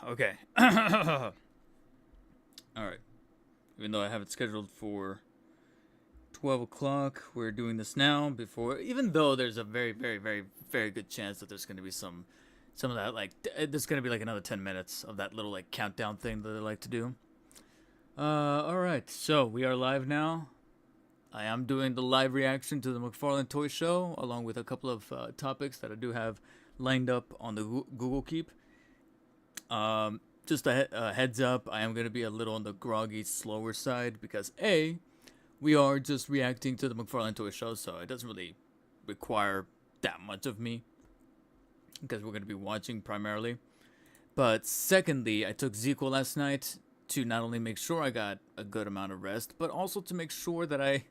Okay. All right. Even though I have it scheduled for 12 o'clock, we're doing this now before, even though there's a very, very, very, very good chance that there's going to be some of that, like, there's going to be like another 10 minutes of that little, like, countdown thing that they like to do. All right. So we are live now. I am doing the live reaction to the McFarlane Toy Show, along with a couple of topics that I do have lined up on the Google Keep. Just a heads up, I am going to be a little on the groggy, slower side because A, we are just reacting to the McFarlane Toy Show, so it doesn't really require that much of me because we're going to be watching primarily. But secondly, I took Zico last night to not only make sure I got a good amount of rest, but also to make sure that I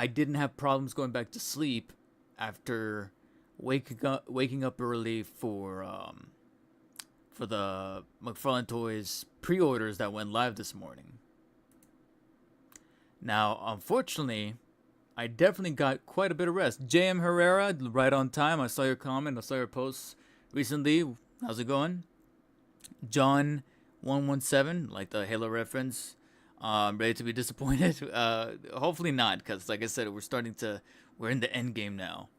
didn't have problems going back to sleep after waking up early for the McFarlane Toys pre-orders that went live this morning. Now, unfortunately, I definitely got quite a bit of rest. JM Herrera, right on time. I saw your comment. I saw your posts recently. How's it going? John 117, like the Halo reference. Ready to be disappointed? Hopefully not, because like I said, we're in the end game now.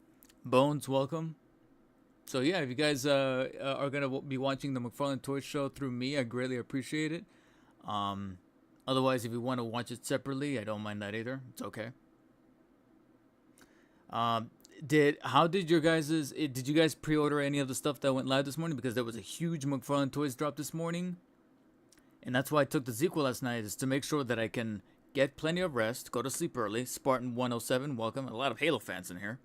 Bones, welcome. So yeah, if you guys are gonna be watching the McFarlane Toy Show through me, I greatly appreciate it. Otherwise, if you want to watch it separately, I don't mind that either. It's okay. Did you guys pre-order any of the stuff that went live this morning? Because there was a huge McFarlane Toys drop this morning, and that's why I took the sequel last night, is to make sure that I can get plenty of rest, go to sleep early. Spartan 107, welcome. A lot of Halo fans in here.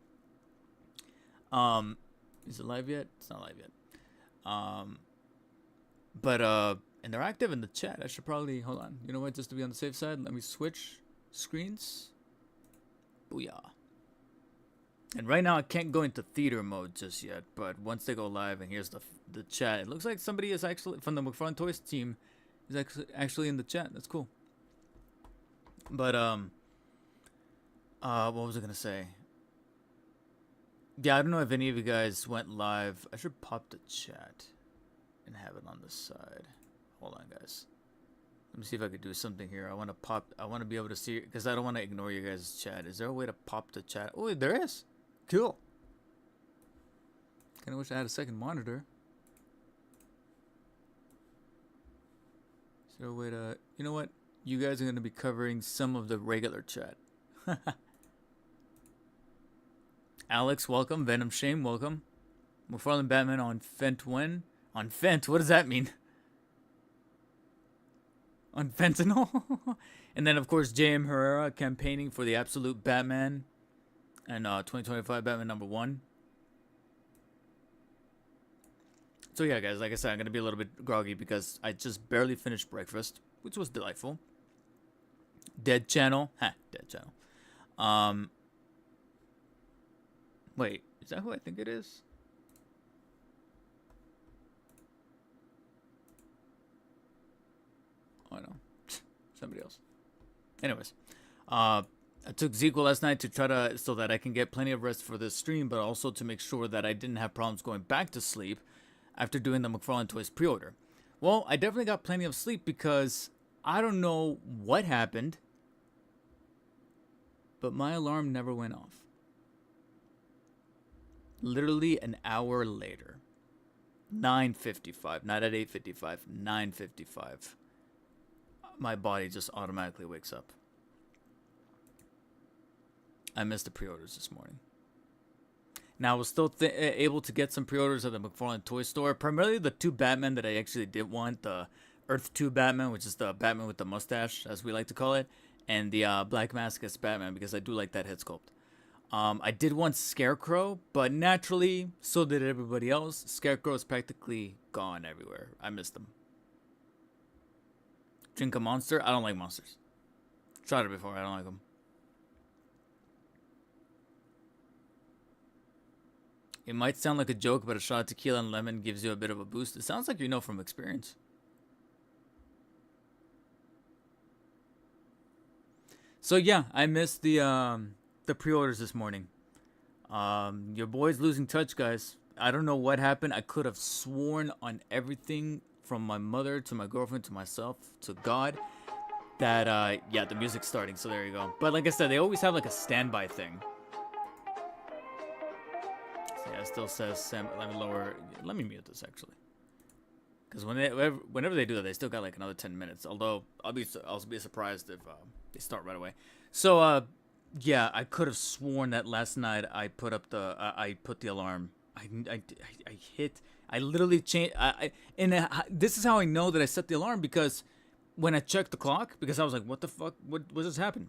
Is it live yet? It's not live yet. And they're active in the chat. I should probably hold on. You know what? Just to be on the safe side, let me switch screens. Booyah. And right now I can't go into theater mode just yet, but once they go live and here's the chat, it looks like somebody is actually from the McFarlane Toys team is actually in the chat. That's cool. But what was I gonna say? Yeah, I don't know if any of you guys went live. I should pop the chat and have it on the side. Hold on, guys. Let me see if I could do something here. I want to be able to see, because I don't want to ignore you guys' chat. Is there a way to pop the chat? Oh, there is. Cool. Kind of wish I had a second monitor. Is there a way to... You know what? You guys are going to be covering some of the regular chat. Alex, welcome. Venom Shame, welcome. McFarlane Batman on Fent when? On Fent? What does that mean? On fentanyl? And then, of course, J.M. Herrera campaigning for the absolute Batman and 2025 Batman #1. So yeah, guys, like I said, I'm going to be a little bit groggy because I just barely finished breakfast, which was delightful. Dead channel. Ha, dead channel. Wait, is that who I think it is? Oh, no. Somebody else. Anyways. I took Zico last night to try to, so that I can get plenty of rest for this stream, but also to make sure that I didn't have problems going back to sleep after doing the McFarlane Toys pre-order. Well, I definitely got plenty of sleep because I don't know what happened, but my alarm never went off. Literally an hour later, 9:55, not at 8:55, 9:55, my body just automatically wakes up. I missed the pre-orders this morning. Now, I was still able to get some pre-orders at the McFarlane Toy Store, primarily the two Batman that I actually did want, the Earth 2 Batman, which is the Batman with the mustache, as we like to call it, and the Black Mask as Batman, because I do like that head sculpt. I did want Scarecrow, but naturally, so did everybody else. Scarecrow is practically gone everywhere. I missed them. Drink a monster? I don't like monsters. Tried it before. I don't like them. It might sound like a joke, but a shot of tequila and lemon gives you a bit of a boost. It sounds like you know from experience. So yeah, I missed the pre-orders this morning. Your boy's losing touch, guys. I don't know what happened. I could have sworn on everything from my mother to my girlfriend to myself to God that yeah, the music's starting. So there you go. But like I said, they always have like a standby thing. So yeah, it still says Sam. Let me lower. Let me mute this actually. Because whenever they do that, they still got like another 10 minutes. Although I'll be surprised if they start right away. So yeah, I could have sworn that last night I put up the I put the alarm. I literally changed. This is how I know that I set the alarm, because when I checked the clock, because I was like, what the fuck? What just happened?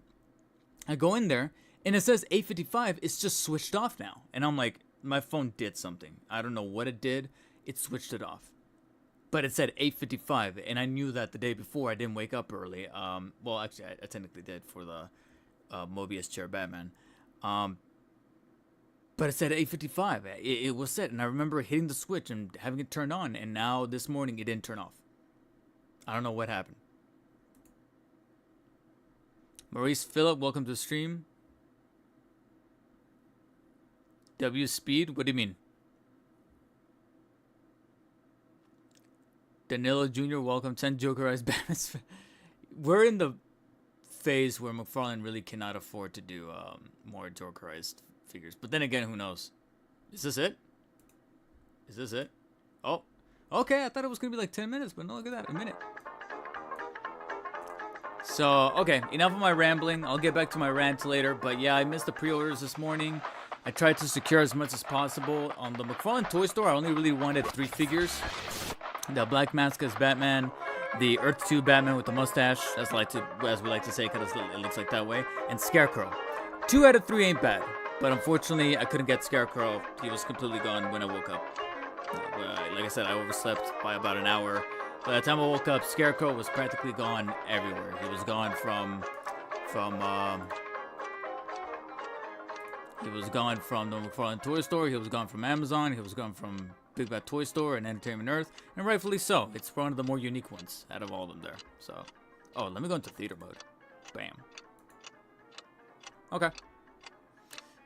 I go in there and it says 8:55. It's just switched off now, and I'm like, my phone did something. I don't know what it did. It switched it off. But it said 8:55, and I knew that the day before I didn't wake up early. Well, actually, I technically did for the Mobius chair Batman. But it said 8:55. It was set, and I remember hitting the switch and having it turned on, and now this morning it didn't turn off. I don't know what happened. Maurice Phillip, welcome to the stream. W Speed, what do you mean? Danilo Jr., welcome. 10 Jokerized Batman. We're in the phase where McFarlane really cannot afford to do more Jokerized figures. But then again, who knows? Is this it? Is this it? Oh, okay. I thought it was going to be like 10 minutes, but no, look at that. A minute. So, okay. Enough of my rambling. I'll get back to my rant later. But yeah, I missed the pre-orders this morning. I tried to secure as much as possible. On the McFarlane toy store, I only really wanted 3 figures. The Black Mask as Batman, the Earth 2 Batman with the mustache, as we like to say, because it looks like that way, and Scarecrow. 2 out of 3 ain't bad, but unfortunately, I couldn't get Scarecrow. He was completely gone when I woke up. Like I said, I overslept by about an hour. By the time I woke up, Scarecrow was practically gone everywhere. He was gone from the McFarlane toy store. He was gone from Amazon. He was gone from Big Bad Toy Store and Entertainment Earth, and rightfully so. It's one of the more unique ones out of all of them there. So, oh, let me go into theater mode. Bam. Okay.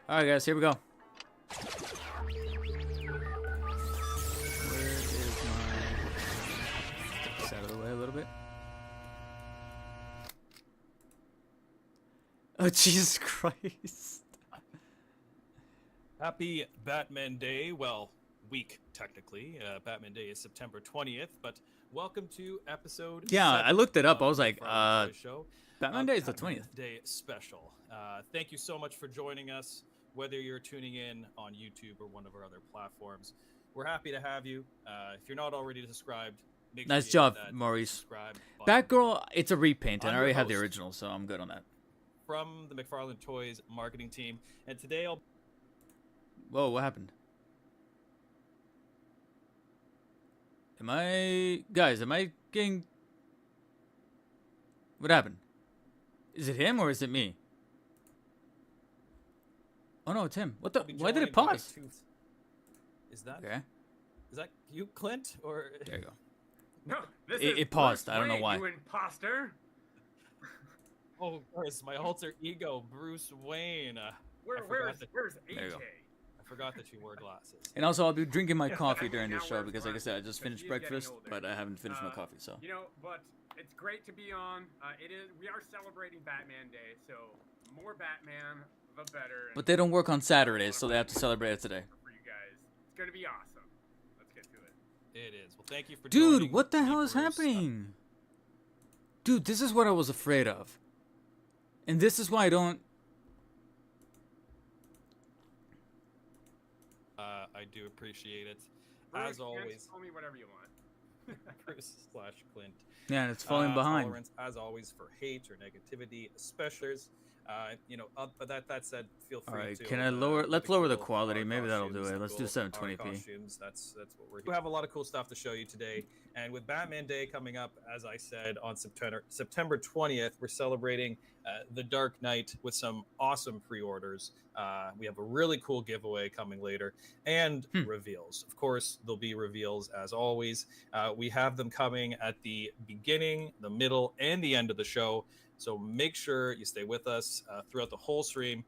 All right, guys, here we go. Where is my... Get this out of the way a little bit. Oh, Jesus Christ. Happy Batman Day. Well, week, technically. Batman Day is September 20th, but welcome to episode 7 I looked it up. I was like, show. Batman Day is the 20th. Day special. Thank you so much for joining us, whether you're tuning in on YouTube or one of our other platforms. We're happy to have you. If you're not already subscribed, make nice sure you job, hit that Maurice. subscribe button. Batgirl, it's a repaint, and I I'm already your have the host. original, so I'm good on that. From the McFarlane Toys marketing team, and today I'll... Whoa, what happened? Am I getting... What happened? Is it him or is it me? Oh no, it's him. What the? Why did it pause? Is that? Okay. Is that you, Clint? Or There you go. No, It paused. Bruce I don't know Wayne, why. You imposter. Oh, of course, my alter ego, Bruce Wayne. Where's There you AJ? go. I forgot that you wore glasses. And also, I'll be drinking my coffee Actually, during now this show we're because, like I said, I just friends, finished because he is breakfast, getting older. but I haven't finished my coffee. So. You know, but it's great to be on. We are celebrating Batman Day, so more Batman, the better. But they don't work on Saturdays, so they have to celebrate it today. For you guys, it's gonna be awesome. Let's get to it. It is. Well, thank you for Dude, joining what the me, hell is Bruce. happening? Dude, this is what I was afraid of. And this is why I don't... I do appreciate it. Bruce, As always, call me whatever you want. Bruce/Clint. Yeah, and it's falling behind. Tolerance, as always, for hate or negativity, especially. But that said, feel free Alright, to. can I lower... Let's lower the cool quality. art Maybe that'll do costumes, it. the Let's do cool art 720p. costumes. That's what we're here. We have a lot of cool stuff to show you today. And with Batman Day coming up, as I said, on September 20th, we're celebrating The Dark Knight with some awesome pre-orders. We have a really cool giveaway coming later and reveals. Of course, there'll be reveals as always. We have them coming at the beginning, the middle, and the end of the show. So make sure you stay with us throughout the whole stream.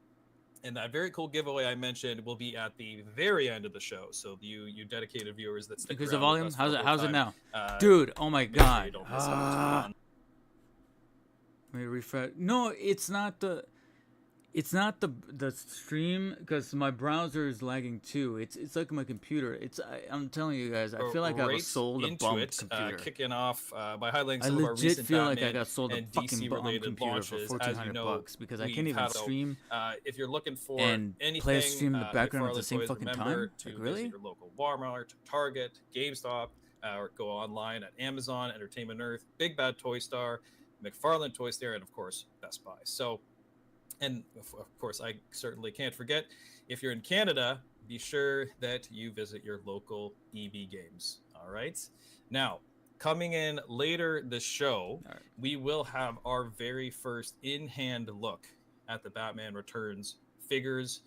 And that very cool giveaway I mentioned will be at the very end of the show. So you dedicated viewers that stick Increase the around with volume. us for the whole How's it time, now, dude? Oh my make sure you god. don't miss out on Let me refresh. No, it's not the stream, because my browser is lagging too. It's like my computer. I'm telling you guys, I feel like I was sold a bum computer. Kicking off by highlighting I some of our legit recent feel like I Batman got sold a and fucking bum DC-related computer for launches. As you know, $1,400 because I we've can't even had- stream if you're looking for and anything, play a stream in the background at the McFarlane same Toys, fucking remember time. to Like, visit really? your local Walmart, Target, GameStop, or go online at Amazon, Entertainment Earth, Big Bad Toy Star, McFarlane Toy Store, and of course Best Buy. So, and of course, I certainly can't forget, if you're in Canada, be sure that you visit your local EB Games. All right. Now, coming in later this show, All right. we will have our very first in-hand look at the Batman Returns figures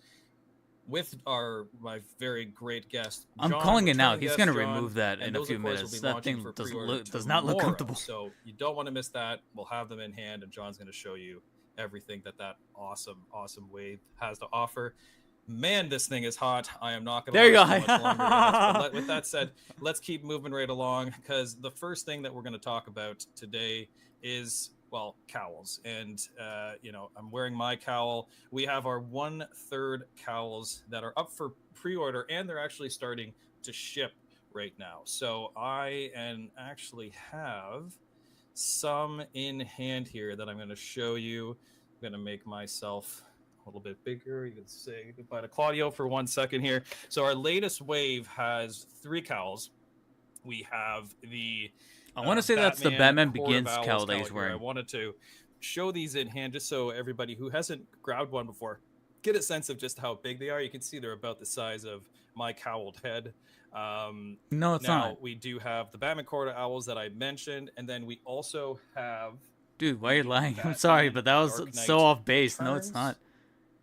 with my very great guest. I'm John, calling it now. returning He's guest gonna John, remove that and in a those, few of course, will minutes. be That launching thing for does pre-order not look tomorrow. comfortable. So you don't want to miss that. We'll have them in hand, and John's going to show you everything that awesome wave has to offer. Man, this thing is hot. I am not going to There you lie, go. too much longer yet. But with that said, let's keep moving right along, because the first thing that we're going to talk about today is, well, cowls. And I'm wearing my cowl. We have our 1/3 cowls that are up for pre-order, and they're actually starting to ship right now. So I actually have some in hand here that I'm going to show you. I'm going to make myself a little bit bigger. You can say goodbye to Claudio for 1 second here. So our latest wave has 3 cowls. We have the I want to say that's the Batman Court of Begins Owls cowl that cowl he's here. wearing. I wanted to show these in hand just so everybody who hasn't grabbed one before get a sense of just how big they are. You can see they're about the size of my cowled head. No, it's now not. we do have the Batman Court of Owls that I mentioned, and then we also have, Dude, why are you lying? I'm Batman sorry, but that was Dark so Knight off base. No, it's Returns. not.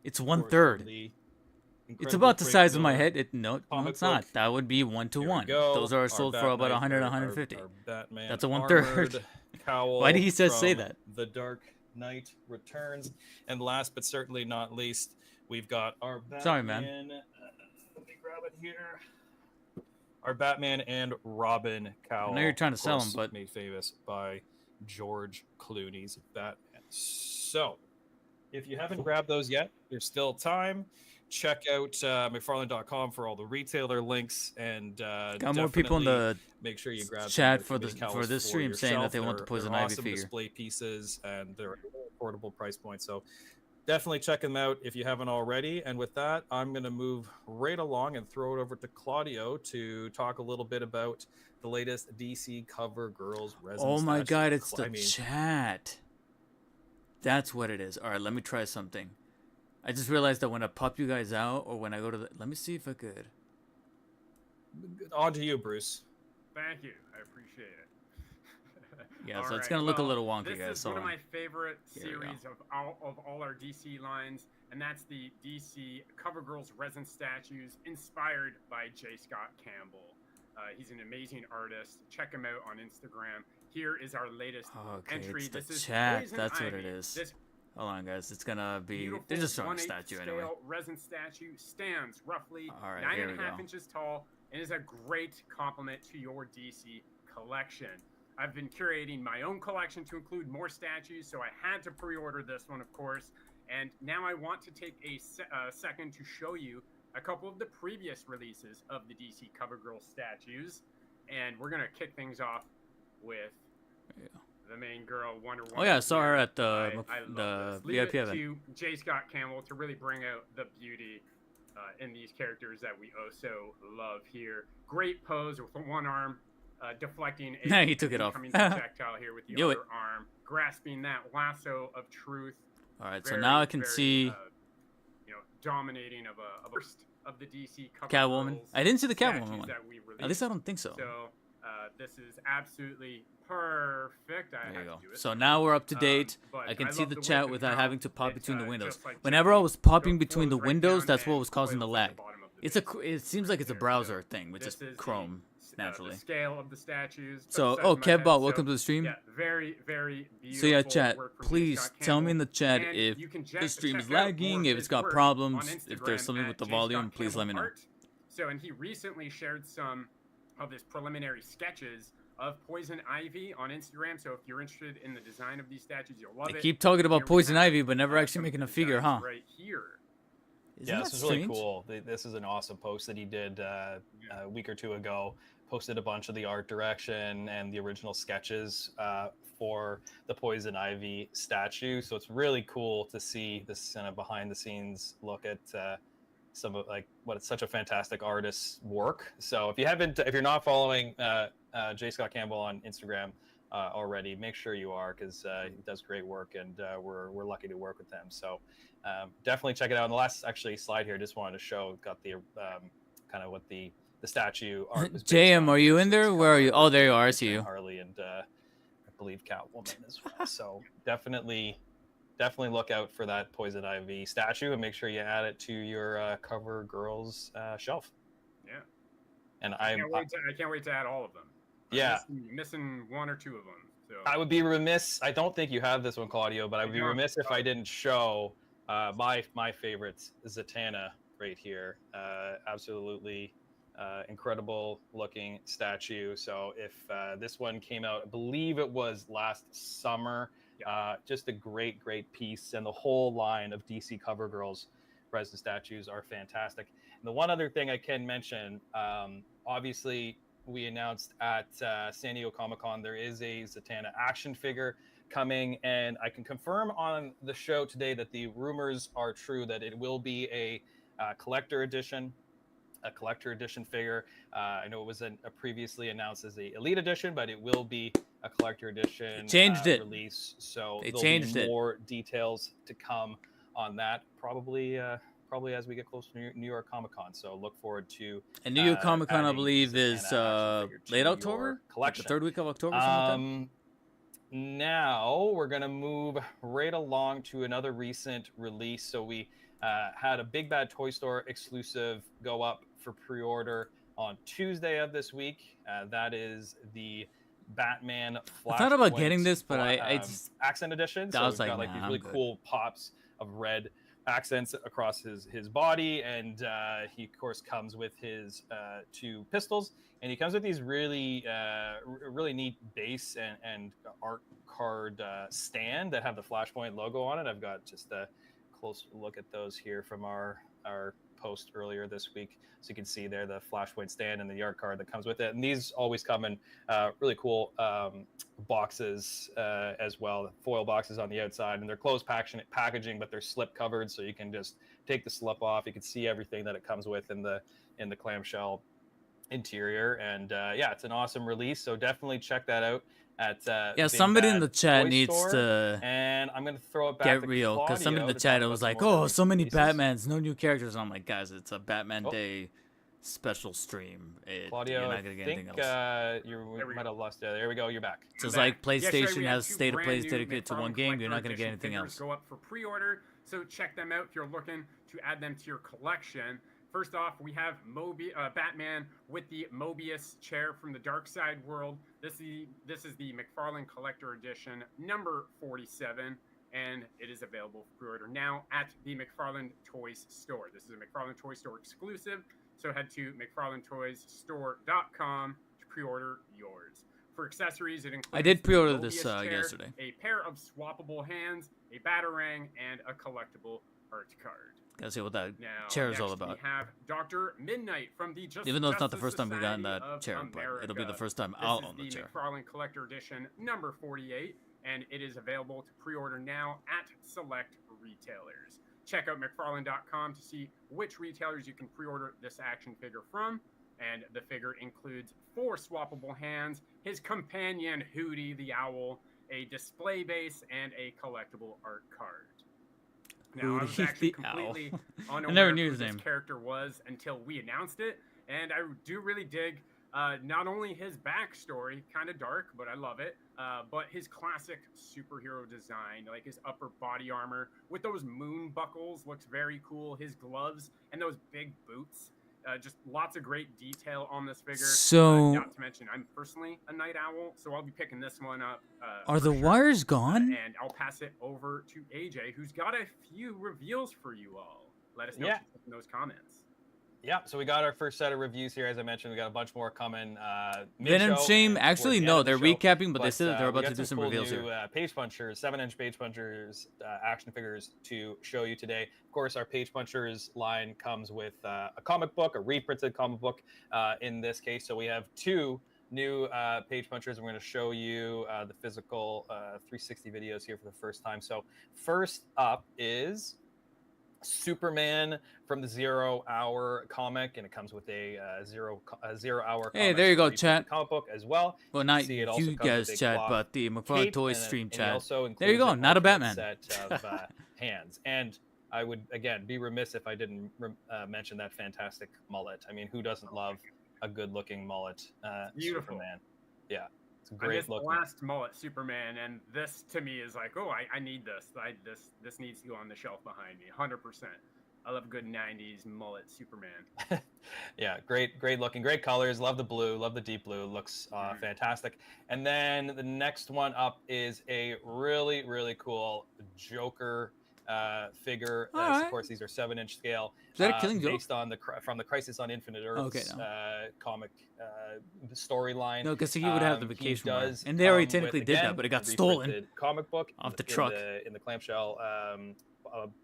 It's of course, 1/3. from the It's incredible about the Frank size of my Miller head. No, comic it's not. book. That would be 1 to Here we 1. go. Those are Our sold for Bat about Knight, 100, our 150. Batman That's a 1/3. armored cowl. Why did he say from that? The Dark Knight Returns. And last but certainly not least, we've got our Batman. Sorry, man. Let me grab it here. Our Batman and Robin cowl. I know you're trying to of sell 'em, course, but- made famous by George Clooney's Batman. So, if you haven't grabbed those yet, there's still time. Check out McFarlane.com for all the retailer links, and Got more people in definitely the make sure you grab chat some for of the the- committee for cowls this stream saying that yourself. they want the They're Poison Ivy awesome figure. display pieces, and they're at an affordable price point. So definitely check them out if you haven't already. And with that, I'm going to move right along and throw it over to Claudio to talk a little bit about the latest DC Cover Girls resin. Oh my statue. god, it's I the mean, chat. That's what it is. All right, let me try something. I just realized that when I pop you guys out, or when I go to the... Let me see if I could. on to you, Bruce. Thank you. I appreciate it. Yeah, so All it's right, going to look a well, little wonky, this guys. is So one of my favorite Here we go. series of all our DC lines, and that's the DC Cover Girls resin statues inspired by J. Scott Campbell. He's an amazing artist. Check him out on Instagram. Here is our latest Okay, entry. it's the This is chat. Poison That's what it Ivy. is. This hold on, guys. It's going to be... beautiful They're just showing a 1/8 statue scale anyway. resin statue stands roughly All right, 9 here and we a half go. inches tall and is a great complement to your DC collection. I've been curating my own collection to include more statues, so I had to pre-order this one, of course. And now I want to take a second to show you a couple of the previous releases of the DC Cover Girl statues. And we're going to kick things off with Yeah. the main girl, Wonder Woman. Oh, yeah, I saw her at the I love the this. Leave VIP it event. to J. Scott Campbell to really bring out the beauty in these characters that we oh so love here. Great pose with one arm deflecting a He took it off. incoming projectile here with the Do other it. arm, grasping that lasso of truth. All right, so Very, now I can very, see dominating of a first of the DC Cover Catwoman. Girls I didn't see the statues Catwoman one. that we At least I released. don't think so. So this is absolutely perfect. I There you had go. to do it. So now we're up to date. But I can I see love the the chat whip without and having to how pop it, between the windows. just like Whenever I Jazzinc, was popping goes between the right windows, down that's what and was causing the coils lag. at the bottom of the It's base. it seems like it's a There, browser so thing with this just is the Chrome. naturally. the scale of the statues. Put So, the size of my head. Kevbot, So, welcome to the stream. Yeah, very, very beautiful. So yeah, chat, work from please Scott tell me in Campbell. the chat And if you can the stream is check out more lagging, of if his it's got work problems, on if there's Instagram something with at the J. volume, Scott please let me Campbell know. Art. So, and he recently shared some of his preliminary sketches of Poison Ivy on Instagram. So if you're interested in the design of these statues, you'll love They it. keep talking Here about we Poison have, Ivy, but never actually some making a figure, designs huh? Right here. Isn't Yeah, that this is really strange? cool. This is an awesome post that he did a week or two ago. Posted a bunch of the art direction and the original sketches for the Poison Ivy statue. So it's really cool to see this kind of behind the scenes look at some of like what it's such a fantastic artist's work. So if you're not following J. Scott Campbell on Instagram already, make sure you are, because he does great work, and we're lucky to work with him. So definitely check it out. And the last actually slide here, just wanted to show, got the kind of what the statue art was based JM, on are here. you So in it's there? Where are you? covered Oh, there you with are. I see Jen you. Harley and I believe Catwoman as well. So definitely look out for that Poison Ivy statue, and make sure you add it to your Cover Girls shelf. Yeah. And I can't wait to add all of them. Yeah. Missing one or two of them. So I would be remiss. I don't think you have this one, Claudio, but I would be remiss if I didn't show my favorite, Zatanna, right here. Absolutely incredible looking statue. So if this one came out, I believe it was last summer. Just a great piece, and the whole line of DC Cover Girls resin statues are fantastic. And the one other thing I can mention, obviously, we announced at San Diego Comic-Con there is a Zatanna action figure coming, and I can confirm on the show today that the rumors are true, that it will be a collector edition figure. I know it was previously announced as a Elite Edition, but it will be a collector edition release. So there'll be more details to come on that, probably as we get closer to New York Comic Con. So look forward to. And New York Comic Con, I believe, is late October, collection. Like the third week of October. Something like that. Now we're gonna move right along to another recent release. So we had a Big Bad Toy Store exclusive go up for pre-order on Tuesday of this week. That is the Batman Flashpoint. I thought about getting this, but I just accent edition. So I was we've got like these really cool pops of red accents across his body, and he of course comes with his two pistols, and he comes with these really neat base and art card stand that have the Flashpoint logo on it. I've got just a close look at those here from our post earlier this week, so you can see there the Flashpoint stand and the art card that comes with it. And these always come in really cool boxes as well, foil boxes on the outside, and they're closed packaging, but they're slip covered, so you can just take the slip off. You can see everything that it comes with in the clamshell interior. And it's an awesome release, so definitely check that out at somebody in the chat needs to, and I'm gonna throw it back get to real, because somebody in the chat was like, "Oh, so many Batmans, no new characters." And I'm like, guys, it's a Batman Day special stream. Claudio, you're not gonna get anything else. You might have lost. There we go. You're back. Just like PlayStation has state of plays dedicated to one game, you're not gonna get anything else. Go up for pre-order, so check them out if you're looking to add them to your collection. First off, we have Batman with the Mobius chair from the Dark Side world. This is the McFarlane Collector Edition, number 47, and it is available for pre-order now at the McFarlane Toys Store. This is a McFarlane Toy Store exclusive, so head to McFarlaneToysStore.com to pre-order yours. For accessories, it includes I did pre-order Mobius this chair, yesterday. a pair of swappable hands, a Batarang, and a collectible art card. Gotta see what that chair is all about. We have Dr. Midnight from the Even though it's not the first time we've gotten that chair, but it'll be the first time I'll own the chair. This is the McFarlane Collector Edition, number 48, and it is available to pre-order now at select retailers. Check out McFarlane.com to see which retailers you can pre-order this action figure from, and the figure includes 4 swappable hands, his companion Hootie the Owl, a display base, and a collectible art card. Now, I was actually completely unaware of who this character was until we announced it, and I do really dig not only his backstory, kind of dark, but I love it, but his classic superhero design, like his upper body armor with those moon buckles looks very cool, his gloves, and those big boots. Just lots of great detail on this figure. So- not to mention, I'm personally a night owl, so I'll be picking this one up. Are for the sure. wires gone? And I'll pass it over to AJ, who's got a few reveals for you all. Let us know Yeah. in those comments. Yeah, so we got our first set of reviews here. As I mentioned, we got a bunch more coming. Venom mid-show Shame, and actually, towards the no, end of the they're show. recapping, but they said that they're we about got to do some cool reveals new, here. Page Punchers, 7-inch Page Punchers action figures to show you today. Of course, our Page Punchers line comes with a comic book, a reprinted comic book in this case. So we have 2 new Page Punchers. I'm going to show you the physical 360 videos here for the first time. So first up is Superman from the 0 Hour comic, and it comes with a zero hour. Hey, there you go, reprinted chat. comic book as well. Well, not See, it also you comes guys with a chat, cloth but the McFarlane cape Toys and stream he chat. also There you includes go, an not a alternate Batman. set of hands. And I would again be remiss if I didn't mention that fantastic mullet. I mean, who doesn't love a good-looking mullet? Beautiful. Superman. Yeah, it's I great missed the looking. last mullet Superman, and this to me is like, oh, I need this. This needs to go on the shelf behind me, 100%. I love good 90s mullet Superman. Yeah, great looking, great colors. Love the blue, love the deep blue. Looks fantastic. And then the next one up is a really cool Joker figure. All Of right. course, these are 7-inch scale. Is that a Killing Joke? Based on from the Crisis on Infinite Earths Okay, no. comic storyline. No, because he would have the He vacation wire. does And they already come technically with, did that, again, but it got a stolen reprinted comic book off the in truck. in the clamshell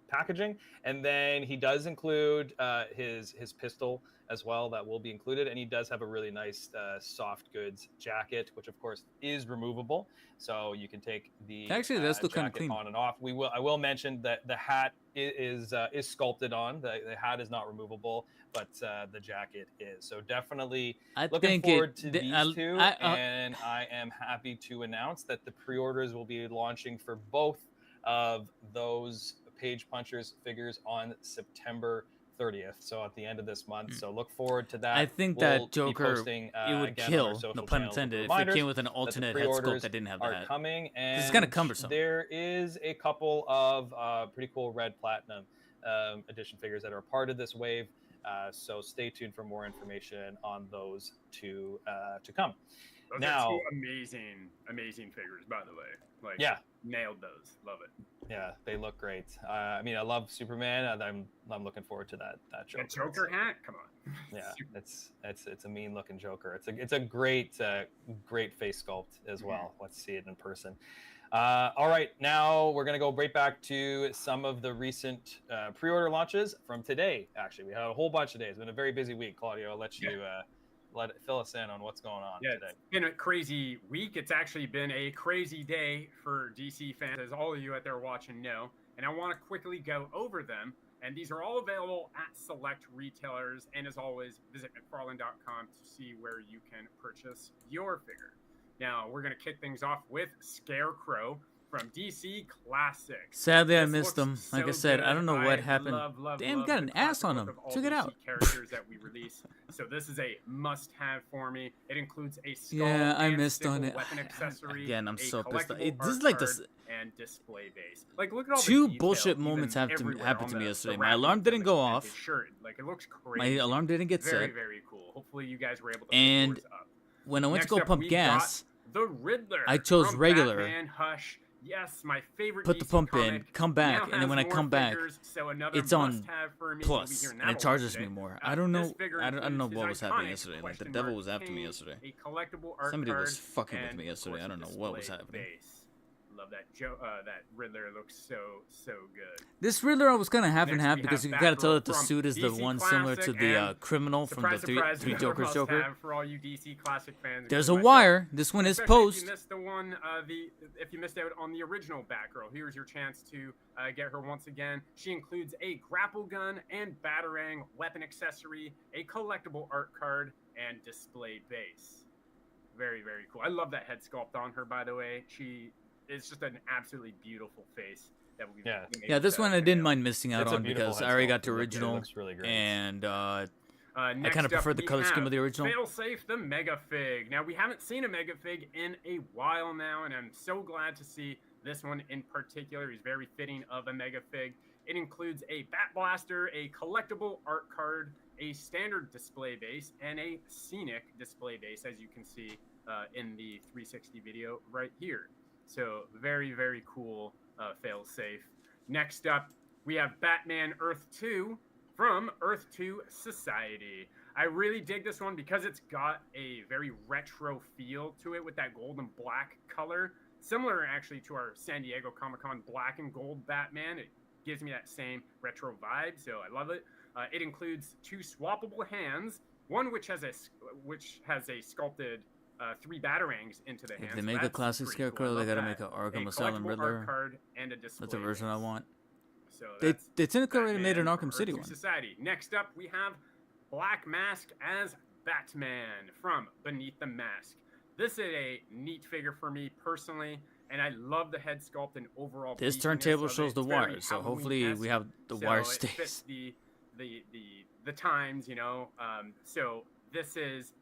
packaging. And then he does include his pistol as well, that will be included, and he does have a really nice soft goods jacket, which of course is removable, so you can take the Actually, that's still kinda jacket clean. on and off. I will mention that the hat is sculpted on. The hat is not removable, but the jacket is. So definitely I looking think forward it. to the- these two, and I am happy to announce that the pre-orders will be launching for both of those Page Punchers figures on September 30th, so at the end of this month. So look forward to that. I think We'll that be Joker, posting, it would again on our kill, social no pun channels with intended, if it reminders came with an that the alternate head sculpt pre-orders that didn't have the are hat. coming, and It's kinda cumbersome. There is a couple of pretty cool red platinum edition figures that are part of this wave. So stay tuned for more information on those to come. Those Now- are 2 amazing figures, by the way. Like, Yeah. nailed those. Love it. Yeah, they look great. I mean, I love Superman, and I'm looking forward to that Joker. The Joker hat? Come on. Yeah, it's a mean looking Joker. It's a great face sculpt as well. Let's see it in person. All right, now we're gonna go right back to some of the recent pre-order launches from today. Actually, we had a whole bunch of days. It's been a very busy week. Claudio, I'll let you fill us in on what's going on Yeah, today. it's been a crazy week. It's actually been a crazy day for DC fans, as all of you out there watching know. And I want to quickly go over them. And these are all available at select retailers. And as always, visit McFarlane.com to see where you can purchase your figure. Now, we're going to kick things off with Scarecrow from DC Classics. Sadly, I This missed looks them. Like I so said, good. I don't know what I happened. love Damn, love got the an ass classic on look him. of all Check it DC out. characters that we release. So this is a must-have for me. It includes a skull Yeah, I and missed sickle on it. weapon accessory. Again, I'm a so pissed. collectible This is art like card, this. and display base. Like, look at all the 2 detail bullshit even moments happened everywhere to on me the yesterday. My wrappings alarm and didn't the go package off. shirt. Like, it looks My crazy. alarm didn't get very, set. very cool. Hopefully, you guys were able to And pick yours up. When I went Next to go up, pump we gas, got the Riddler. I chose from regular. Batman Hush. Yes, my favorite. put the DC pump in, comic. come Now back, and then has when I more come back, figures, so another it's on must-have for me. We'll be plus, hearing and that it a charges lot me today. more. I don't This know. figure I don't know includes what his was happening iconic yesterday. Like the question devil mark was after me cane, yesterday. A collectible art Somebody was card, fucking with and, me of yesterday. course, I don't a know what was display happening. base. Love that that Riddler looks so good. This Riddler I was kind of half and Next, half we because have you gotta tell Batgirl that the from suit is the DC one similar to Classic, the and criminal from the Surprise, three surprise, Three another Jokers Joker. must-have for all you DC Classic fans. There's a including myself. wire. This one is Especially post. If you missed the one, if you missed out on the original Batgirl, here's your chance to get her once again. She includes a grapple gun and batarang weapon accessory, a collectible art card, and display base. Very, very cool. I love that head sculpt on her, by the way. She is just an absolutely beautiful face. That we Yeah, this one I didn't mind missing out It's a on beautiful because head I already sculpt. got the It original, looks really great. and I kind Next of up, prefer the we color scheme have of the original. Failsafe, the Mega Fig. Now, we haven't seen a Mega Fig in a while now, and I'm so glad to see this one in particular. He's very fitting of a Mega Fig. It includes a Bat Blaster, a collectible art card, a standard display base and a scenic display base, as you can see in the 360 video right here. So very, very cool fail-safe. Next up, we have Batman Earth 2 from Earth 2 Society. I really dig this one because it's got a very retro feel to it with that gold and black color. Similar, actually, to our San Diego Comic-Con black and gold Batman. It gives me that same retro vibe, so I love it. It includes 2 swappable hands, one which has a sculpted 3 batarangs into the hands. If they make a classic Scarecrow, they gotta make an Arkham Asylum Riddler. Card and a display That's the version I want. So they technically already made an Arkham City one. Society. Next up, we have Black Mask as Batman from Beneath the Mask. This is a neat figure for me personally, and I love the head sculpt and overall. This turntable shows the wires, so hopefully we have the wire stays. Fits the times, you know. So this is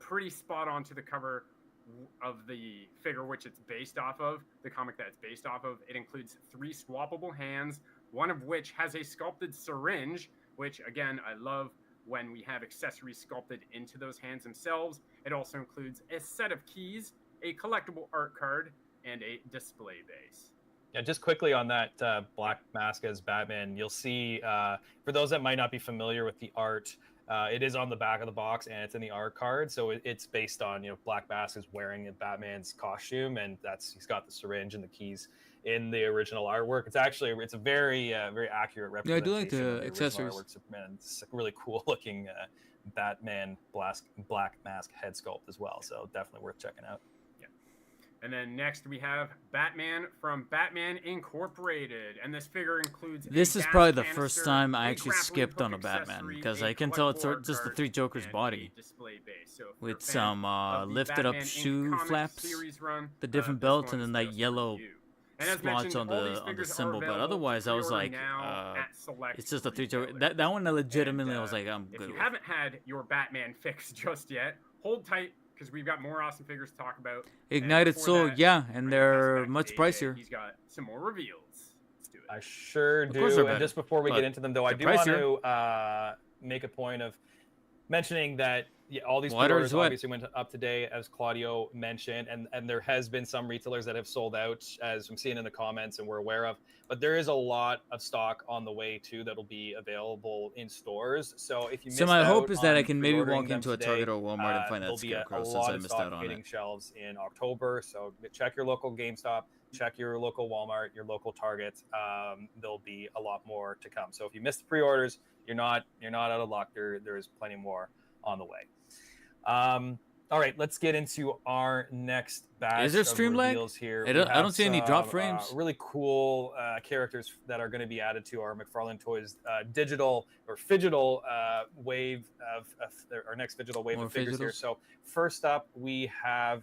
pretty spot on to the cover of the figure which it's based off of, the comic that it's based off of. It includes 3 swappable hands, one of which has a sculpted syringe, which again, I love when we have accessories sculpted into those hands themselves. It also includes a set of keys, a collectible art card, and a display base. Yeah, just quickly on that Black Mask as Batman, you'll see, for those that might not be familiar with the art, it is on the back of the box and it's in the art card. So it's based on, Black Mask is wearing a Batman's costume, and he's got the syringe and the keys in the original artwork. It's a very, very accurate representation. Yeah, I do like the of accessories. Artwork Superman. It's a really cool looking Batman Black Mask head sculpt as well. So definitely worth checking out. And then next we have Batman from Batman Incorporated. And this figure includes This is probably the first time I actually skipped on a Batman, because I can tell it's just the 3 Jokers body. So with some lifted up shoe flaps, the different belts, and then that yellow splotch on the symbol. But otherwise, I was like, it's just a 3 Jokers. That one, I legitimately was like, I'm good. If you haven't had your Batman fix just yet, hold tight, because we've got more awesome figures to talk about. Ignited Soul, yeah, and they're much pricier. He's got some more reveals. Let's do it. I sure do. And just before we get into them, though, I do want to make a point of mentioning that all these pre-orders obviously went up today, as Claudio mentioned, and there has been some retailers that have sold out, as I'm seeing in the comments and we're aware of. But there is a lot of stock on the way too that'll be available in stores. So if you missed my out hope is that I can maybe pre-ordering walk into them a today, Target or Walmart and find that Scarecrow, since I missed out on hitting it. Shelves in October. So check your local GameStop, check your local Walmart, your local Target. There'll be a lot more to come. So if you missed the pre-orders, you're not out of luck. There is plenty more on the way. All right, let's get into our next batch. Is there stream lag here? I don't see any drop frames. Really cool characters that are going to be added to our McFarlane Toys digital or phygital wave of our next phygital wave of figures here. So first up, we have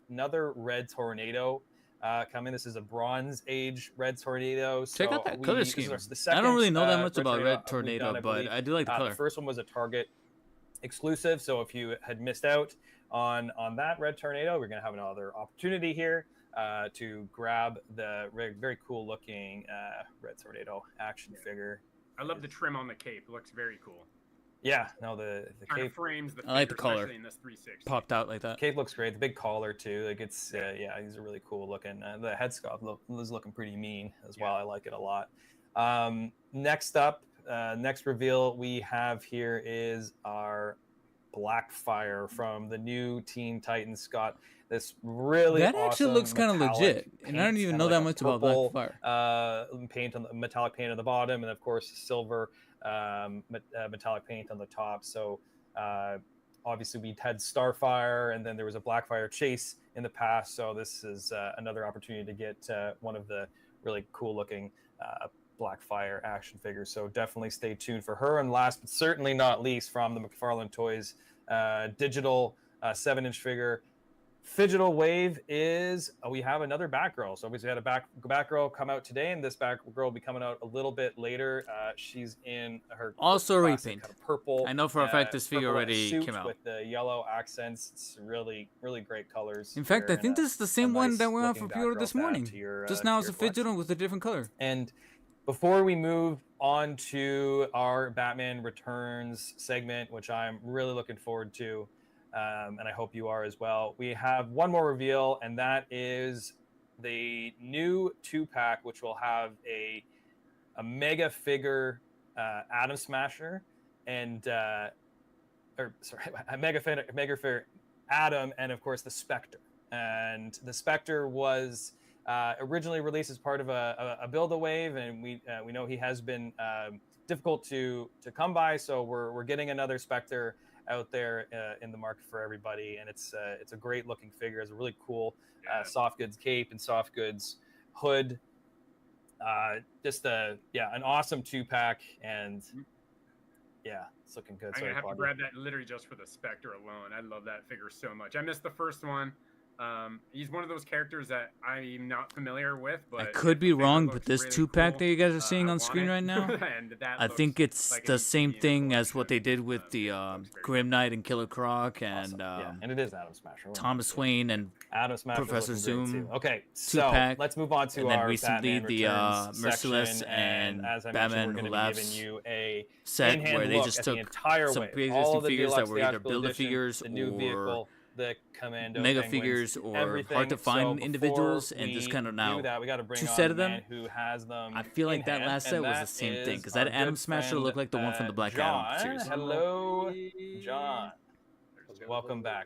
another Red Tornado coming. This is a Bronze Age Red Tornado. Check out that color scheme. I don't really know that much about Red Tornado, but I do like the color. The first one was a Target exclusive, so if you had missed out on that Red Tornado, we're going to have another opportunity here to grab the very cool looking Red Tornado action figure. I love the trim on the cape. It looks very cool. Yeah, no, the cape frames the I like the color. in this 360. Popped out like that. Cape looks great. The big collar too. Like it's these are really cool looking. The head sculpt is looking pretty mean as well. I like it a lot. Next up, next reveal we have here is our Blackfire from the new Teen Titans. Got this really actually looks kind of legit, and I don't even know that much about Blackfire. Paint on the metallic paint on the bottom, and of course silver metallic paint on the top. So obviously we had Starfire, and then there was a Blackfire chase in the past. So this is another opportunity to get one of the really cool looking Blackfire action figures. So definitely stay tuned for her. And last but certainly not least, from the McFarlane Toys digital 7-inch figure Phygital Wave is we have another Batgirl. So obviously we had a Batgirl come out today, and this Batgirl will be coming out a little bit later. She's in her also repaint kind of purple. I know for a fact this figure already came out with the yellow accents. It's really great colors. In fact, I think this is the same one that went out for pre-order this morning. Just now it's a Phygital with a different color. And Before we move on to our Batman Returns segment, which I'm really looking forward to, and I hope you are as well, we have one more reveal, and that is the new 2-pack, which will have a mega figure Atom Smasher and a mega figure Atom, and of course the Spectre. And the Spectre was originally released as part of a build-a-wave, and we know he has been difficult to come by. So we're getting another Spectre out there in the market for everybody, and it's a great looking figure. It's a really cool soft goods cape and soft goods hood. Just an awesome 2-pack, and yeah, it's looking good. I'm gonna have to grab that literally just for the Spectre alone. I love that figure so much. I missed the first one. He's one of those characters that I'm not familiar with, but I could be wrong, but this really 2-pack cool. that you guys are seeing on screen right now, I think it's like the same thing as what they did with the Grim Knight and Killer Croc and and it is Atom Smasher. Thomas Wayne and Atom Smasher, Professor Zoom. Okay, so 2-pack, let's move on to and then our recently Batman the Returns Merciless section, and as I Batman mentioned, Who we're going to be Laughs giving you a set in-hand where they look just at the took entire some wave, pre-existing all the figures that deluxe were either theatrical Build-A edition, figures the new or vehicle, the Commando mega Penguins, figures or everything. hard to find So individuals, before and just we kind of do now that, we got to bring two on set the of them. man who has them. I feel like in that hand, last set and was that the same thing, is because that our Atom good Smasher friend, looked like the one from the Black John. Adam series. Hello, John. Welcome back.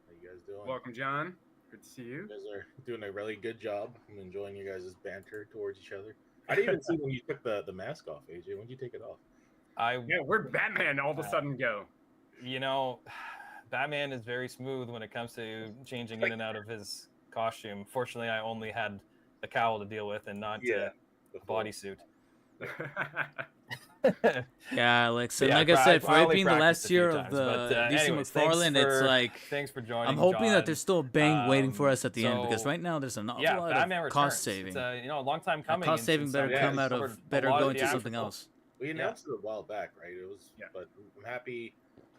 How you guys doing? Welcome, John. Good to see you. You guys are doing a really good job. I'm enjoying you guys' banter towards each other. I didn't even see when you took the mask off, AJ. When did you take it off? Yeah, we're Batman all of a sudden go. You know, Batman is very smooth when it comes to changing in and out of his costume. Fortunately, I only had the cowl to deal with and not a bodysuit. Yeah, Alex. And Yeah, like I said, for it only being the practiced last a few year times, of the but, DC anyways, McFarlane, it's like thanks for joining. I'm hoping John. that there's still a bang waiting for us at the end, because so, right now there's an awful yeah, lot Batman of Returns. cost saving. It's a long time coming. Cost saving better come out of better go into something else. We announced it a while back, right? It was, but I'm happy.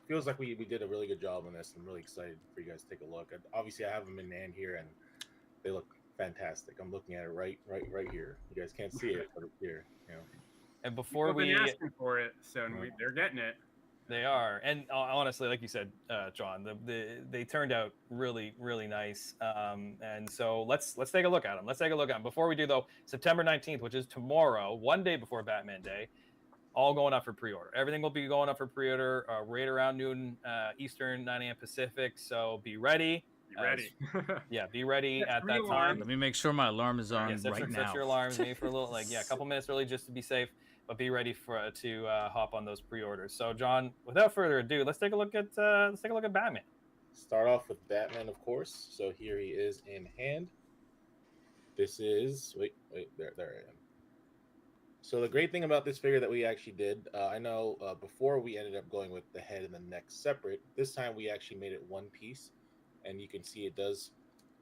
Feels like we did a really good job on this. I'm really excited for you guys to take a look. And obviously, I have them in hand here, and they look fantastic. I'm looking at it right here. You guys can't see it, but it's here. You know. And before we've been asking for it, so they're getting it. They are, and honestly, like you said, John, they turned out really, really nice. And so let's take a look at them. Let's take a look at them. Before we do, though, September 19th, which is tomorrow, one day before Batman Day, all going up for pre-order. Everything will be going up for pre-order right around noon Eastern, 9 a.m. Pacific. So be ready. Be ready. Be ready at that time. Let me make sure my alarm is on right now. Set your alarms, maybe for a little, a couple minutes early, just to be safe. But be ready to hop on those pre-orders. So, John, without further ado, let's take a look at Batman. Start off with Batman, of course. So here he is in hand. This is there I am. So the great thing about this figure that we actually did, I know before we ended up going with the head and the neck separate. This time we actually made it one piece, and you can see it does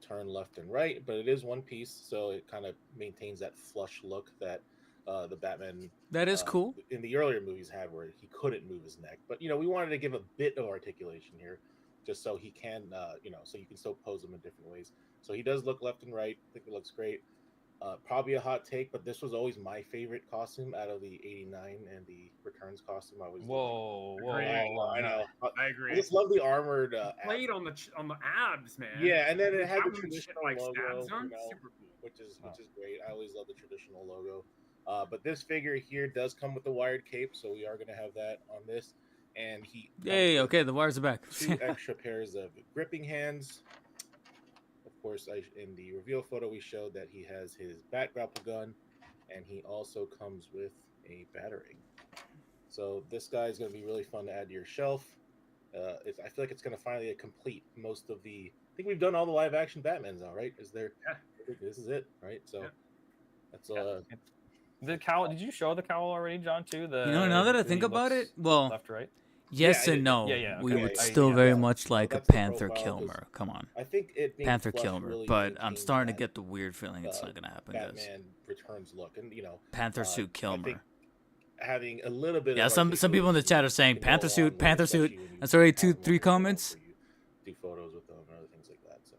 turn left and right, but it is one piece, so it kind of maintains that flush look that the Batman that is cool in the earlier movies had, where he couldn't move his neck. But we wanted to give a bit of articulation here, just so he can so you can still pose him in different ways. So he does look left and right. I think it looks great. Probably a hot take, but this was always my favorite costume out of the '89 and the Returns costume. I was whoa, I know. I agree. I just love the armored blade on the abs, man. Yeah, and then it had the traditional like logo, super cool. which is great. I always love the traditional logo. But this figure here does come with the wired cape, so we are going to have that on this. And okay, the wires are back. 2 extra pairs of gripping hands. Of course, in the reveal photo, we showed that he has his bat grapple gun, and he also comes with a batarang. So this guy is going to be really fun to add to your shelf. I feel like it's going to finally complete most of the. I think we've done all the live action Batmans now, right? Is there? Yeah. This is it, right? So that's The cowl. Did you show the cowl already, John? Too. Now that I think about it, well, left, right. Yes and no. Okay. We would still very much like a Panther Kilmer. Come on. I think it Panther Kilmer, really, but I'm starting to get the weird feeling it's not going to happen. Batman Returns look, and Panther suit Kilmer. Having a little bit. Yeah, some people in the chat are saying Panther suit. That's already 2-3 comments. Do photos with them and other things like that. So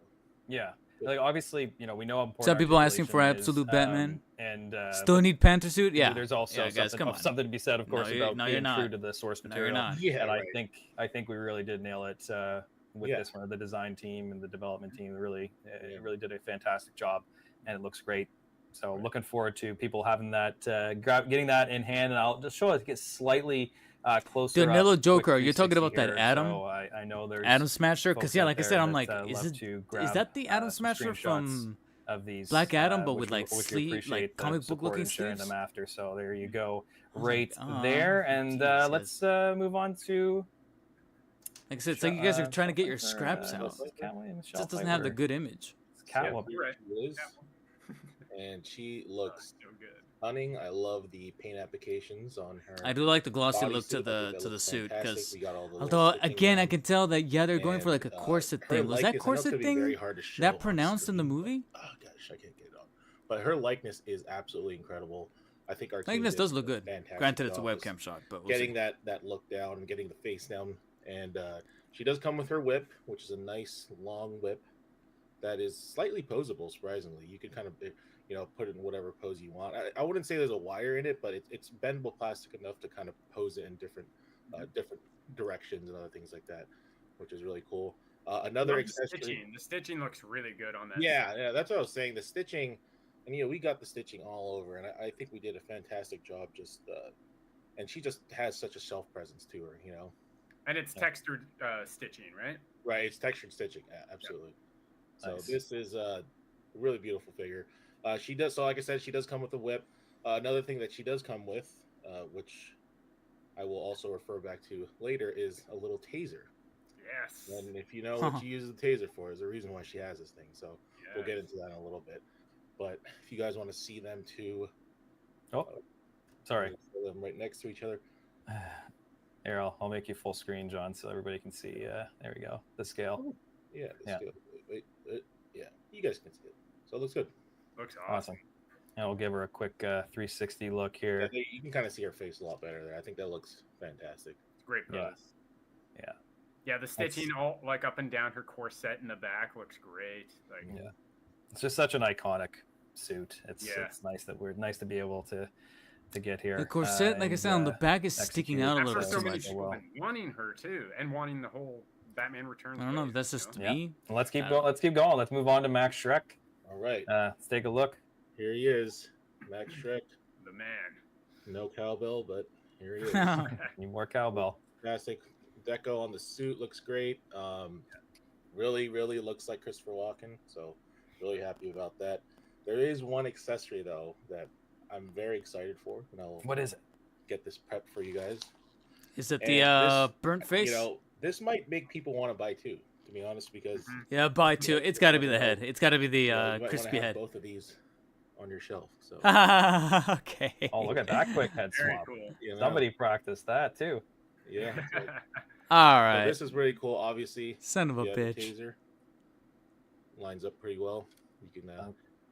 yeah. like obviously, you know, we know how important Some people asking for articulation is, absolute Batman. and Still but need Panther suit. Yeah. there's also yeah, guys, come on. something to be said, of course, about no, you're being true not. to the source No, you're material. not. Yeah, And right. I think we really did nail it with Yeah. this one. The design team and the development team really Yeah. really did a fantastic job, and it looks great. So looking forward to people having that, getting that in hand, and I'll just show it to get slightly closer. Danilo up, quick Joker, you're talking 360 about that here. Adam? So I know there's Adam Smasher? Because folks yeah, out like I there said, I'm that, like, love to grab, is that the Adam some Smasher screenshots from of these Black Adam, but which with like we sleeve, appreciate like the comic book support looking and sharing sleeves? them after. So there you go, I was like, right "Aw, there. And Jesus." let's move on to Like I said, it's like you guys are trying to get your Shelf scraps Viper, out. Catwoman, It Michelle just doesn't have the Pfeiffer. good image. It's Catwoman. Yep, Right. she is. And she looks So good. stunning. I love the paint applications on her. I do like the glossy look to bodysuit. I think the that to the looks suit fantastic. because We got all the little although stitching again I down. can tell that yeah they're going for like a And, corset her thing. Was that likeness, I know it's corset gonna be very thing hard to show that on pronounced in the screen, but- movie? Oh gosh, I can't get it on. But her likeness is absolutely incredible. I think our team Likeness did does look a good. fantastic Granted, it's a job just webcam shot, but we'll getting see. that look down and getting the face down. And she does come with her whip, which is a nice long whip that is slightly posable. Surprisingly, you can kind of put it in whatever pose you want. I wouldn't say there's a wire in it, but it's bendable plastic enough to kind of pose it in different directions and other things like that, which is really cool. Another Love accessory. The stitching looks really good on that. Yeah, that's what I was saying. The stitching, and we got the stitching all over, and I think we did a fantastic job. And she just has such a self presence to her, And it's textured stitching, right? Right, it's textured stitching, absolutely. So Nice. this is a really beautiful figure. She does, so like I said, she does come with a whip. Another thing that she does come with, which I will also refer back to later, is a little taser. Yes. And if you know what she uses the taser for, is the reason why she has this thing. So we'll get into that in a little bit. But if you guys want to see them too, Sorry. put them right next to each other. Here, I'll make you full screen, John, so everybody can see. There we go. The scale. Yeah, Yeah. Wait, yeah, you guys can see it. So it looks good. Looks awesome. Awesome. And we'll give her a quick 360 look here. Yeah, you can kind of see her face a lot better there. I think that looks fantastic. It's a great pose. Yeah. Yeah, the stitching all like up and down her corset in the back looks great. Like Yeah. It's just such an iconic suit. It's Yeah. it's nice to be able to get here. The corset, like I said, on the back is sticking out a I've little heard so too many much. people been wanting her too, and wanting the whole Batman Returns. I don't know if wave, that's you just know? me. Let's keep going. Let's keep going. Let's move on to Max Shrek. All right, Let's take a look. here he is, Max Shrek. The man. No cowbell, but here he is. Need more cowbell. Fantastic deco on the suit looks great. Really looks like Christopher Walken. So really happy about that. There is one accessory though that I'm very excited for, and I'll What is it? get this prepped for you guys. Is it And the this, burnt face? This might make people want to buy two, to be honest, because Yeah, buy two. It's got to be the head. It's got to be the you might wanna crispy have head. both of these on your shelf. So Okay. Oh, look at that quick head Very swap. cool. Somebody practiced that too. yeah. So, All so right. this is really cool. Obviously, Son of a yeah, the bitch. taser lines up pretty well. You can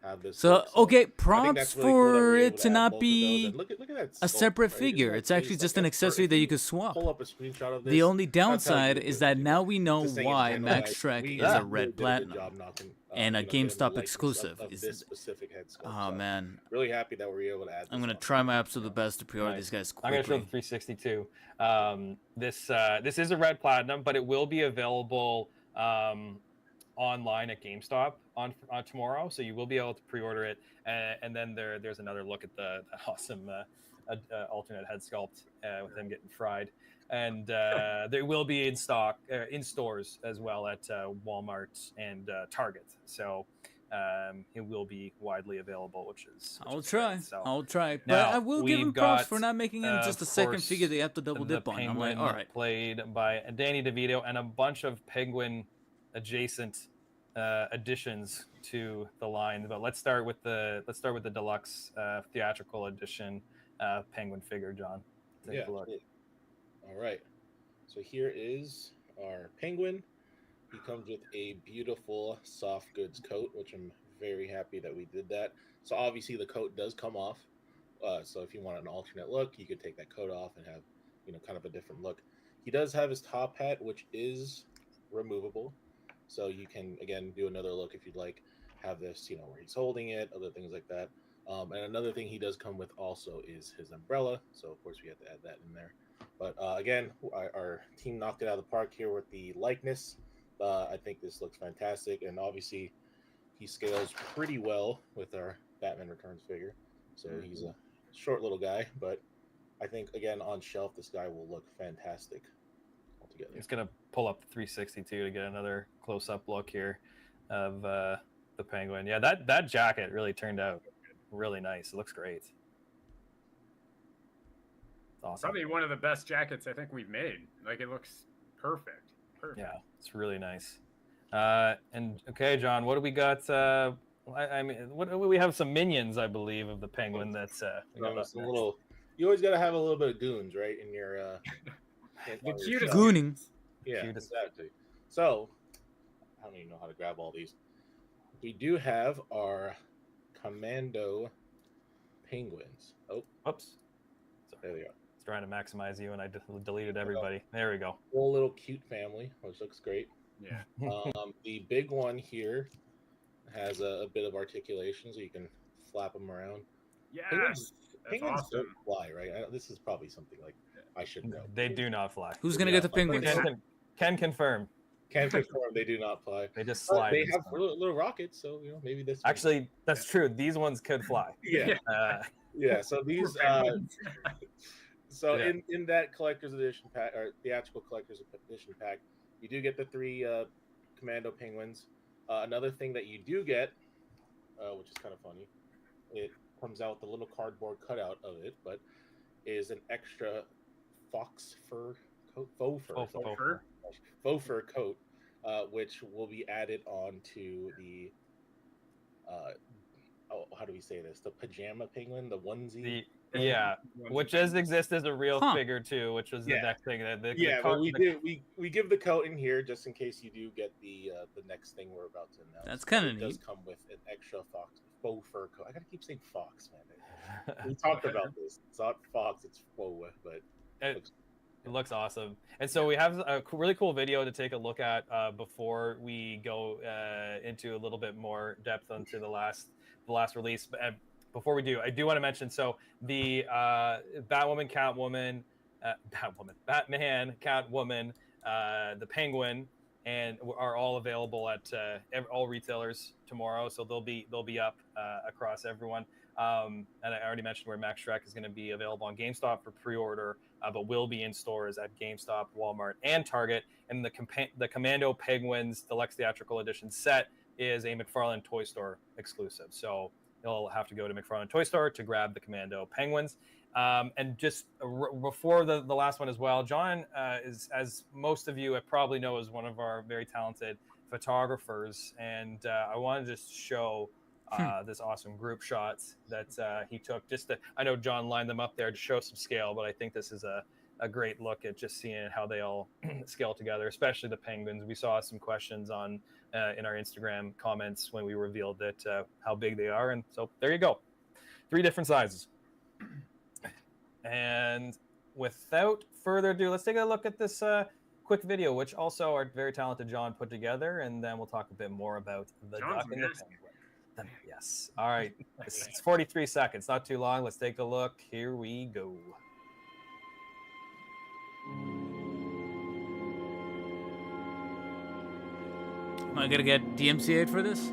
have this. So look. okay, I think props that's really cool that for we're able it to add not both of those. be And look at that a sculpt, separate right? figure. Isn't It's that actually crazy? just Like, an that's accessory if that you could swap. Pull up a screenshot of this. The only that's how you downside do is it, that you now know. we know Just saying in why general, Max like, Shrek we is a really red did a good platinum. job knocking, and a getting the GameStop likeness exclusive. of Is- this specific head sculpt. Oh So man, really happy that we're able to add. I'm this gonna on. try my absolute best to pre-order Nice. these guys I'm gonna show quickly. the 360 too. This is a red platinum, but it will be available online at GameStop on tomorrow, so you will be able to pre-order it. And then there's another look at the awesome alternate head sculpt with him getting fried, and they will be in stock in stores as well at Walmart and Target. So it will be widely available, which is I'll great. try. So, I'll try. But now, I will give him we've props got, for not making him just a of second course, figure that you have to double the dip on. I'm Penguin like, all right. played by Danny DeVito and a bunch of Penguin adjacent additions to the line. But let's start with the deluxe theatrical edition Penguin figure, John. Take a look. All right. So here is our Penguin. He comes with a beautiful soft goods coat, which I'm very happy that we did that. So obviously the coat does come off. So if you want an alternate look, you could take that coat off and have, kind of a different look. He does have his top hat, which is removable. So you can, again, do another look if you'd like. have this, where he's holding it, other things like that. And another thing he does come with also is his umbrella. So of course we have to add that in there. But again, our team knocked it out of the park here with the likeness. I think this looks fantastic, and obviously he scales pretty well with our Batman Returns figure. So he's a short little guy, but I think again on shelf this guy will look fantastic altogether. He's gonna pull up the 362 to get another close-up look here of the Penguin. Yeah, that jacket really turned out really nice. It looks great. It's awesome. Probably one of the best jackets I think we've made. Like, it looks perfect. Yeah, it's really nice. And okay, John, what do we got? I mean, we have some minions, I believe, of the Penguin. That's some little. You always got to have a little bit of goons, right? In your the cutest Gooning. Yeah, cutest. exactly. So I don't even know how to grab all these. We do have our Commando Penguins. Oh, Oops. there we go. It's trying to maximize you, and I deleted everybody. There we go. Whole little cute family, which looks great. Yeah. The big one here has a bit of articulation, so you can flap them around. Yes. Penguins Awesome. don't fly, right? This is probably something like I should know. They do not fly. Who's gonna get the penguins? Can confirm. Can confirm they do not fly. They just But slide. they have little rockets, so maybe this. Actually, that's true. These ones could fly. Yeah. Yeah. So these. So Yeah. in that collector's edition pack or theatrical collector's edition pack, you do get the 3 Commando Penguins. Another thing that you do get, which is kind of funny, it comes out with a little cardboard cutout of it, but is an extra fox fur coat, faux fur coat, which will be added on to the how do we say this? The pajama penguin, the onesie. Which does exist as a real figure too, which was the next thing. But we give the coat in here just in case you do get the next thing we're about to announce. That's kind of neat. It does come with an extra faux fur coat. I gotta keep saying fox, man. We talked about this. It's not fox, it's faux, but it looks awesome. And so we have a really cool video to take a look at before we go into a little bit more depth onto the last release. But before we do, I do want to mention, so the Batwoman, Batman, Catwoman, the Penguin, and are all available at all retailers tomorrow. So they'll be up across everyone. And I already mentioned where Max Shrek is going to be available on GameStop for pre-order, but will be in stores at GameStop, Walmart, and Target. And the Commando Penguins Deluxe Theatrical Edition set is a McFarlane Toy Store exclusive. So you'll have to go to McFarlane Toy Store to grab the Commando Penguins. And just before the last one as well, John is, as most of you probably know, is one of our very talented photographers. And I wanted to just show this awesome group shots that he took. I know John lined them up there to show some scale, but I think this is a great look at just seeing how they all scale together, especially the penguins. We saw some questions in our Instagram comments when we revealed that how big they are, and so there you go, 3 different sizes. And without further ado, let's take a look at this quick video, which also our very talented John put together, and then we'll talk a bit more about the duck and the penguin. Yes. All right. It's 43 seconds, not too long. Let's take a look. Here we go. Am I gonna get DMCA'd for this?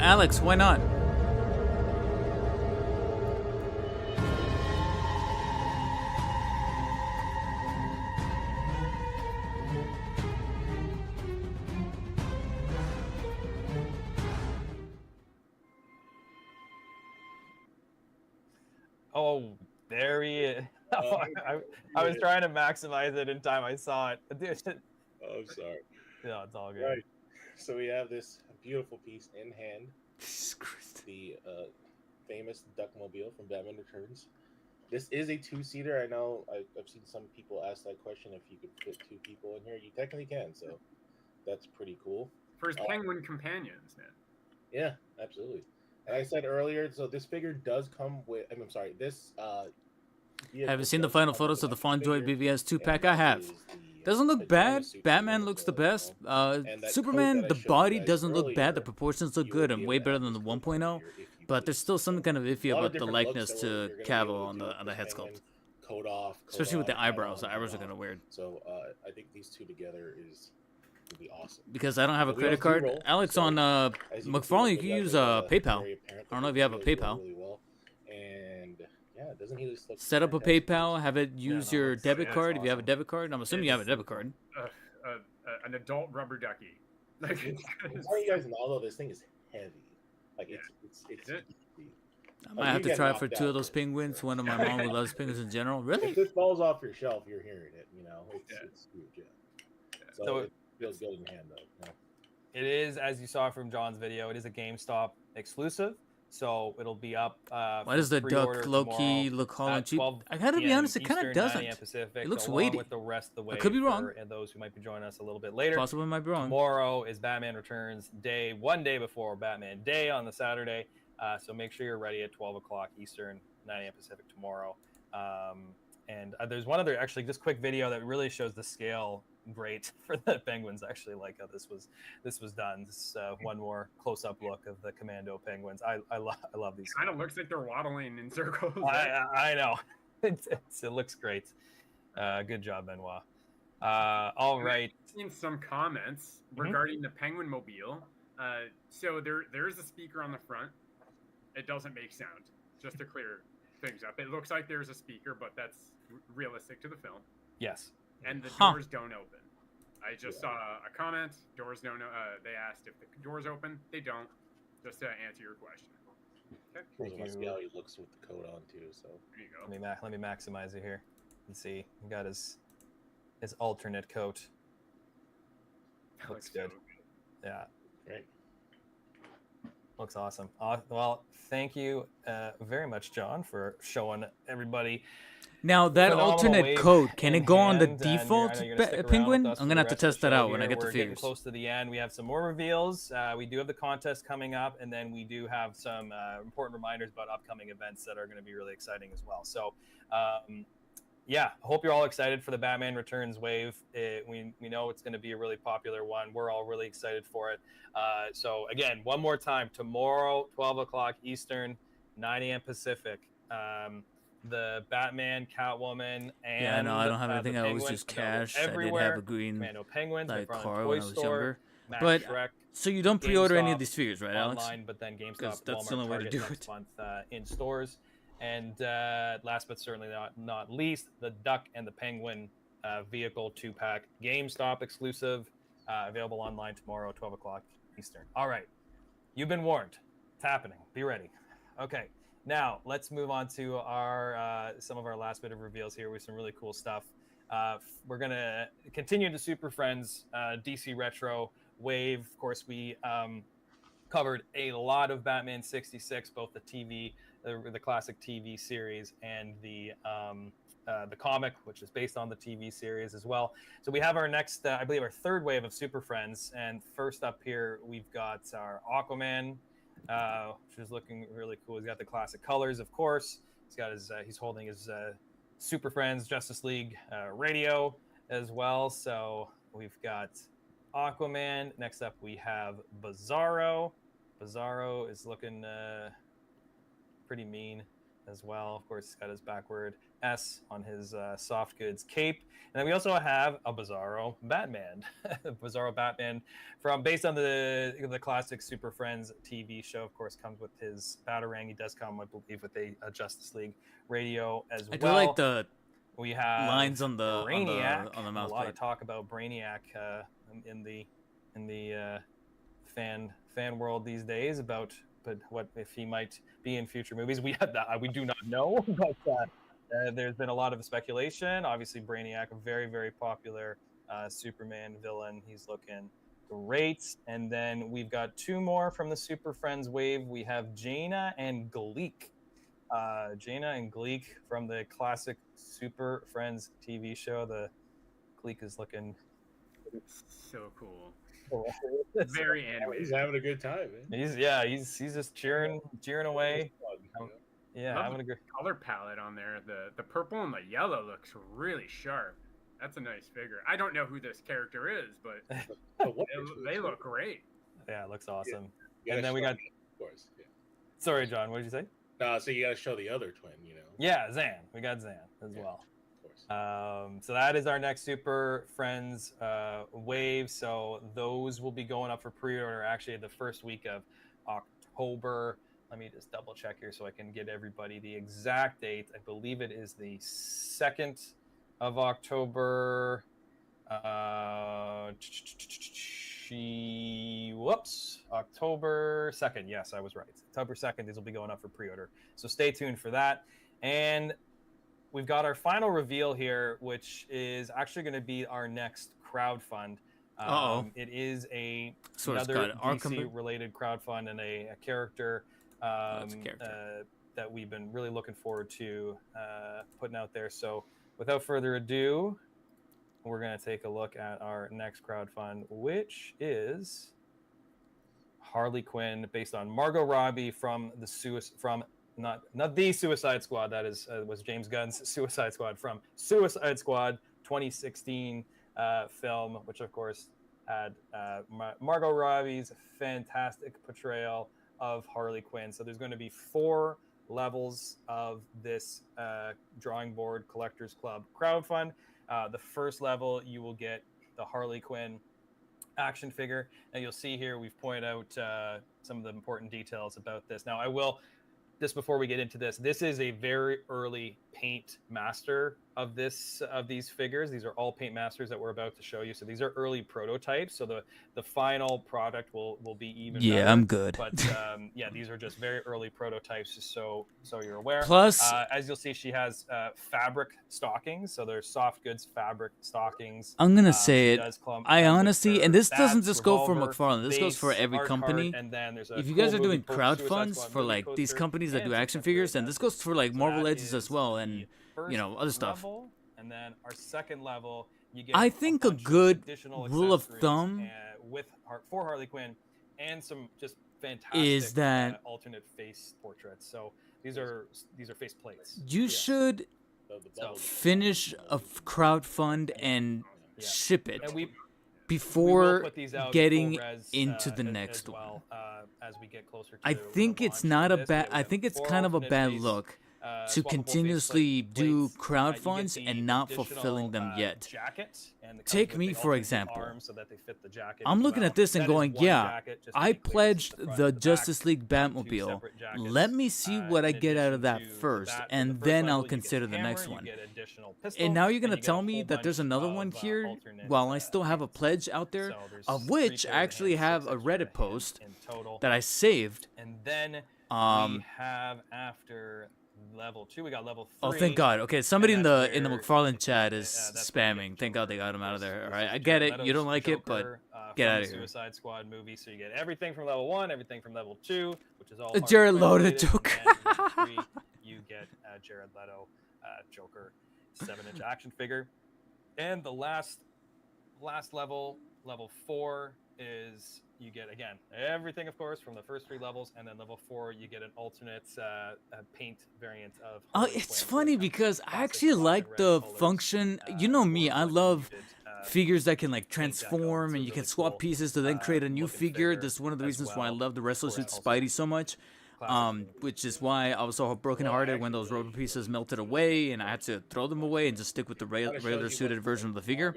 Alex, why not? Oh, there he is. I was trying to maximize it in time. I saw it. Oh, I'm sorry. Yeah, it's all good. Right. So we have this beautiful piece in hand. Jesus Christ. The famous Duckmobile from Batman Returns. This is a 2-seater. I know I've seen some people ask that question if you could fit 2 people in here. You technically can. So that's pretty cool. For his penguin companions, man. Yeah, absolutely. And I said earlier, so this figure does come with. I'm sorry, this Have you vehicle seen the does final come with photos an of the extra Fonjoy figure, BVS 2-pack? and I that have. is the Doesn't look Vagina bad. Superman Batman as looks the well, you best. know? And that coat Superman, that I the showed you body guys doesn't look bad. The earlier, proportions look you will good be and able way to better have than this the coat on 1.0. here if you But there's please. still something So kind of a iffy lot of about the different looks likeness that to you're going to be Cavill able on to do the with this head penguin. sculpt, Coat off, coat especially with on, the hat eyebrows. on, The hat eyebrows are off. kind of weird. So I think these two together would be awesome. Because I don't have a The wheels credit do card. roll, Alex, so on as you can see, McFarlane, you it can does use make that PayPal. very apparent I that don't know if the you have a wheels roll PayPal. really well. And yeah, doesn't he just look Set up a fantastic? PayPal. Have it use no, your that's- debit that's card if you have a awesome. debit card. I'm assuming you have a It's- debit card. An adult rubber ducky. Like, I'm telling you guys now, though, this thing is heavy. Like Yeah. it's Is it? heavy. I Oh, might you have to get try it for knocked 2 of out those for penguins. sure. One of my mom who loves penguins in general. Really? If this falls off your shelf, you're hearing it. You know, Yeah. it's huge. Yeah. So, So it feels good in hand, though. You know? It is, as you saw from John's video, it is a GameStop exclusive, so it'll be up. Why for does the pre-order duck low key tomorrow look hollow at and cheap? 12 I gotta be PM honest, it kind of Eastern, 9 doesn't. AM Pacific, It looks along weighty. with the rest of the way. I could be wrong. And those who might be joining us a little bit later. Possibly might be wrong. Tomorrow is Batman Returns Day, one day before Batman Day on the Saturday. So make sure you're ready at 12 o'clock Eastern, 9 a.m. Pacific tomorrow. And there's one other, actually, just quick video that really shows the scale great for the Penguins. Actually, like how this was done. This one more close-up look of the Commando Penguins. I love these. Kind of looks like they're waddling in circles. I know. It looks great. Good job, Benoit. All right. I've seen some comments Mhm. regarding the Penguin Mobile. So there is a speaker on the front. It doesn't make sound. Just to clear things up, it looks like there's a speaker, but that's realistic to the film. Yes. And the Huh. doors don't open. I just saw a comment. Doors don't. They asked if the doors open. They don't. Just to answer your question. Okay. Thank I see you. how he looks with the coat on too. So There you go. Let me maximize it here. Let's see. He got his alternate coat. That Looks so good. Yeah. right. Looks awesome. Well, thank you very much, John, for showing everybody. Now that Phenomenal alternate wave code, can in it go on the hand, and default I know you're gonna stick around penguin? with us I'm for gonna the have to rest of test the that show out when I here. get the We're getting figures. close to the end. We have some more reveals. We do have the contest coming up, and then we do have some important reminders about upcoming events that are going to be really exciting as well. So, yeah, I hope you're all excited for the Batman Returns wave. We know it's going to be a really popular one. We're all really excited for it. So again, one more time, tomorrow, 12 o'clock Eastern, 9 a.m. Pacific. The Batman, Catwoman, and Yeah, no, I don't have the anything. I always Penguin use available cash. I did everywhere. have a green Commando Penguins, like McFarlane car Toy when I was Store, younger. Max But Shrek, so you don't pre-order any of GameStop, these figures, right, Alex? online, but then GameStop, 'Cause that's Walmart, the only way to Target do next it. month in stores. And last but certainly not least, the Duck and the Penguin vehicle 2-pack GameStop exclusive, available online tomorrow, 12 o'clock Eastern. All right, you've been warned. It's happening. Be ready. Okay, now let's move on to our some of our last bit of reveals here with some really cool stuff. We're gonna continue the Super Friends DC Retro wave. Of course, we covered a lot of Batman 66, both the TV, the classic TV series, and the comic, which is based on the TV series as well. So we have our next, I believe, our third wave of Super Friends. And first up here, we've got our Aquaman, which is looking really cool. He's got the classic colors, of course. He's got his, he's holding his Super Friends Justice League radio as well. So we've got Aquaman. Next up, we have Bizarro. Bizarro is looking pretty mean as well. Of course, he's got his backward S on his soft goods cape. And then we also have a Bizarro Batman. Bizarro Batman based on the classic Super Friends TV show. Of course, comes with his Batarang. He does come, I believe, with a Justice League radio as I well. do like the We have lines on the Brainiac. on the A mouth lot plate. of talk about Brainiac in the fan world these days about what if he might be in future movies. We do not know, but there's been a lot of speculation. Obviously, Brainiac, a very, very popular Superman villain. He's looking great. And then we've got two more from the Super Friends wave. We have Jaina and Gleek. Jaina and Gleek from the classic Super Friends TV show. The Gleek is looking So cool. Very He's animated. having a good time, man. He's just cheering away. Yeah, Love having a good. color palette on there. The purple and the yellow looks really sharp. That's a nice figure. I don't know who this character is, but they look great. Yeah, it looks awesome. You And then we gotta got. show- of course. Yeah. Sorry, John. What did you say? No, so you got to show the other twin. Yeah, Zan. We got Zan as Yeah. well. Of course. So that is our next Super Friends wave. So those will be going up for pre-order actually the first week of October. Let me just double check here so I can get everybody the exact date. I believe it is the 2nd of October. October 2nd. Yes, I was right. October 2nd, these will be going up for pre-order. So stay tuned for that. And we've got our final reveal here, which is actually going to be our next crowdfund. It is another DC-related crowdfund and a character, that we've been really looking forward to putting out there. So without further ado, we're going to take a look at our next crowdfund, which is Harley Quinn, based on Margot Robbie from not the Suicide Squad. That was James Gunn's Suicide Squad, from Suicide Squad 2016 film, which of course had Margot Robbie's fantastic portrayal of Harley Quinn. So there's going to be 4 levels of this drawing board collectors club crowdfund. The first level, you will get the Harley Quinn action figure. And you'll see here, we've pointed out some of the important details about this. Now, I will, just before we get into this is a very early paint master of these figures. These are all paint masters that we're about to show you. So these are early prototypes. So the final product will be even better. I'm good. But these are just very early prototypes, just so you're aware. Plus, as you'll see, she has fabric stockings. So there's soft goods fabric stockings. I'm gonna say it. I honestly, and this doesn't just go for McFarlane. This goes for every company. And then there's if you guys are doing crowdfunds for like these companies that do action figures, and this goes for like Marvel Legends as well, and other stuff. And then our second level, you get. I think a good rule of thumb for Harley Quinn, and some just fantastic is that alternate face portraits. So these are face plates. You should finish a crowdfund and ship it before getting into the next one. As we get closer to I think it's not a bad. I think it's kind of a bad look to continuously do crowdfunds and not fulfilling them yet. Take me for example. I'm looking at this and going, yeah, I pledged the Justice League Batmobile. Let me see what I get out of that first, and then I'll consider the next one. And now you're going to tell me that there's another one here while I still have a pledge out there, of which I actually have a Reddit post that I saved. And then we have after level 2, we got level 3. Oh, thank God. Okay, somebody in the McFarlane chat is spamming. Thank God they got him out of there. All right, I get it. You don't like it, but get out of here. Suicide Squad movie. So you get everything from level 1, everything from level 2, which is all the Jared Leto Joker. You get Jared Leto Joker 7-inch action figure. And the last level, level 4, is you get, again, everything, of course, from the first 3 levels, and then level 4, you get an alternate paint variant of Harley it's Quinn funny because I actually like the function. You know me, I love figures that can like transform and you can swap pieces to then create a new figure. This is one of the reasons why I love the Wrestler Suit Spidey so much. Which is why I was so brokenhearted when those rubber pieces melted away and I had to throw them away and just stick with the regular suited version of the figure.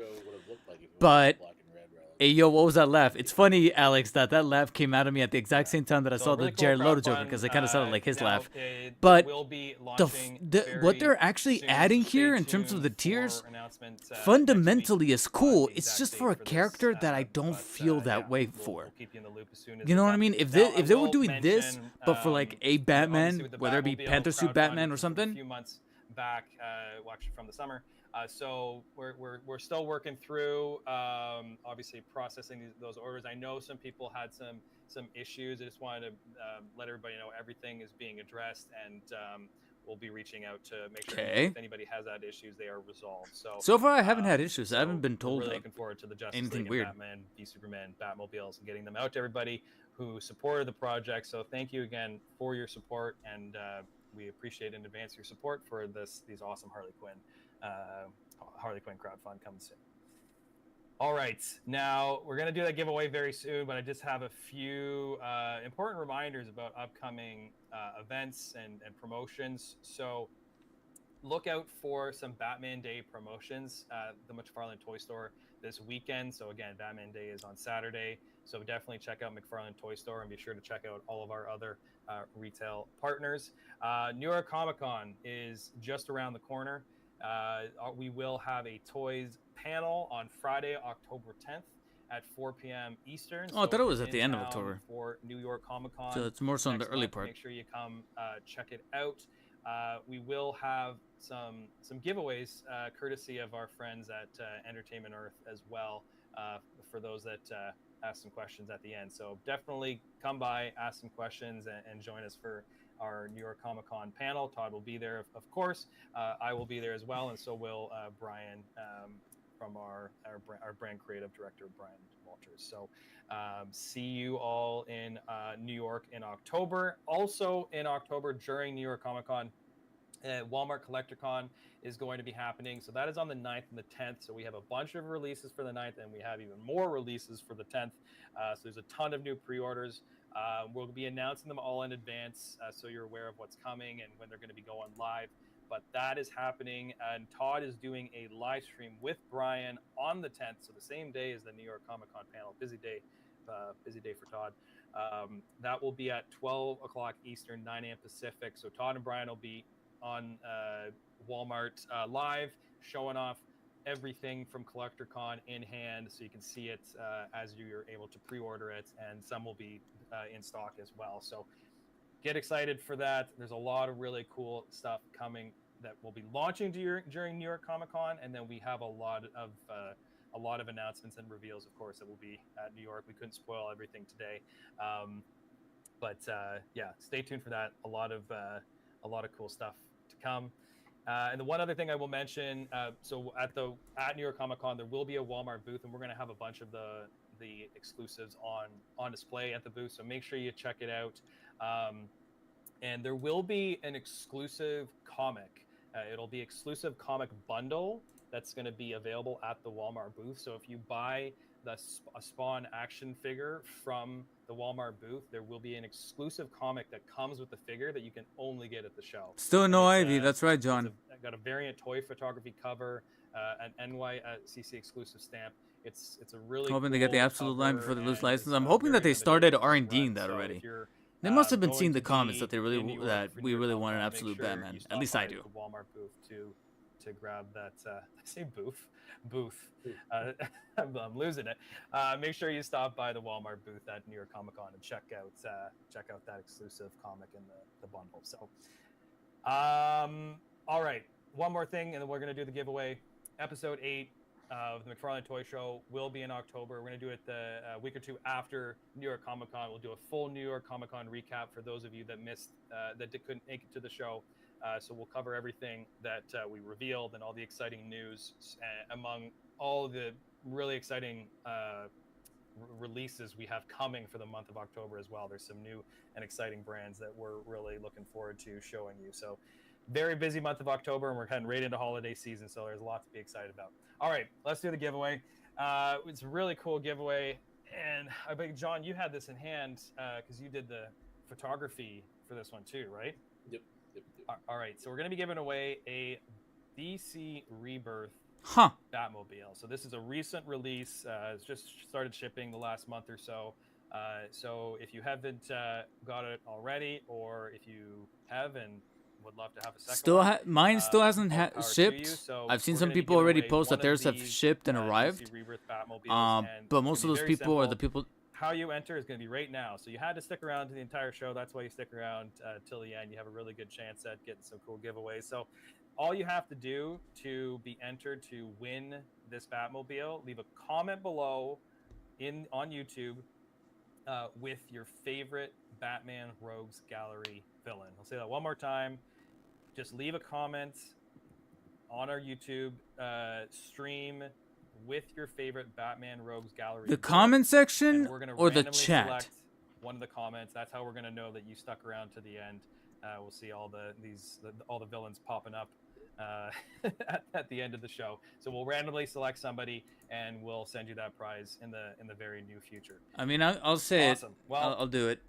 But hey, yo, what was that laugh? It's funny, Alex, that laugh came out of me at the exact same time that I saw the Jared Leto Joker, because it kind of sounded like his laugh. But what they're actually adding here in terms of the tiers fundamentally is cool. It's just for a character that I don't feel that way for. You know what I mean? If they were doing this, but for like a Batman, whether it be Panther Suit Batman or something. A few months back, actually from the summer. So we're still working through, obviously processing those orders. I know some people had some issues. I just wanted to let everybody know everything is being addressed, and we'll be reaching out to make sure Okay. if anybody has had issues, they are resolved. So far, I haven't had issues. I haven't been we're told really of looking forward to the Justice anything League weird. and Batman v Superman Batmobiles and getting them out to everybody who supported the project. So thank you again for your support, and we appreciate in advance your support for these awesome Harley Quinn crowdfund coming soon. All right, now we're going to do that giveaway very soon, but I just have a few important reminders about upcoming events and promotions. So look out for some Batman Day promotions at the McFarlane Toy Store this weekend. So again, Batman Day is on Saturday. So definitely check out McFarlane Toy Store and be sure to check out all of our other retail partners. New York Comic Con is just around the corner. We will have a toys panel on Friday, October 10th at 4 p.m. Eastern. Oh, I thought it was at the end of October. For New York Comic Con. So it's more so in the early part. Make sure you come check it out. We will have some giveaways courtesy of our friends at Entertainment Earth as well for those that ask some questions at the end. So definitely come by, ask some questions, and join us for our New York Comic Con panel. Todd will be there, of course. I will be there as well, and so will Brian from our brand creative director, Brian Walters. So see you all in New York in October. Also in October during New York Comic Con, Walmart CollectorCon is going to be happening. So that is on the 9th and the 10th. So we have a bunch of releases for the 9th, and we have even more releases for the 10th. So there's a ton of new pre-orders. We'll be announcing them all in advance, so you're aware of what's coming and when they're going to be going live. But that is happening, and Todd is doing a live stream with Brian on the 10th, so the same day as the New York Comic Con panel. Busy day for Todd. That will be at 12 o'clock Eastern, 9 a.m. Pacific. So Todd and Brian will be on Walmart live, showing off everything from CollectorCon in hand, so you can see it as you're able to pre-order it, and some will be in stock as well. So get excited for that. There's a lot of really cool stuff coming that will be launching during New York Comic Con, and then we have a lot of announcements and reveals, of course, that will be at New York. We couldn't spoil everything today, but yeah, stay tuned for that. A lot of cool stuff to come. And the one other thing I will mention, so at New York Comic Con, there will be a Walmart booth, and we're going to have a bunch of the exclusives on display at the booth. So make sure you check it out. And there will be an exclusive comic. It'll be exclusive comic bundle that's going to be available at the Walmart booth. So if you buy a Spawn action figure from the Walmart booth, there will be an exclusive comic that comes with the figure that you can only get at the show. Still no Ivy. That's right, John. Got a variant toy photography cover, an NYCC exclusive stamp. It's a really hoping cool to get the absolute line before they lose license. I'm it's hoping that very they started limited R&Ding that run. So already. if you're, They must have been going seeing the to comments be that in New York for we New really York want an Comic Con, absolute make sure Batman. you At stop least I by do. the Walmart booth to grab that. I say booth. I'm losing it. Make sure you stop by the Walmart booth at New York Comic Con and check out that exclusive comic in the bundle. So, all right, one more thing, and then we're gonna do the giveaway. Episode 8 of the McFarlane Toy Show will be in October. We're gonna do it the week or two after New York Comic Con. We'll do a full New York Comic Con recap for those of you that missed couldn't make it to the show. So we'll cover everything that we revealed and all the exciting news among all the really exciting releases we have coming for the month of October as well. There's some new and exciting brands that we're really looking forward to showing you. So very busy month of October, and we're heading right into holiday season, so there's a lot to be excited about. All right, let's do the giveaway. It's a really cool giveaway, and I bet, John, you had this in hand because you did the photography for this one too, right? Yep. All right, so we're going to be giving away a DC Rebirth Batmobile. So this is a recent release. It's just started shipping the last month or so. So if you haven't got it already, or if you have and would love to have a second mine still hasn't shipped. So I've seen some people already post that theirs have shipped and arrived. But most of those people are the people. How you enter is going to be right now. So you had to stick around to the entire show. That's why you stick around till the end. You have a really good chance at getting some cool giveaways. So all you have to do to be entered to win this Batmobile, leave a comment below on YouTube with your favorite Batman Rogues Gallery villain. I'll say that one more time. just leave a comment on our YouTube stream with your favorite Batman Rogues Gallery. The book, comment section and we're gonna or the randomly chat? select one of the comments. That's how we're gonna know that you stuck around to the end. We'll see all the villains popping up at the end of the show. So we'll randomly select somebody, and we'll send you that prize in the very near future. I mean, I'll say Awesome. it. Well, I'll do it.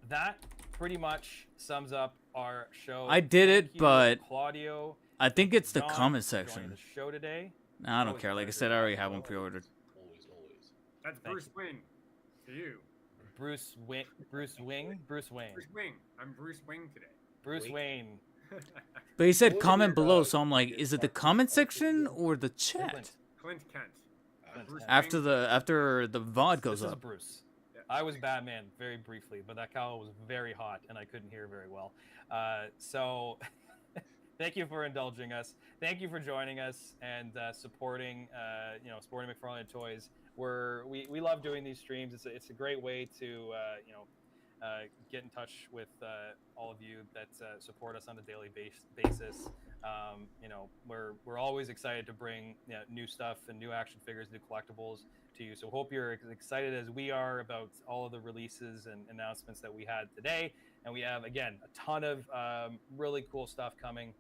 that pretty much sums up our show. I did Thank it, you, but Claudio, I think it's the John, comment for joining section. the show today. Nah, I don't Always care. Like I pleasure. said, I already have one pre-ordered. Always. That's Thank Bruce Wayne to you. Bruce Wing. Bruce Wing. I'm Bruce Wing today. Bruce Wait. Wayne. But he said What was comment your, below, uh, so I'm like, your is it the mark- comment mark section video? or the chat? Clint Kent. Bruce After Wayne. after the VOD goes This is up. Bruce. Yeah. I was Batman very briefly, but that cow was very hot and I couldn't hear very well. So thank you for indulging us. Thank you for joining us and supporting supporting McFarlane Toys. We love doing these streams. It's a great way to get in touch with all of you that support us on a daily basis. We're always excited to bring new stuff and new action figures, new collectibles to you. So hope you're as excited as we are about all of the releases and announcements that we had today. And we have, again, a ton of really cool stuff coming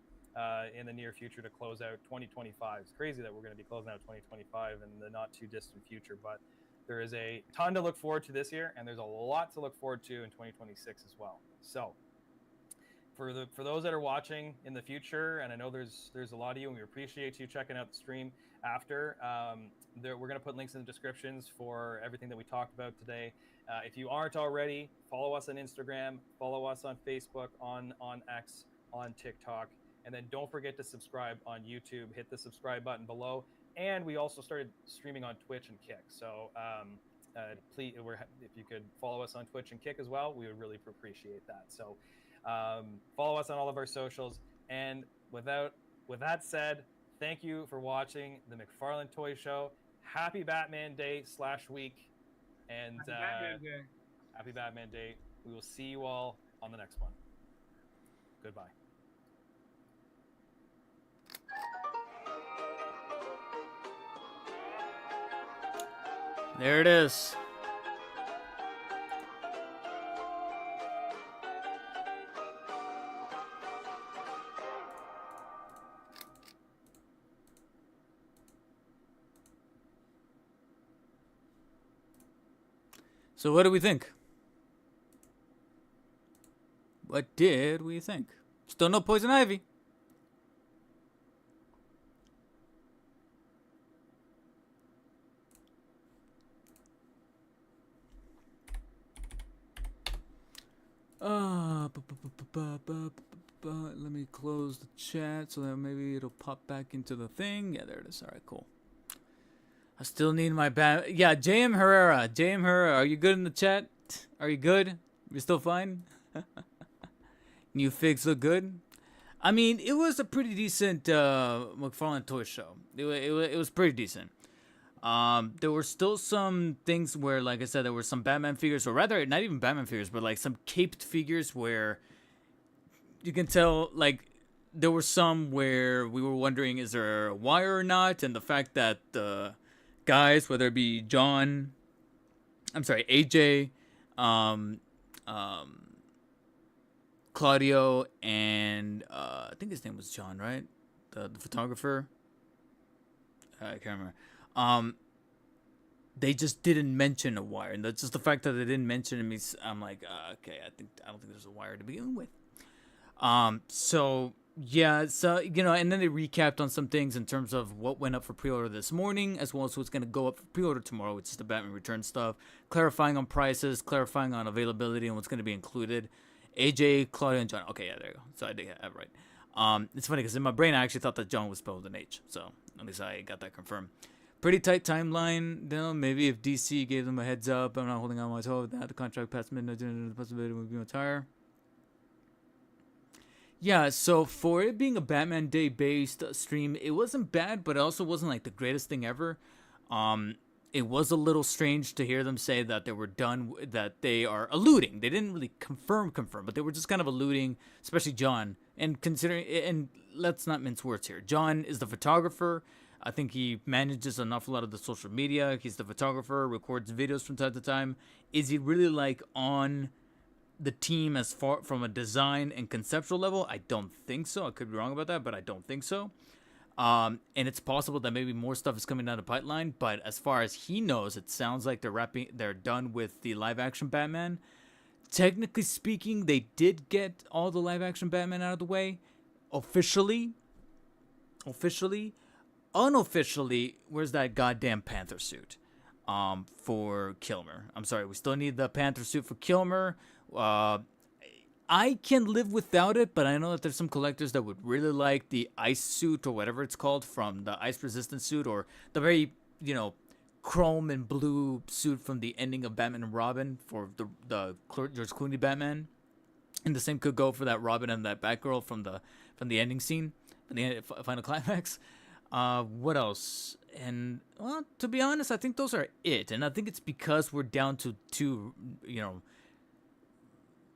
in the near future to close out 2025. It's crazy that we're going to be closing out 2025 in the not too distant future, but there is a ton to look forward to this year, and there's a lot to look forward to in 2026 as well. So for those that are watching in the future, and I know there's a lot of you, and we appreciate you checking out the stream after. We're going to put links in the descriptions for everything that we talked about today. If you aren't already, follow us on Instagram, follow us on Facebook, on X, on TikTok, and then don't forget to subscribe on YouTube. Hit the subscribe button below. And we also started streaming on Twitch and Kick. So please, if you could follow us on Twitch and Kick as well, we would really appreciate that. So follow us on all of our socials. And with that said, thank you for watching the McFarlane Toy Show. Happy Batman Day /week. And Happy Batman Day. We will see you all on the next one. Goodbye. There it is. So what do we think? What did we think? Still no Poison Ivy. Let me close the chat so that maybe it'll pop back into the thing. Yeah, there it is. All right, cool. I still need my Yeah, JM Herrera. JM Herrera, are you good in the chat? Are you good? You still fine? New figs look good. I mean, it was a pretty decent McFarlane Toy Show. It was pretty decent. There were still some things where, like I said, there were some Batman figures, or rather, not even Batman figures, but like some caped figures where you can tell, like, there were some where we were wondering, is there a wire or not? And the fact that the guys, whether it be AJ, Claudio, and I think his name was John, right? The photographer. I can't remember. They just didn't mention a wire, and that's just the fact that they didn't mention it. I'm like, okay, I don't think there's a wire to begin with. So yeah, so and then they recapped on some things in terms of what went up for pre-order this morning, as well as what's going to go up for pre-order tomorrow, which is the Batman Return stuff, clarifying on prices, clarifying on availability, and what's going to be included. AJ, Claudia, and John. Okay, yeah, there you go. So I did have right. It's funny because in my brain I actually thought that John was spelled with an H, so at least I got that confirmed. Pretty tight timeline, though. Maybe if DC gave them a heads up, I'm not holding on my toe. That the contract past midnight, the possibility would be entire. Yeah, so for it being a Batman Day based stream, it wasn't bad, but it also wasn't like the greatest thing ever. it was a little strange to hear them say that they were done, that they are alluding. They didn't really confirm, but they were just kind of alluding, especially John. And considering, and let's not mince words here. John is the photographer. I think he manages an awful lot of the social media. He's the photographer, records videos from time to time. Is he really like on the team as far from a design and conceptual level? I don't think so. I could be wrong about that, but I don't think so. And it's possible that maybe more stuff is coming down the pipeline, but as far as he knows, it sounds like they're done with the live action Batman. Technically speaking, they did get all the live action Batman out of the way. Officially. Unofficially, where's that goddamn Panther suit? For Kilmer. I'm sorry, we still need the Panther suit for Kilmer. I can live without it, but I know that there's some collectors that would really like the ice suit or whatever it's called from the ice resistant suit, or the very, chrome and blue suit from the ending of Batman and Robin for the George Clooney Batman. And the same could go for that Robin and that Batgirl from the ending scene, the final climax. What else? And, well, to be honest, I think those are it. And I think it's because we're down to two,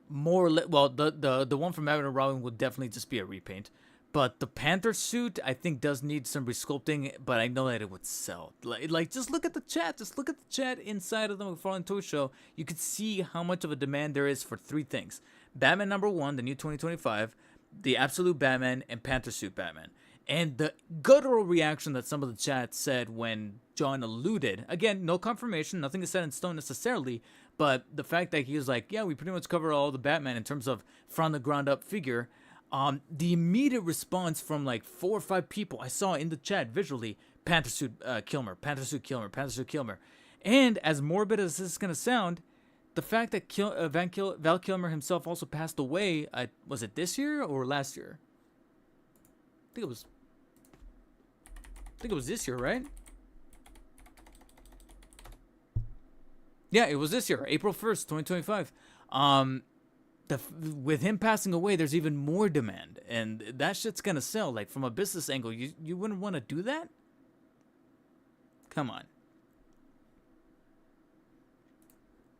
more the one from Batman and Robin would definitely just be a repaint, but the Panther suit I think does need some resculpting, but I know that it would sell. Like just look at the chat inside of the McFarlane Toy Show. You could see how much of a demand there is for three things: Batman #1, the new 2025, the Absolute Batman, and Panther suit Batman. And the guttural reaction that some of the chat said when John alluded, again, no confirmation, nothing is set in stone necessarily, but the fact that he was like, yeah, we pretty much cover all the Batman in terms of from the ground up figure. The immediate response from like 4 or 5 people I saw in the chat visually, Panther suit Kilmer, Panther suit Kilmer, Panther suit Kilmer. And as morbid as this is going to sound, the fact that Val Kilmer himself also passed away, was it this year or last year? I think it was this year, right? Yeah, it was this year, April 1st, 2025. With him passing away, there's even more demand, and that shit's gonna sell. Like, from a business angle, you wouldn't want to do that? Come on.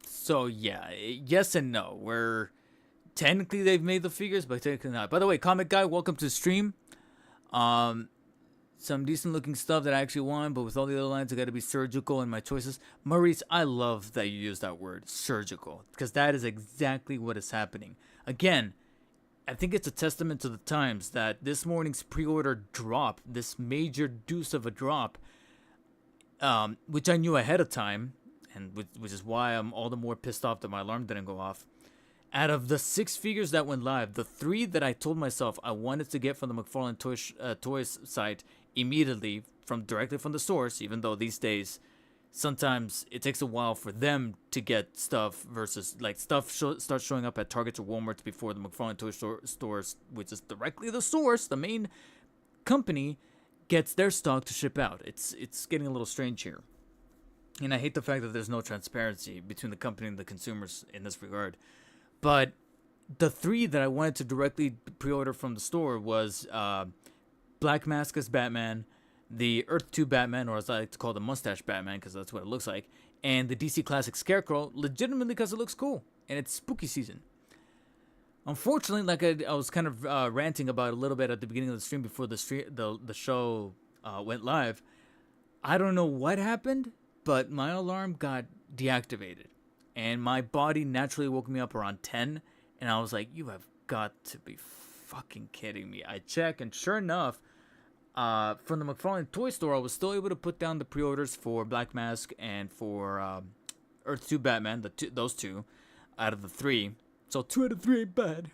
So, yeah, yes and no. Technically, they've made the figures, but technically not. By the way, Comic Guy, welcome to the stream. Some decent looking stuff that I actually want, but with all the other lines, I got to be surgical in my choices. Maurice, I love that you use that word, surgical, because that is exactly what is happening. Again, I think it's a testament to the times that this morning's pre-order drop, this major deuce of a drop, which I knew ahead of time, and which is why I'm all the more pissed off that my alarm didn't go off. Out of the 6 figures that went live, the 3 that I told myself I wanted to get from the McFarlane Toys site immediately, directly from the source, even though these days sometimes it takes a while for them to get stuff versus like stuff starts showing up at Targets or Walmarts before the McFarlane Toy stores, which is directly the source, the main company, gets their stock to ship out. It's getting a little strange here. And I hate the fact that there's no transparency between the company and the consumers in this regard. But the 3 that I wanted to directly pre-order from the store was Black Mask as Batman, the Earth 2 Batman, or as I like to call the Mustache Batman because that's what it looks like, and the DC Classic Scarecrow, legitimately because it looks cool, and it's spooky season. Unfortunately, like I was kind of ranting about a little bit at the beginning of the stream before the show went live, I don't know what happened, but my alarm got deactivated. And my body naturally woke me up around 10, and I was like, you have got to be fucking kidding me. I check, and sure enough, from the McFarlane Toy Store, I was still able to put down the pre-orders for Black Mask and for Earth 2 Batman, those 2 out of the 3. So 2 out of 3 ain't bad.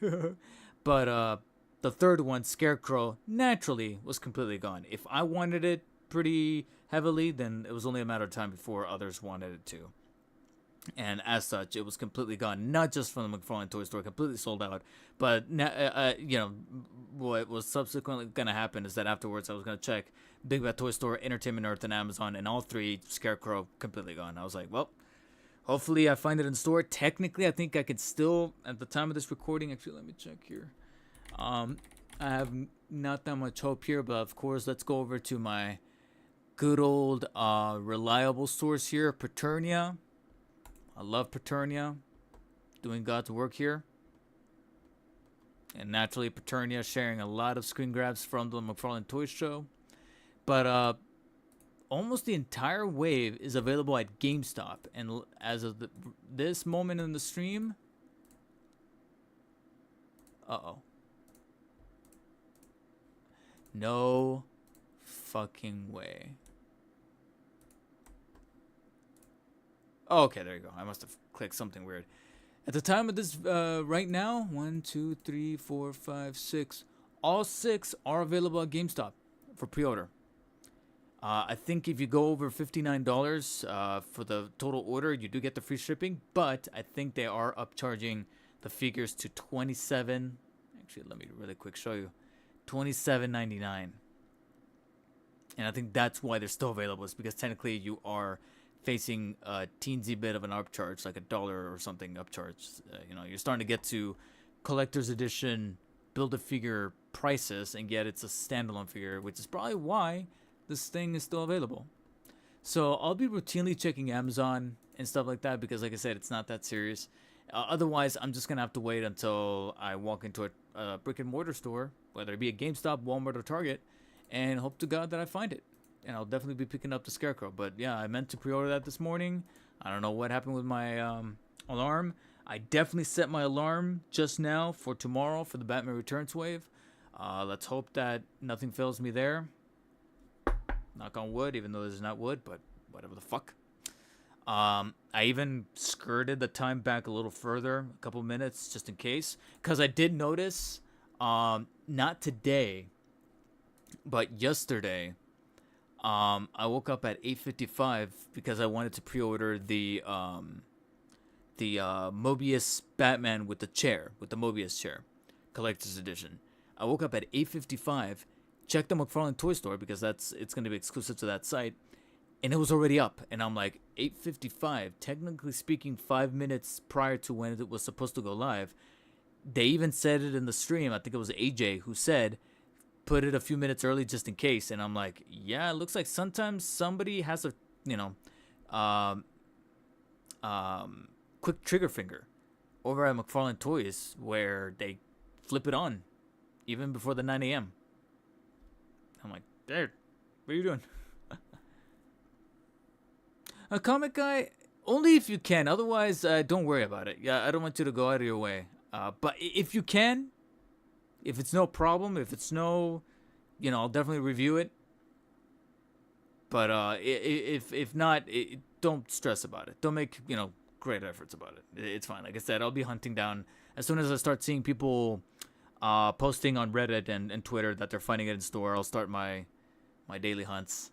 But the third one, Scarecrow, naturally was completely gone. If I wanted it pretty heavily, then it was only a matter of time before others wanted it too. And as such, it was completely gone. Not just from the McFarlane Toy Store, completely sold out. But what was subsequently going to happen is that afterwards, I was going to check Big Bad Toy Store, Entertainment Earth, and Amazon, and all 3 Scarecrow completely gone. I was like, well, hopefully I find it in store. Technically, I think I could still, at the time of this recording, actually, let me check here. I have not that much hope here, but of course, let's go over to my good old reliable source here, Paternia. I love Paternia. Doing God's work here. And naturally, Paternia sharing a lot of screen grabs from the McFarlane Toy Show. But almost the entire wave is available at GameStop. And as of this moment in the stream... Uh-oh. No fucking way. Oh, okay, there you go. I must have clicked something weird. At the time of this, right now, 1, 2, 3, 4, 5, 6. All 6 are available at GameStop for pre-order. I think if you go over $59 for the total order, you do get the free shipping. But I think they are upcharging the figures to $27. Actually, let me really quick show you. $27.99. And I think that's why they're still available. Is because technically you are facing a teensy bit of an upcharge, like $1 or something upcharge. You're starting to get to collector's edition build-a-figure prices, and yet it's a standalone figure, which is probably why this thing is still available. So I'll be routinely checking Amazon and stuff like that because, like I said, it's not that serious. Otherwise, I'm just going to have to wait until I walk into a brick-and-mortar store, whether it be a GameStop, Walmart, or Target, and hope to God that I find it. And I'll definitely be picking up the Scarecrow. But yeah, I meant to pre-order that this morning. I don't know what happened with my alarm. I definitely set my alarm just now for tomorrow for the Batman Returns wave. Let's hope that nothing fails me there. Knock on wood, even though this is not wood, but whatever the fuck. I even skirted the time back a little further, a couple minutes, just in case. Because I did notice, not today, but yesterday, I woke up at 8:55 because I wanted to pre-order the Mobius Batman with the chair, with the Mobius chair, collector's edition. I woke up at 8:55, checked the McFarlane Toy Store because it's going to be exclusive to that site, and it was already up. And I'm like, 8:55, technically speaking, 5 minutes prior to when it was supposed to go live. They even said it in the stream. I think it was AJ who said, put it a few minutes early just in case. And I'm like, yeah, it looks like sometimes somebody has a, quick trigger finger over at McFarlane Toys where they flip it on even before the 9 a.m. I'm like, there, what are you doing? A comic guy, only if you can. Otherwise, don't worry about it. Yeah, I don't want you to go out of your way. But if you can, if it's no problem, if it's no, I'll definitely review it. But if not, don't stress about it. Don't make, great efforts about it. It's fine. Like I said, I'll be hunting down as soon as I start seeing people posting on Reddit and Twitter that they're finding it in store. I'll start my daily hunts.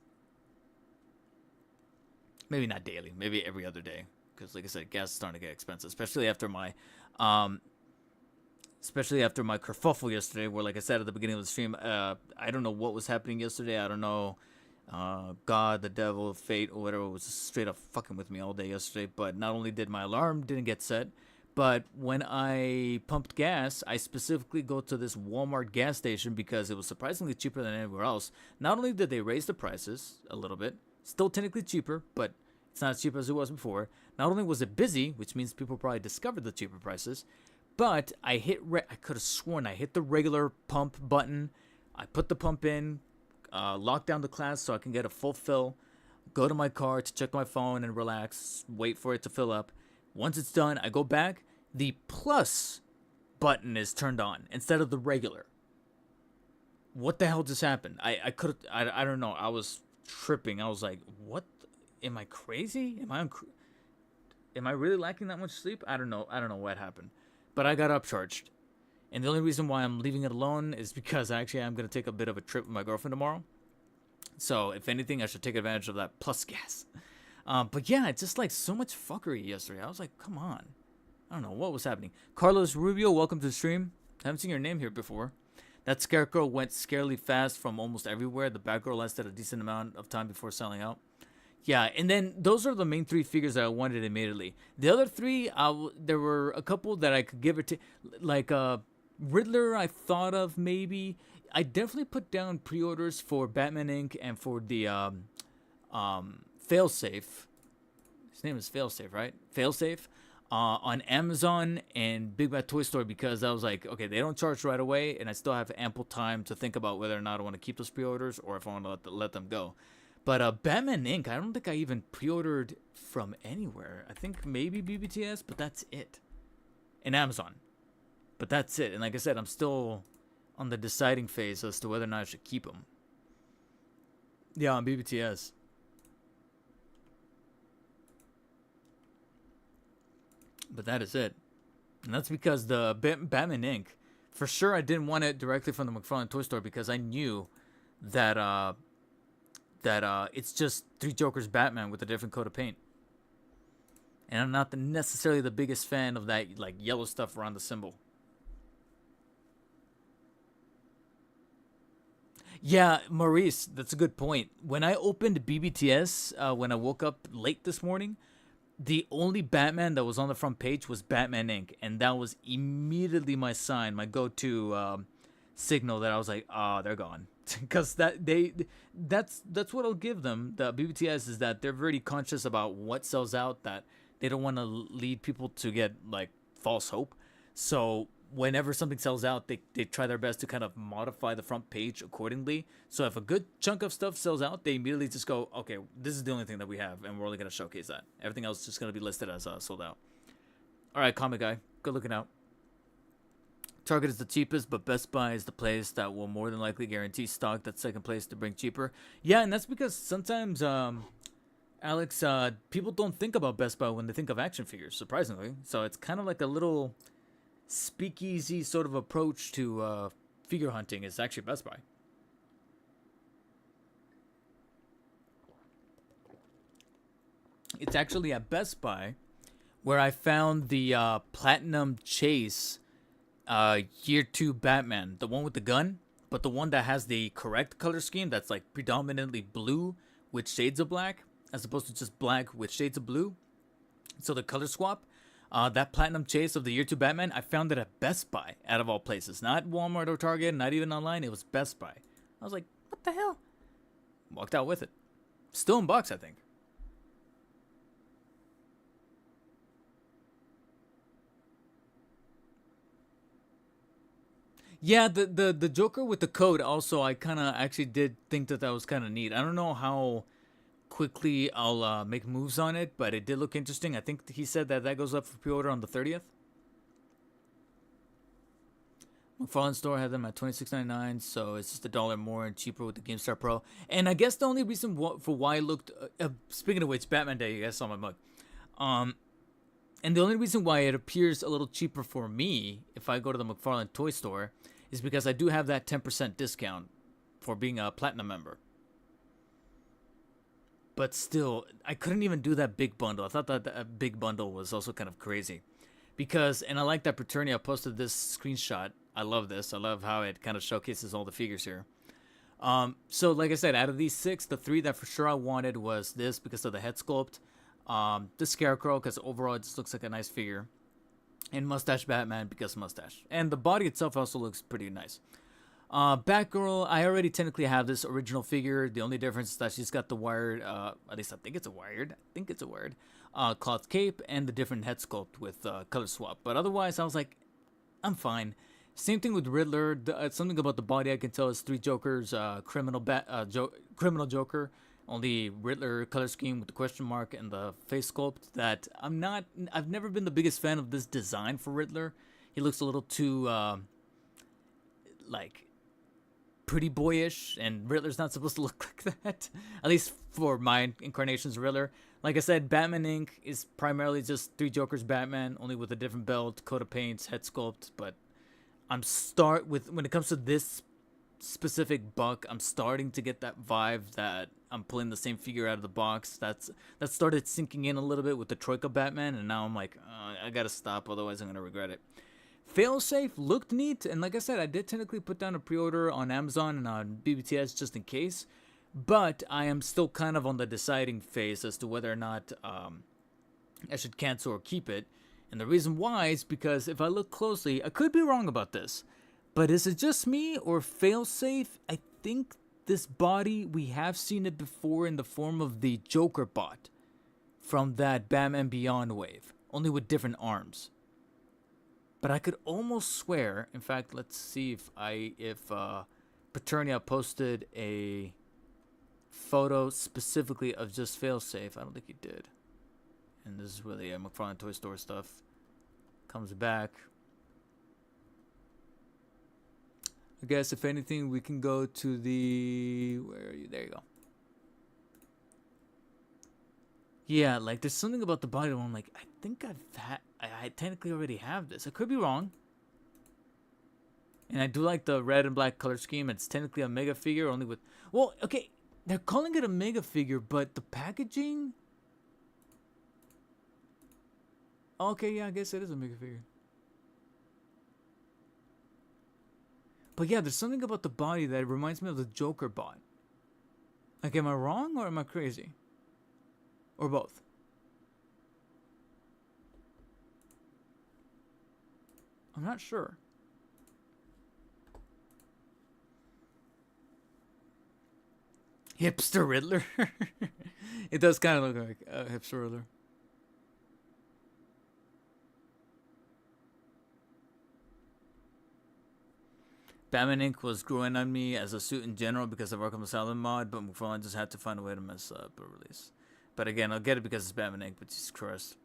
Maybe not daily, maybe every other day, because like I said, gas is starting to get expensive, especially after my kerfuffle yesterday, where, like I said at the beginning of the stream, I don't know what was happening yesterday. I don't know, God, the devil, fate, or whatever was just straight up fucking with me all day yesterday. But not only did my alarm didn't get set, but when I pumped gas, I specifically go to this Walmart gas station because it was surprisingly cheaper than anywhere else. Not only did they raise the prices a little bit, still technically cheaper, but it's not as cheap as it was before. Not only was it busy, which means people probably discovered the cheaper prices, but I could have sworn I hit the regular pump button. I put the pump in, lock down the class so I can get a full fill, go to my car to check my phone and relax, wait for it to fill up. Once it's done, I go back. The plus button is turned on instead of the regular. What the hell just happened? I don't know. I was tripping. I was like, what? Am I crazy? Am I really lacking that much sleep? I don't know what happened. But I got upcharged. And the only reason why I'm leaving it alone is because actually I'm going to take a bit of a trip with my girlfriend tomorrow. So if anything, I should take advantage of that plus gas. But yeah, it's just like so much fuckery yesterday. I was like, come on. I don't know what was happening. Carlos Rubio, welcome to the stream. I haven't seen your name here before. That Scarecrow went scarily fast from almost everywhere. The Batgirl lasted a decent amount of time before selling out. Yeah, and then those are the main three figures that I wanted immediately. The other three, there were a couple that I could give it to. Like Riddler, I thought of maybe. I definitely put down pre-orders for Batman Inc. and for the Failsafe. His name is Failsafe, right? Failsafe. On Amazon and Big Bad Toy Store, because I was like, okay, they don't charge right away, and I still have ample time to think about whether or not I want to keep those pre-orders or if I want to let them go. But Batman Inc., I don't think I even pre-ordered from anywhere. I think maybe BBTS, but that's it. And Amazon. But that's it. And like I said, I'm still on the deciding phase as to whether or not I should keep them. Yeah, on BBTS. But that is it. And that's because the Batman Inc., for sure I didn't want it directly from the McFarlane Toy Store, because I knew that it's just Three Jokers Batman with a different coat of paint. And I'm not necessarily the biggest fan of that like yellow stuff around the symbol. Yeah, Maurice, that's a good point. When I opened BBTS, when I woke up late this morning, the only Batman that was on the front page was Batman Inc., and that was immediately my sign, my go-to signal that I was like, they're gone, because that's what I'll give them. The BBTS is that they're very conscious about what sells out, that they don't want to lead people to get like false hope. So whenever something sells out, they try their best to kind of modify the front page accordingly. So if a good chunk of stuff sells out, they immediately just go, okay, this is the only thing that we have, and we're only going to showcase that. Everything else is just going to be listed as sold out. All right, Comic Guy, good looking out. Target is the cheapest, but Best Buy is the place that will more than likely guarantee stock that's second place to bring cheaper. Yeah, and that's because sometimes, Alex, people don't think about Best Buy when they think of action figures, surprisingly. So it's kind of like a little speakeasy sort of approach to figure hunting is actually Best Buy. It's actually at Best Buy where I found the Platinum Chase Year 2 Batman, the one with the gun, but the one that has the correct color scheme that's like predominantly blue with shades of black, as opposed to just black with shades of blue. So the color swap. That Platinum Chase of the Year 2 Batman, I found it at Best Buy, out of all places. Not Walmart or Target, not even online. It was Best Buy. I was like, what the hell? Walked out with it. Still in box, I think. Yeah, the Joker with the code also, I kind of actually did think that was kind of neat. I don't know how quickly I'll make moves on it, but it did look interesting. I think he said that goes up for pre-order on the 30th. McFarlane store had them at $26.99, so it's just $1 more and cheaper with the GameStar Pro. And I guess the only reason for why it looked, speaking of which, Batman Day, you guys saw my mug. And the only reason why it appears a little cheaper for me if I go to the McFarlane toy store is because I do have that 10% discount for being a Platinum member. But still, I couldn't even do that big bundle. I thought that big bundle was also kind of crazy. Because, and I like that Preternia posted this screenshot. I love this. I love how it kind of showcases all the figures here. So, like I said, out of these 6, the 3 that for sure I wanted was this because of the head sculpt. The Scarecrow, because overall it just looks like a nice figure. And Mustache Batman, because mustache. And the body itself also looks pretty nice. Batgirl, I already technically have this original figure. The only difference is that she's got the wired, at least I think it's a wired, cloth cape and the different head sculpt with color swap. But otherwise, I was like, I'm fine. Same thing with Riddler. Something about the body I can tell is Three Jokers, criminal Joker. Only Riddler color scheme with the question mark and the face sculpt that I've never been the biggest fan of this design for Riddler. He looks a little too, like, pretty boyish, and Riddler's not supposed to look like that. At least for my incarnations of Riddler. Like I said, Batman Inc. is primarily just Three Jokers Batman, only with a different belt, coat of paints, head sculpt. But when it comes to this specific buck, I'm starting to get that vibe that I'm pulling the same figure out of the box. That started sinking in a little bit with the Troika Batman, and now I'm like, I gotta stop, otherwise I'm gonna regret it. Failsafe looked neat, and like I said, I did technically put down a pre-order on Amazon and on BBTS just in case, but I am still kind of on the deciding phase as to whether or not I should cancel or keep it. And the reason why is because if I look closely, I could be wrong about this, but is it just me or Failsafe? I think this body, we have seen it before in the form of the Joker bot from that Batman Beyond wave, only with different arms. But I could almost swear, in fact, let's see if Paternia posted a photo specifically of just failsafe. I don't think he did. And this is where the McFarlane Toy Store stuff comes back. I guess if anything, we can go to the... Where are you? There you go. Yeah, like there's something about the body where I'm like, I think I technically already have this. I could be wrong. And I do like the red and black color scheme. It's technically a mega figure, only with... Well, okay, they're calling it a mega figure, but the packaging... Okay, yeah, I guess it is a mega figure. But yeah, there's something about the body that reminds me of the Joker bot. Like, am I wrong or am I crazy? Or both? I'm not sure. Hipster Riddler? It does kind of look like a Hipster Riddler. Batman Inc. was growing on me as a suit in general because of Arkham Asylum mod, but McFarlane just had to find a way to mess up a release. But again, I'll get it because it's Batman Inc., but Jesus Christ.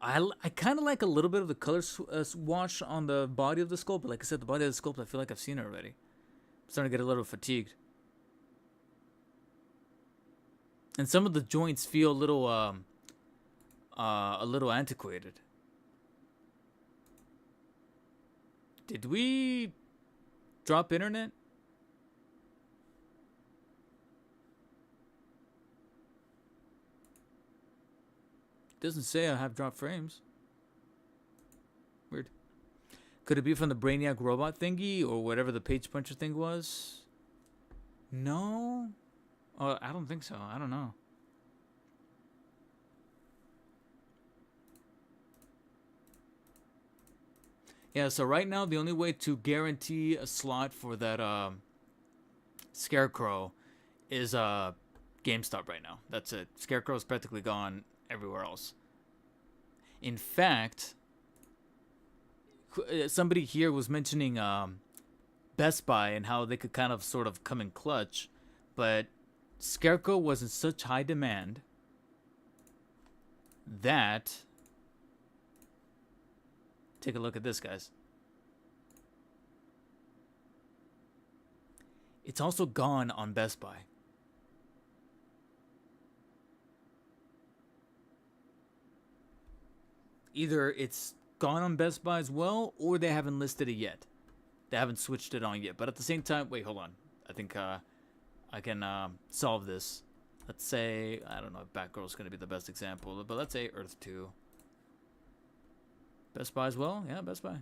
I kind of like a little bit of the color wash on the body of the sculpt, but like I said, the body of the sculpt, I feel like I've seen it already. I'm starting to get a little fatigued. And some of the joints feel a little antiquated. Did we drop internet? Doesn't say I have dropped frames. Weird. Could it be from the Brainiac robot thingy or whatever the page puncher thing was? No. Oh, I don't think so. I don't know. Yeah, so right now the only way to guarantee a slot for that Scarecrow is GameStop right now. That's it. Scarecrow's practically gone everywhere else. In fact, somebody here was mentioning Best Buy and how they could kind of sort of come in clutch, but Scarecrow was in such high demand that... Take a look at this, guys. It's also gone on Best Buy. Either it's gone on Best Buy as well, or they haven't listed it yet. They haven't switched it on yet. But at the same time, wait, hold on. I think I can solve this. Let's say, I don't know if Batgirl's going to be the best example, but let's say Earth 2. Best Buy as well? Yeah, Best Buy.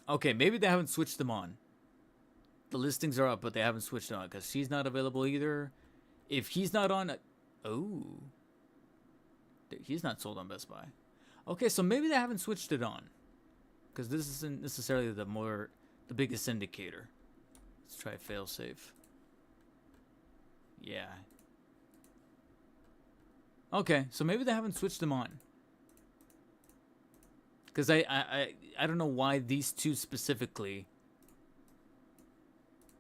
Okay, maybe they haven't switched them on. The listings are up, but they haven't switched it on because she's not available either. If he's not on... Oh. He's not sold on Best Buy. Okay, so maybe they haven't switched it on. Because this isn't necessarily the biggest indicator. Let's try failsafe. Yeah. Okay, so maybe they haven't switched them on. Because I don't know why these two specifically.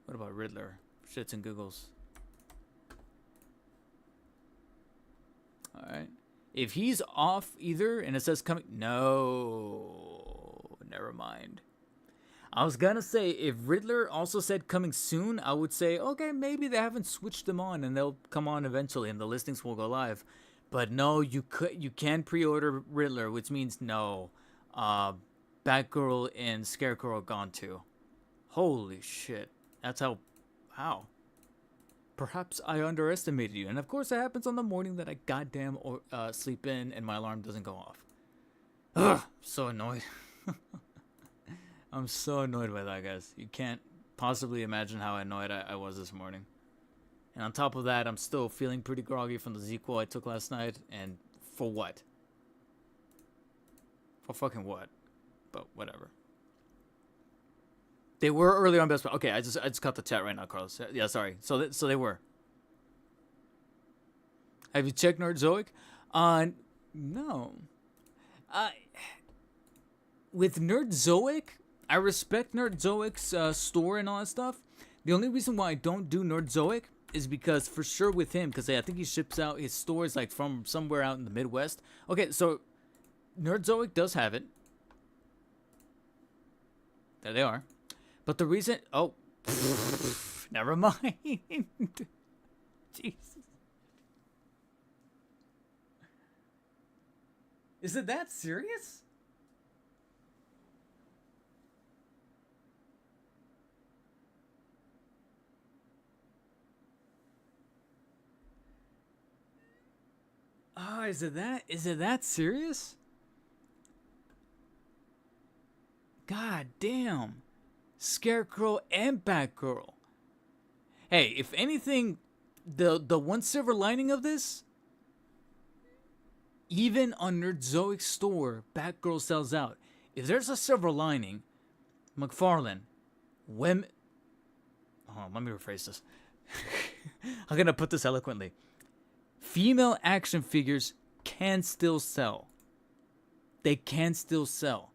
What about Riddler? Shits and giggles. Alright. If he's off either and it says coming... No. Never mind. I was gonna say, if Riddler also said coming soon, I would say, okay, maybe they haven't switched them on and they'll come on eventually and the listings will go live. But no, you can pre-order Riddler, which means no. Batgirl and Scarecrow are gone too. Holy shit. That's how... Perhaps I underestimated you. And of course it happens on the morning that I goddamn sleep in and my alarm doesn't go off. Ugh, so annoyed. I'm so annoyed by that, guys. You can't possibly imagine how annoyed I was this morning. And on top of that, I'm still feeling pretty groggy from the ZQL I took last night. And for what? For fucking what? But whatever. They were earlier on Best Buy. Okay, I just cut the chat right now, Carlos. Yeah, sorry. So they were. Have you checked Nerdzoic? No. With Nerdzoic, I respect Nerdzoic's store and all that stuff. The only reason why I don't do Nerdzoic is because for sure with him, because I think he ships out his stores like from somewhere out in the Midwest. Okay, so Nerdzoic does have it. There they are. But the reason... Oh. Never mind. Jesus. Is it that serious? Oh, is it that serious? God damn. Scarecrow and Batgirl. Hey, if anything, the one silver lining of this, even on Nerdzoic's store, Batgirl sells out. If there's a silver lining, McFarlane, when... Oh, let me rephrase this. I'm gonna put this eloquently. Female action figures can still sell. They can still sell.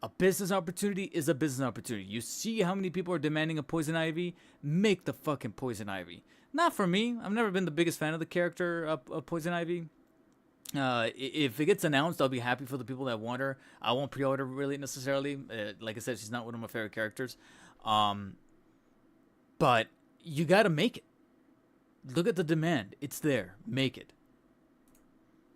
A business opportunity is a business opportunity. You see how many people are demanding a Poison Ivy? Make the fucking Poison Ivy. Not for me. I've never been the biggest fan of the character of Poison Ivy. If it gets announced, I'll be happy for the people that want her. I won't pre-order really necessarily. Like I said, she's not one of my favorite characters. But you gotta make it. Look at the demand. It's there. Make it.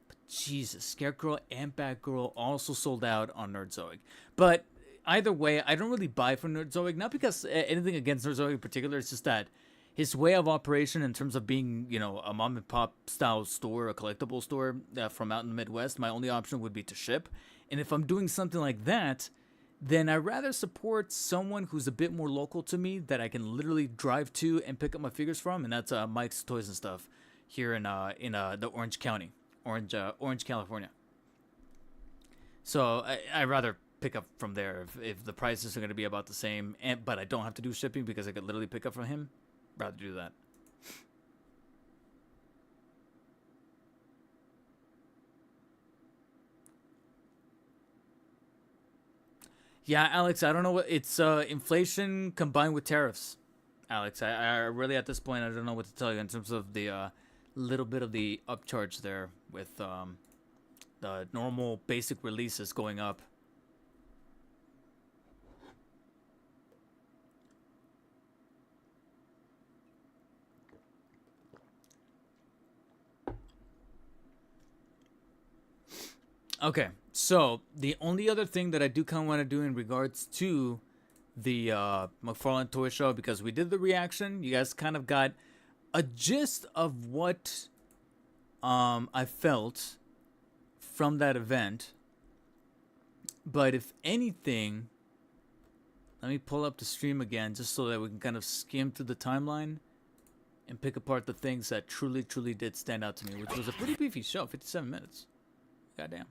But Jesus, Scarecrow and Batgirl also sold out on Nerdzoic. But either way, I don't really buy from Nerdzoic. Not because anything against Nerdzoic in particular. It's just that his way of operation in terms of being, you know, a mom and pop style store, a collectible store from out in the Midwest, my only option would be to ship. And if I'm doing something like that, then I'd rather support someone who's a bit more local to me that I can literally drive to and pick up my figures from, and that's Mike's Toys and Stuff here in the Orange County, Orange, California. So I'd rather pick up from there if the prices are going to be about the same, but I don't have to do shipping because I could literally pick up from him. Rather do that. Yeah, Alex, I don't know what it's inflation combined with tariffs. Alex, I really at this point I don't know what to tell you in terms of the little bit of the upcharge there with the normal basic releases going up. Okay, so the only other thing that I do kind of want to do in regards to the McFarlane Toy Show, because we did the reaction, you guys kind of got a gist of what I felt from that event. But if anything, let me pull up the stream again just so that we can kind of skim through the timeline and pick apart the things that truly, truly did stand out to me, which was a pretty beefy show, 57 minutes. Goddamn.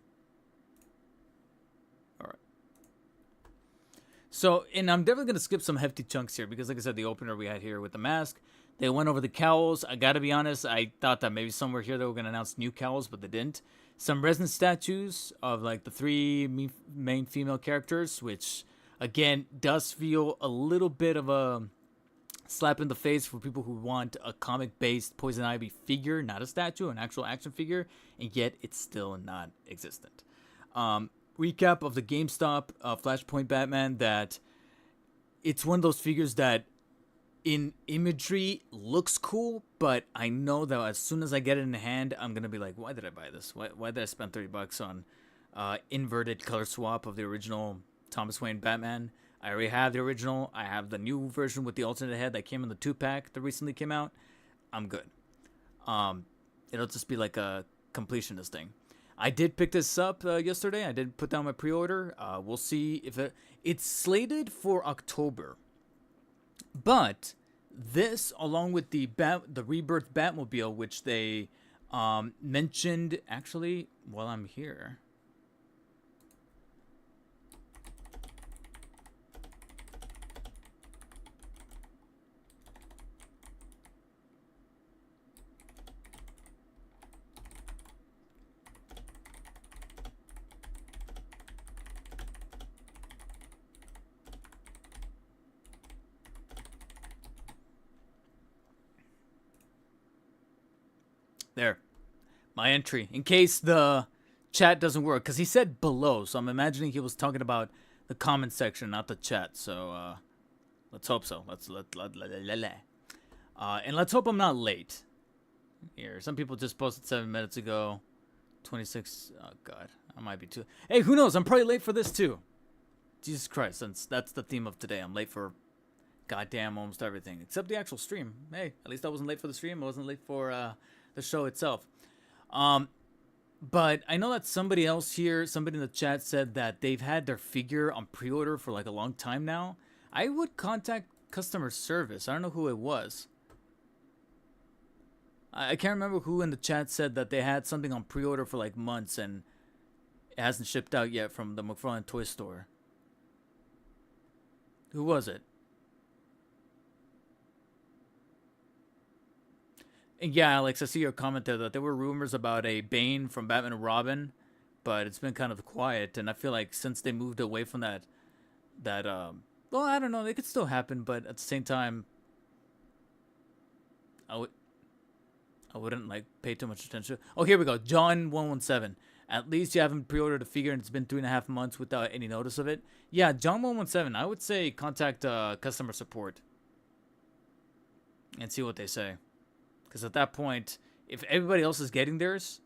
So, and I'm definitely going to skip some hefty chunks here because, like I said, the opener we had here with the mask, they went over the cowls. I got to be honest, I thought that maybe somewhere here they were going to announce new cowls, but they didn't. Some resin statues of, like, the three main female characters, which, again, does feel a little bit of a slap in the face for people who want a comic-based Poison Ivy figure, not a statue, an actual action figure, and yet it's still not existent. Recap of the GameStop Flashpoint Batman, that it's one of those figures that in imagery looks cool, but I know that as soon as I get it in hand, I'm going to be like, why did I buy this? Why did I spend $30 on inverted color swap of the original Thomas Wayne Batman? I already have the original. I have the new version with the alternate head that came in the 2-pack that recently came out. I'm good. It'll just be like a completionist thing. I did pick this up yesterday. I did put down my pre-order. We'll see if it's slated for October. But this, along with the Rebirth Batmobile, which they mentioned actually while I'm here. There. My entry. In case the chat doesn't work. Because he said below. So I'm imagining he was talking about the comment section, not the chat. So let's hope so. And let's hope I'm not late. Here. Some people just posted 7 minutes ago. 26. Oh, God. I might be too. Hey, who knows? I'm probably late for this, too. Jesus Christ. That's the theme of today. I'm late for goddamn almost everything. Except the actual stream. Hey, at least I wasn't late for the stream. I wasn't late for the show itself. But I know that somebody else here, somebody in the chat said that they've had their figure on pre-order for like a long time now. I would contact customer service. I don't know who it was. I can't remember who in the chat said that they had something on pre-order for like months and it hasn't shipped out yet from the McFarlane toy store. Who was it? And yeah, Alex, I see your comment there that there were rumors about a Bane from Batman and Robin, but it's been kind of quiet. And I feel like since they moved away from that, well, I don't know, it could still happen, but at the same time, I wouldn't like pay too much attention. Oh, here we go. John 117. At least you haven't pre-ordered a figure and it's been 3.5 months without any notice of it. Yeah, John 117. I would say contact customer support and see what they say. Because at that point, if everybody else is getting theirs,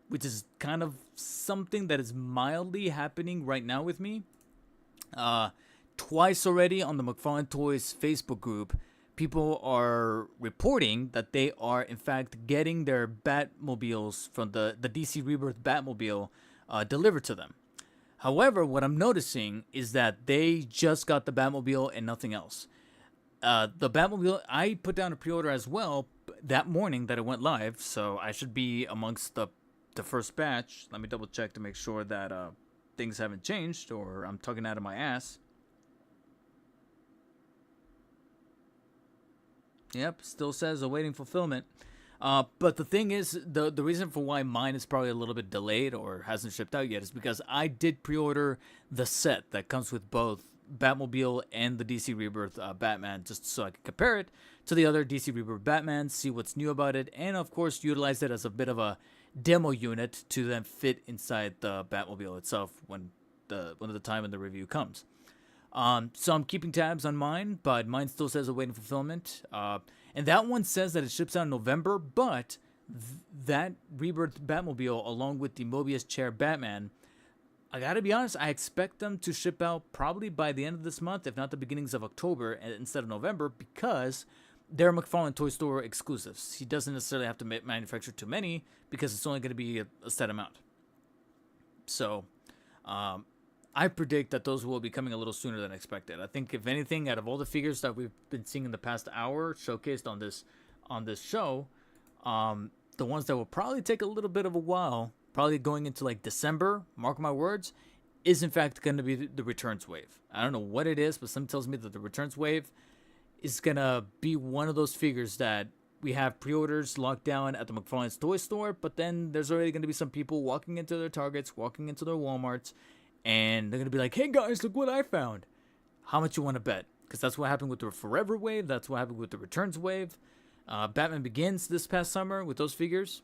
which is kind of something that is mildly happening right now with me, twice already on the McFarlane Toys Facebook group, people are reporting that they are, in fact, getting their Batmobiles from the DC Rebirth Batmobile delivered to them. However, what I'm noticing is that they just got the Batmobile and nothing else. The Batmobile, I put down a pre-order as well that morning that it went live, so I should be amongst the first batch. Let me double check to make sure that things haven't changed or I'm talking out of my ass. Yep, still says awaiting fulfillment. But the thing is, the reason for why mine is probably a little bit delayed or hasn't shipped out yet is because I did pre-order the set that comes with both Batmobile and the DC Rebirth Batman, just so I could compare it to the other DC Rebirth Batman, see what's new about it, and of course utilize it as a bit of a demo unit to then fit inside the Batmobile itself when the time when the review comes. So I'm keeping tabs on mine, but mine still says awaiting fulfillment. And that one says that it ships out in November, but that Rebirth Batmobile, along with the Mobius Chair Batman, I gotta be honest, I expect them to ship out probably by the end of this month, if not the beginnings of October instead of November, because they're McFarlane Toy Store exclusives. He doesn't necessarily have to manufacture too many because it's only going to be a set amount. So, I predict that those will be coming a little sooner than expected. I think, if anything, out of all the figures that we've been seeing in the past hour showcased on this show, the ones that will probably take a little bit of a while, probably going into like December, mark my words, is in fact going to be the Returns Wave. I don't know what it is, but something tells me that the Returns Wave is going to be one of those figures that we have pre-orders locked down at the McFarlane's Toy Store, but then there's already going to be some people walking into their Targets, walking into their Walmarts, and they're going to be like, hey guys, look what I found. How much you want to bet? Because that's what happened with the Forever Wave. That's what happened with the Returns Wave. Batman Begins this past summer with those figures.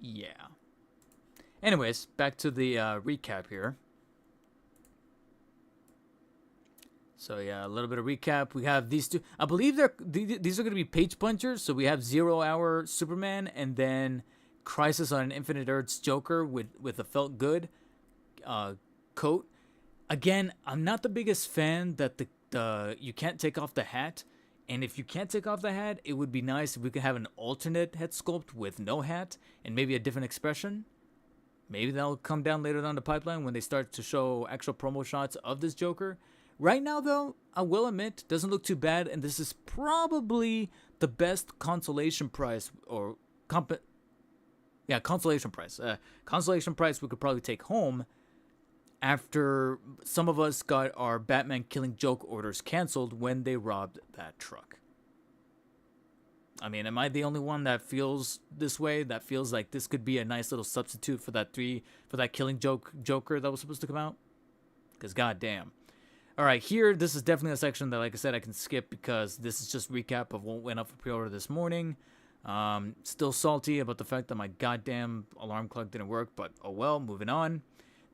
Yeah. Anyways, back to the recap here. So yeah, a little bit of recap. We have these two. I believe these are going to be page punchers. So we have 0 Hour Superman and then Crisis on Infinite Earths Joker with a felt good coat. Again, I'm not the biggest fan that the you can't take off the hat. And if you can't take off the hat, it would be nice if we could have an alternate head sculpt with no hat and maybe a different expression. Maybe that'll come down later down the pipeline when they start to show actual promo shots of this Joker. Right now, though, I will admit, doesn't look too bad, and this is probably the best consolation price or consolation price. Consolation price we could probably take home after some of us got our Batman Killing Joke orders canceled when they robbed that truck. I mean, am I the only one that feels this way? That feels like this could be a nice little substitute for that Killing Joker that was supposed to come out? Because goddamn. All right, here, this is definitely a section that, like I said, I can skip because this is just recap of what went up for pre-order this morning. Still salty about the fact that my goddamn alarm clock didn't work, but oh well, moving on.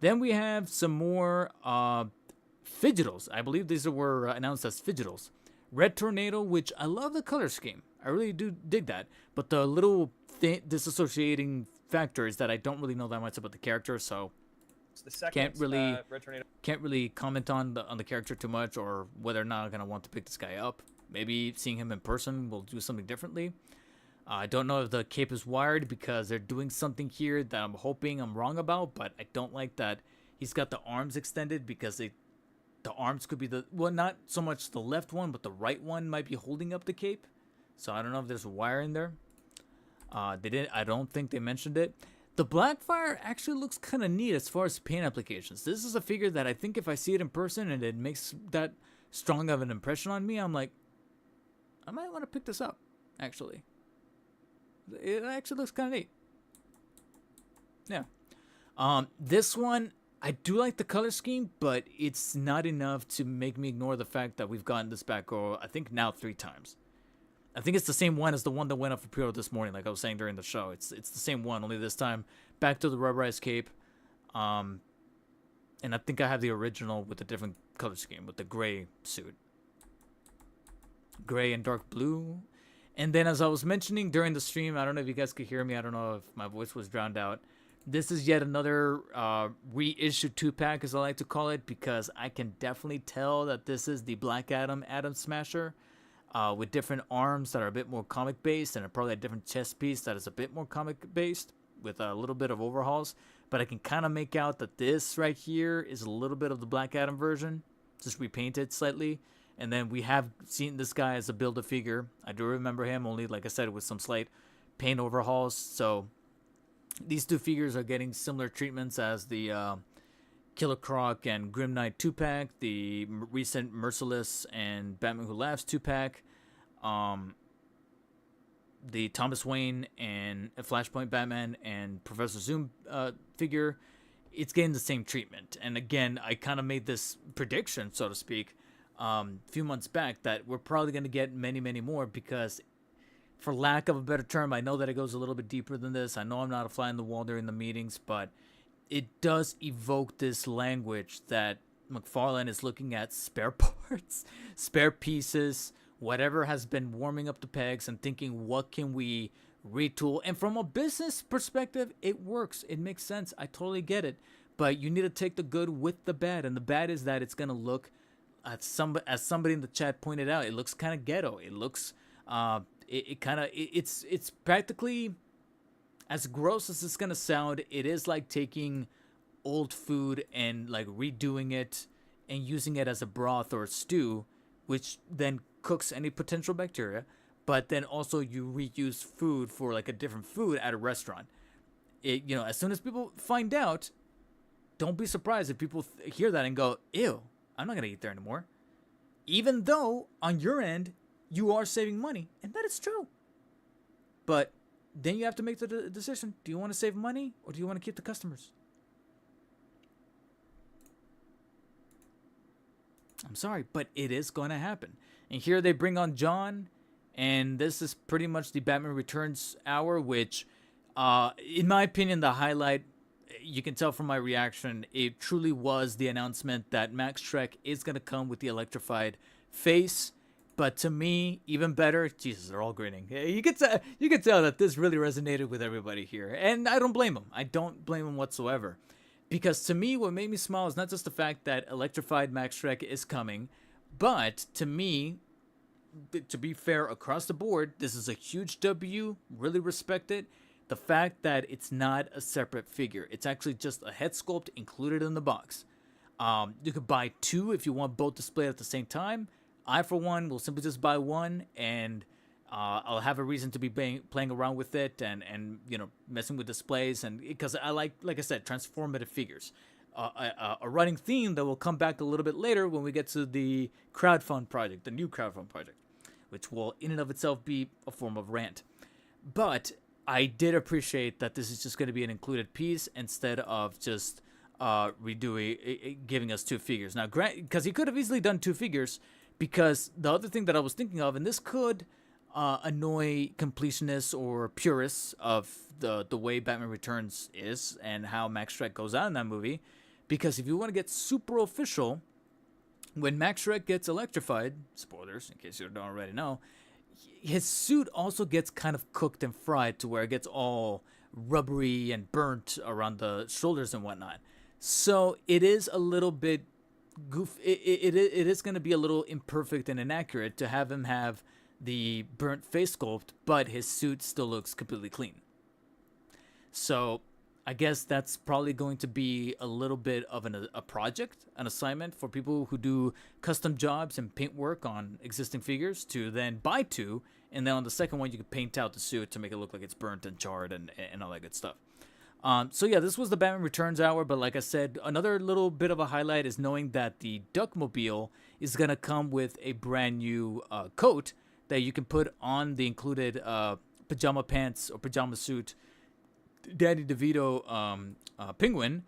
Then we have some more Fidgetals. I believe these were announced as Fidgetals. Red Tornado, which I love the color scheme. I really do dig that. But the little disassociating factor is that I don't really know that much about the character, so It's the second can't really Red Tornado. can't really comment on the character too much, or whether or not I'm gonna want to pick this guy up. Maybe seeing him in person will do something differently. I don't know if the cape is wired because they're doing something here that I'm hoping I'm wrong about, but I don't like that he's got the arms extended because the arms could be not so much the left one, but the right one might be holding up the cape. So I don't know if there's a wire in there. I don't think they mentioned it. The Blackfire actually looks kind of neat as far as paint applications. This is a figure that I think if I see it in person and it makes that strong of an impression on me, I'm like, I might want to pick this up, actually. It actually looks kind of neat. Yeah. This one, I do like the color scheme, but it's not enough to make me ignore the fact that we've gotten this Batgirl, I think now 3 times. I think it's the same one as the one that went up for pre-order this morning, like I was saying during the show. It's the same one, only this time back to the rubberized cape. And I think I have the original with a different color scheme, with the gray suit. Gray and dark blue. And then as I was mentioning during the stream, I don't know if you guys could hear me. I don't know if my voice was drowned out. This is yet another reissued 2-pack, as I like to call it, because I can definitely tell that this is the Black Adam Smasher. With different arms that are a bit more comic-based, and probably a different chest piece that is a bit more comic-based, with a little bit of overhauls. But I can kind of make out that this right here is a little bit of the Black Adam version, just repainted slightly. And then we have seen this guy as a Build-A-Figure. I do remember him, only, like I said, with some slight paint overhauls. So these 2 figures are getting similar treatments as the Killer Croc and Grim Knight 2-pack, the recent Merciless and Batman Who Laughs 2-pack, the Thomas Wayne and Flashpoint Batman and Professor Zoom figure. It's getting the same treatment. And again, I kind of made this prediction, so to speak, a few months back, that we're probably going to get many, many more, because for lack of a better term, I know that it goes a little bit deeper than this. I know I'm not a fly in the wall during the meetings, but it does evoke this language that McFarlane is looking at spare parts, spare pieces, whatever has been warming up the pegs, and thinking, what can we retool? And from a business perspective, it works. It makes sense. I totally get it. But you need to take the good with the bad. And the bad is that it's going to look, as somebody in the chat pointed out, it looks kind of ghetto. It looks, it's practically, as gross as it's going to sound, it is like taking old food and like redoing it and using it as a broth or a stew, which then cooks any potential bacteria, but then also you reuse food for like a different food at a restaurant. As soon as people find out, don't be surprised if people hear that and go, ew, I'm not going to eat there anymore. Even though on your end, you are saving money, and that is true. But then you have to make the decision. Do you want to save money or do you want to keep the customers? I'm sorry, but it is going to happen. And here they bring on John, and this is pretty much the Batman Returns hour, which, in my opinion, the highlight, you can tell from my reaction, it truly was the announcement that Max Schreck is going to come with the electrified face. But to me, even better, Jesus, they're all grinning. You can tell that this really resonated with everybody here. And I don't blame them. I don't blame them whatsoever. Because to me, what made me smile is not just the fact that electrified Max Schreck is coming, but to me, to be fair across the board, this is a huge W. Really respect it. The fact that it's not a separate figure. It's actually just a head sculpt included in the box. You could buy 2 if you want both displayed at the same time. I, for one, will simply just buy 1, and I'll have a reason to be playing around with it and messing with displays, and because I like I said, transformative figures. A running theme that will come back a little bit later when we get to the crowdfund project, the new crowdfund project, which will in and of itself be a form of rant. But I did appreciate that this is just going to be an included piece instead of just giving us 2 figures. Now, because he could have easily done 2 figures, because the other thing that I was thinking of, and this could annoy completionists or purists of the way Batman Returns is and how Max Shrek goes out in that movie. Because if you want to get super official, when Max Shrek gets electrified, spoilers in case you don't already know, his suit also gets kind of cooked and fried to where it gets all rubbery and burnt around the shoulders and whatnot. So it is a little bit it is going to be a little imperfect and inaccurate to have him have the burnt face sculpt, but his suit still looks completely clean. So I guess that's probably going to be a little bit of a project, an assignment for people who do custom jobs and paint work on existing figures to then buy two, and then on the second one you can paint out the suit to make it look like it's burnt and charred and all that good stuff. So yeah, this was the Batman Returns hour, but like I said, another little bit of a highlight is knowing that the Duckmobile is going to come with a brand new coat that you can put on the included pajama pants or pajama suit Danny DeVito Penguin.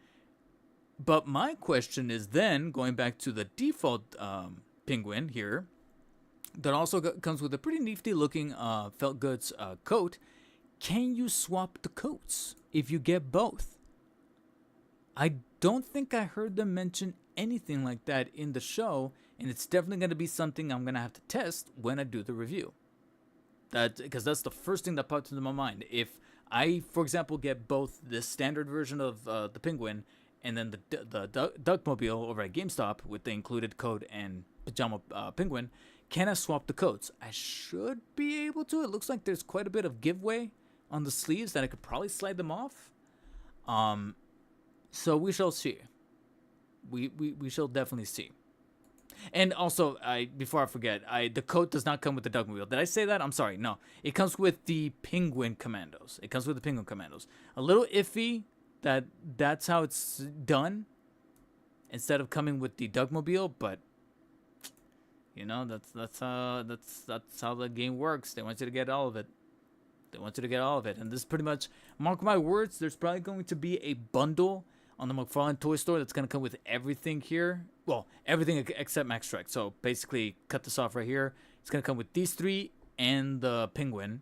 But my question is then, going back to the default Penguin here, that also comes with a pretty nifty looking felt goods coat. Can you swap the coats if you get both? I don't think I heard them mention anything like that in the show, and it's definitely going to be something I'm going to have to test when I do the review. Because that's the first thing that popped into my mind. If I, for example, get both the standard version of the Penguin and then the Duckmobile over at GameStop with the included coat and pajama Penguin, can I swap the coats? I should be able to. It looks like there's quite a bit of giveaway on the sleeves that I could probably slide them off. So we shall see. We shall definitely see. And also, before I forget, the coat does not come with the Duckmobile. Did I say that? I'm sorry. No, it comes with the Penguin Commandos. It comes with the Penguin Commandos. A little iffy that's how it's done instead of coming with the Duckmobile, but you know that's how the game works. They want you to get all of it. And this is pretty much, mark my words, there's probably going to be a bundle on the McFarlane toy store that's going to come with everything here. Well, everything except Max Shrek. So basically, cut this off right here. It's going to come with these three and the Penguin.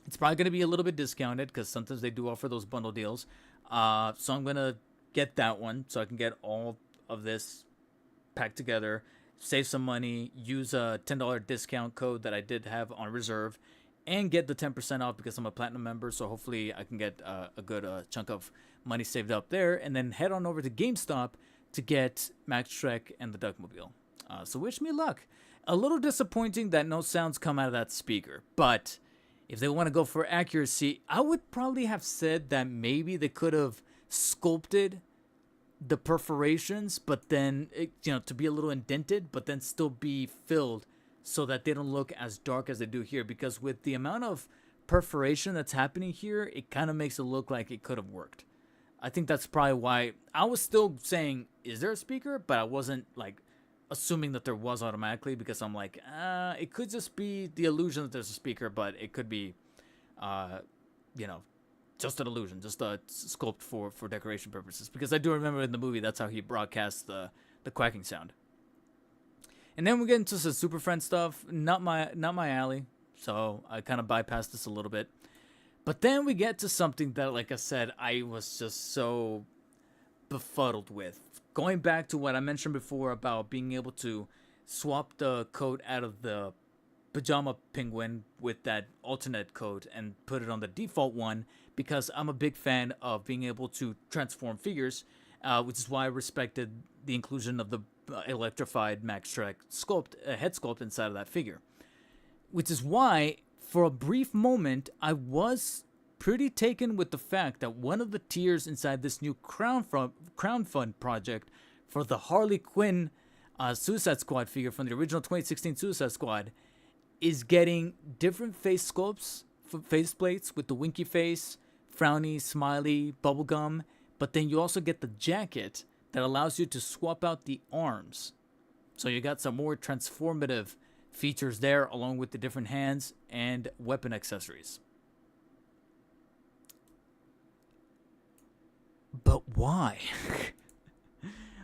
It's probably going to be a little bit discounted because sometimes they do offer those bundle deals. So I'm going to get that one so I can get all of this packed together, save some money, use a $10 discount code that I did have on reserve, and get the 10% off because I'm a platinum member. So hopefully I can get a good chunk of money saved up there, and then head on over to GameStop to get Max Shrek and the Duckmobile. So wish me luck. A little disappointing that no sounds come out of that speaker, but if they want to go for accuracy, I would probably have said that maybe they could have sculpted the perforations, but then to be a little indented, but then still be filled so that they don't look as dark as they do here. Because with the amount of perforation that's happening here, it kind of makes it look like it could have worked. I think that's probably why I was still saying, is there a speaker? But I wasn't like assuming that there was automatically, because I'm like, it could just be the illusion that there's a speaker, but it could be, just an illusion, just a sculpt for decoration purposes. Because I do remember in the movie, that's how he broadcasts the quacking sound. And then we get into some Super Friend stuff. Not my alley, so I kind of bypassed this a little bit. But then we get to something that, like I said, I was just so befuddled with. Going back to what I mentioned before about being able to swap the coat out of the pajama Penguin with that alternate coat and put it on the default one, because I'm a big fan of being able to transform figures, which is why I respected the inclusion of the electrified Max Shrek head sculpt inside of that figure. Which is why, for a brief moment, I was pretty taken with the fact that one of the tiers inside this new crowdfund project for the Harley Quinn Suicide Squad figure from the original 2016 Suicide Squad is getting different face sculpts, face plates with the winky face, frowny, smiley, bubblegum, but then you also get the jacket that allows you to swap out the arms. So you got some more transformative features there, along with the different hands and weapon accessories. But why?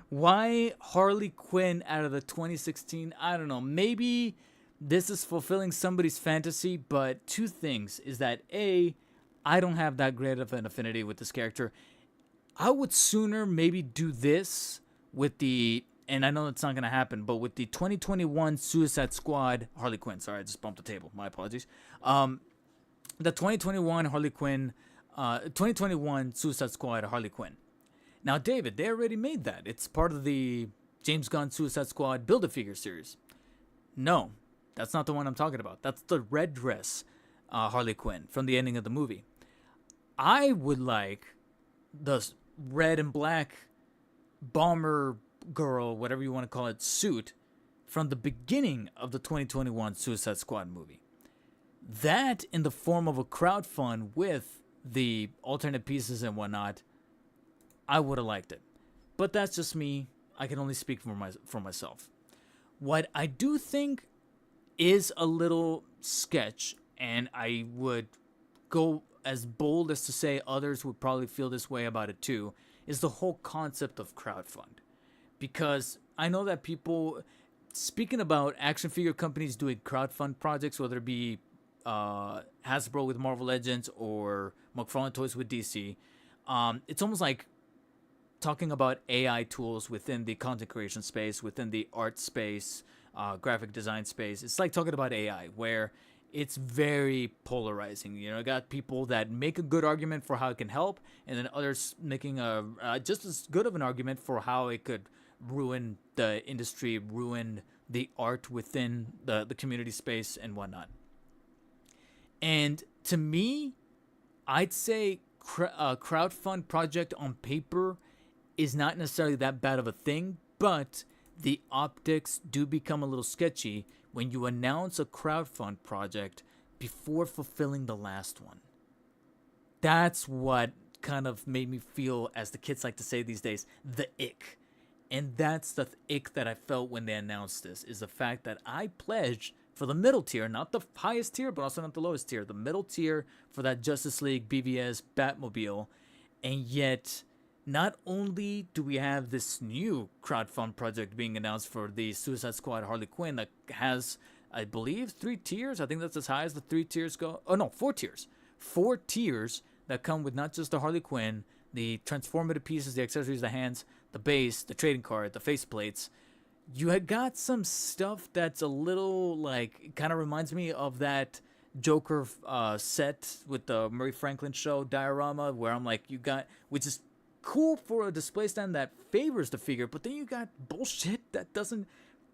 Why Harley Quinn out of the 2016? I don't know. Maybe this is fulfilling somebody's fantasy, but two things is that A, I don't have that great of an affinity with this character. I would sooner maybe do this with the, and I know it's not going to happen, but with the 2021 Suicide Squad Harley Quinn. Sorry, I just bumped the table. My apologies. The 2021 Harley Quinn, 2021 Suicide Squad Harley Quinn. Now, David, they already made that. It's part of the James Gunn Suicide Squad Build-A-Figure series. No, that's not the one I'm talking about. That's the red dress Harley Quinn from the ending of the movie. I would like the red and black bomber girl, whatever you want to call it, suit from the beginning of the 2021 Suicide Squad movie. That in the form of a crowdfund with the alternate pieces and whatnot, I would have liked it. But that's just me. I can only speak for myself. What I do think is a little sketch, and I would go as bold as to say others would probably feel this way about it too, is the whole concept of crowdfund. Because I know that people, speaking about action figure companies doing crowdfund projects, whether it be Hasbro with Marvel Legends or McFarlane Toys with DC, it's almost like talking about AI tools within the content creation space, within the art space, graphic design space. It's like talking about AI, where it's very polarizing. You know, you got people that make a good argument for how it can help, and then others making a just as good of an argument for how it could ruin the industry, ruin the art within the community space and whatnot. And to me, I'd say a crowdfund project on paper is not necessarily that bad of a thing, but the optics do become a little sketchy when you announce a crowdfund project before fulfilling the last one. That's what kind of made me feel, as the kids like to say these days, the ick. And that's the ick that I felt when they announced this, is the fact that I pledged for the middle tier, not the highest tier, but also not the lowest tier, the middle tier for that Justice League BVS Batmobile, and yet not only do we have this new crowdfund project being announced for the Suicide Squad Harley Quinn that has, I believe, 3 tiers. I think that's as high as the 3 tiers go. Oh, no, 4 tiers. 4 tiers that come with not just the Harley Quinn, the transformative pieces, the accessories, the hands, the base, the trading card, the faceplates. You had got some stuff that's a little, like, kind of reminds me of that Joker set with the Murray Franklin show diorama, where I'm like, you got, which is cool for a display stand that favors the figure, but then you got bullshit that doesn't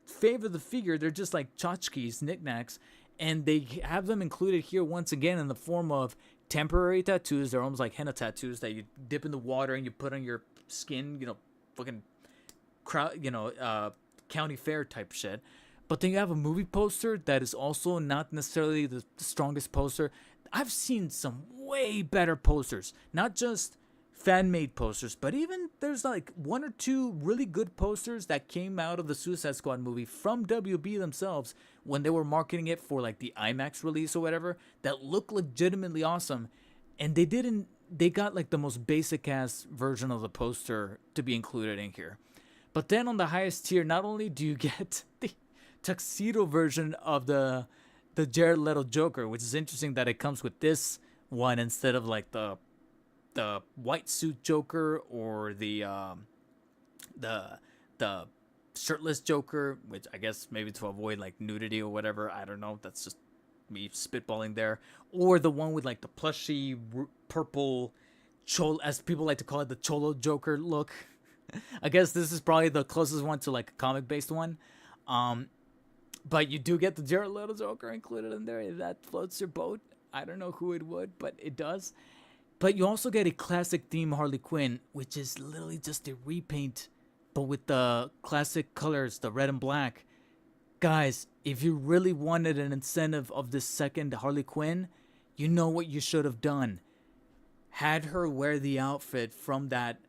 favor the figure. They're just like tchotchkes, knickknacks, and they have them included here once again in the form of temporary tattoos. They're almost like henna tattoos that you dip in the water and you put on your skin, you know, fucking crowd, you know, county fair type shit. But then you have a movie poster that is also not necessarily the strongest poster. I've seen some way better posters, not just fan-made posters, but even there's like 1 or 2 really good posters that came out of the Suicide Squad movie from WB themselves when they were marketing it for like the IMAX release or whatever, that look legitimately awesome. And they got like the most basic ass version of the poster to be included in here. But then on the highest tier, not only do you get the tuxedo version of the Jared Leto Joker, which is interesting that it comes with this one instead of like the white suit Joker or the shirtless Joker, which I guess maybe to avoid like nudity or whatever. I don't know. That's just me spitballing there. Or the one with like the plushy purple cholo, as people like to call it, the Cholo Joker look. I guess this is probably the closest one to like a comic based one. But you do get the Jared Leto Joker included in there. If that floats your boat, I don't know who it would, but it does. But you also get a classic theme Harley Quinn, which is literally just a repaint, but with the classic colors, the red and black. Guys, if you really wanted an incentive of this second Harley Quinn, you know what you should have done. Had her wear the outfit from that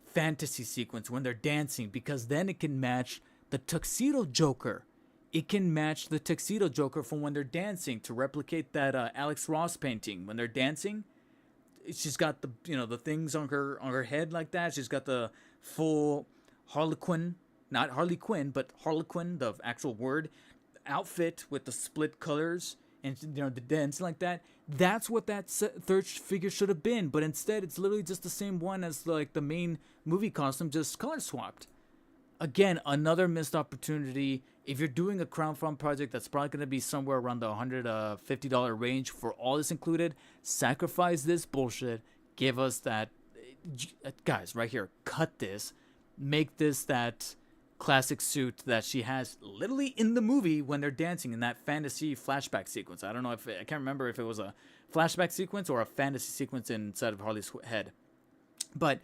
fantasy sequence when they're dancing, because then it can match the tuxedo Joker. It can match the tuxedo Joker from when they're dancing to replicate that Alex Ross painting when they're dancing. She's got the, you know, the things on her head like that. She's got the full Harlequin, not Harley Quinn, but Harlequin, the actual word, outfit with the split colors and the dancing like that. That's what that third figure should have been, but instead it's literally just the same one as like the main movie costume, just color swapped. Again, another missed opportunity. If you're doing a crowdfund project that's probably going to be somewhere around the $150 range for all this included, sacrifice this bullshit. Give us that, guys, right here. Cut this. Make this that classic suit that she has literally in the movie when they're dancing in that fantasy flashback sequence. I don't know if I can't remember if it was a flashback sequence or a fantasy sequence inside of Harley's head, but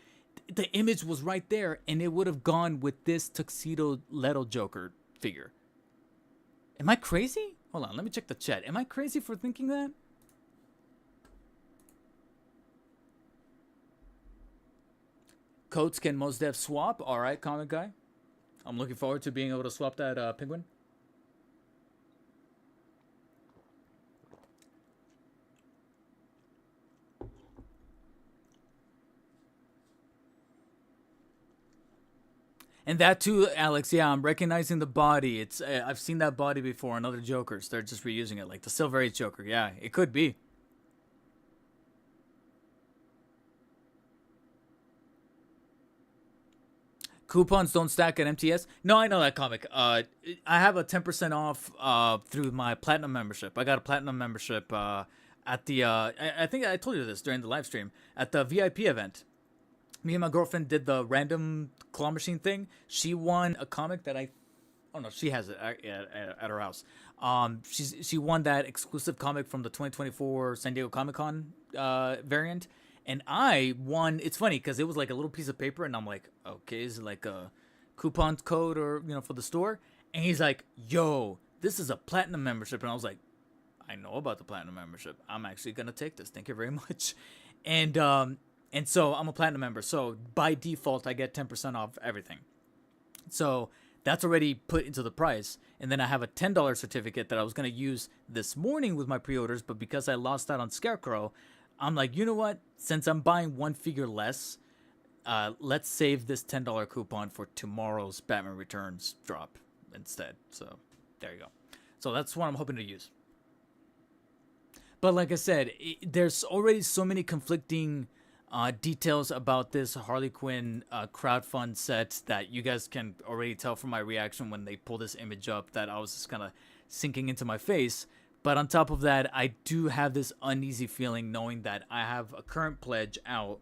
the image was right there, and it would have gone with this tuxedo Leto Joker figure. Am I crazy? Hold on, let me check the chat. Am I crazy for thinking that? Coats can most def swap. All right, comic guy. I'm looking forward to being able to swap that penguin. And that too, Alex. Yeah, I'm recognizing the body. It's I've seen that body before in other Jokers. They're just reusing it, like the Silver Age Joker. Yeah, it could be. Coupons don't stack at MTS. No, I know that comic. I have a 10% off through my Platinum membership. I got a Platinum membership at the. I think I told you this during the live stream at the VIP event. Me and my girlfriend did the random claw machine thing. She won a comic that oh no, she has it at her house. She won that exclusive comic from the 2024 San Diego Comic-Con variant. And I won. It's funny because it was like a little piece of paper, and I'm like, okay, is it like a coupon code or for the store? And he's like, yo, this is a Platinum membership, and I was like, I know about the Platinum membership. I'm actually gonna take this. Thank you very much. And so I'm a Platinum member. So by default, I get 10% off everything. So that's already put into the price. And then I have a $10 certificate that I was gonna use this morning with my pre-orders, but because I lost out on Scarecrow, I'm like, you know what? Since I'm buying one figure less, let's save this $10 coupon for tomorrow's Batman Returns drop instead. So there you go. So that's what I'm hoping to use. But like I said, there's already so many conflicting details about this Harley Quinn crowdfund set that you guys can already tell from my reaction when they pull this image up that I was just kind of sinking into my face. But on top of that, I do have this uneasy feeling knowing that I have a current pledge out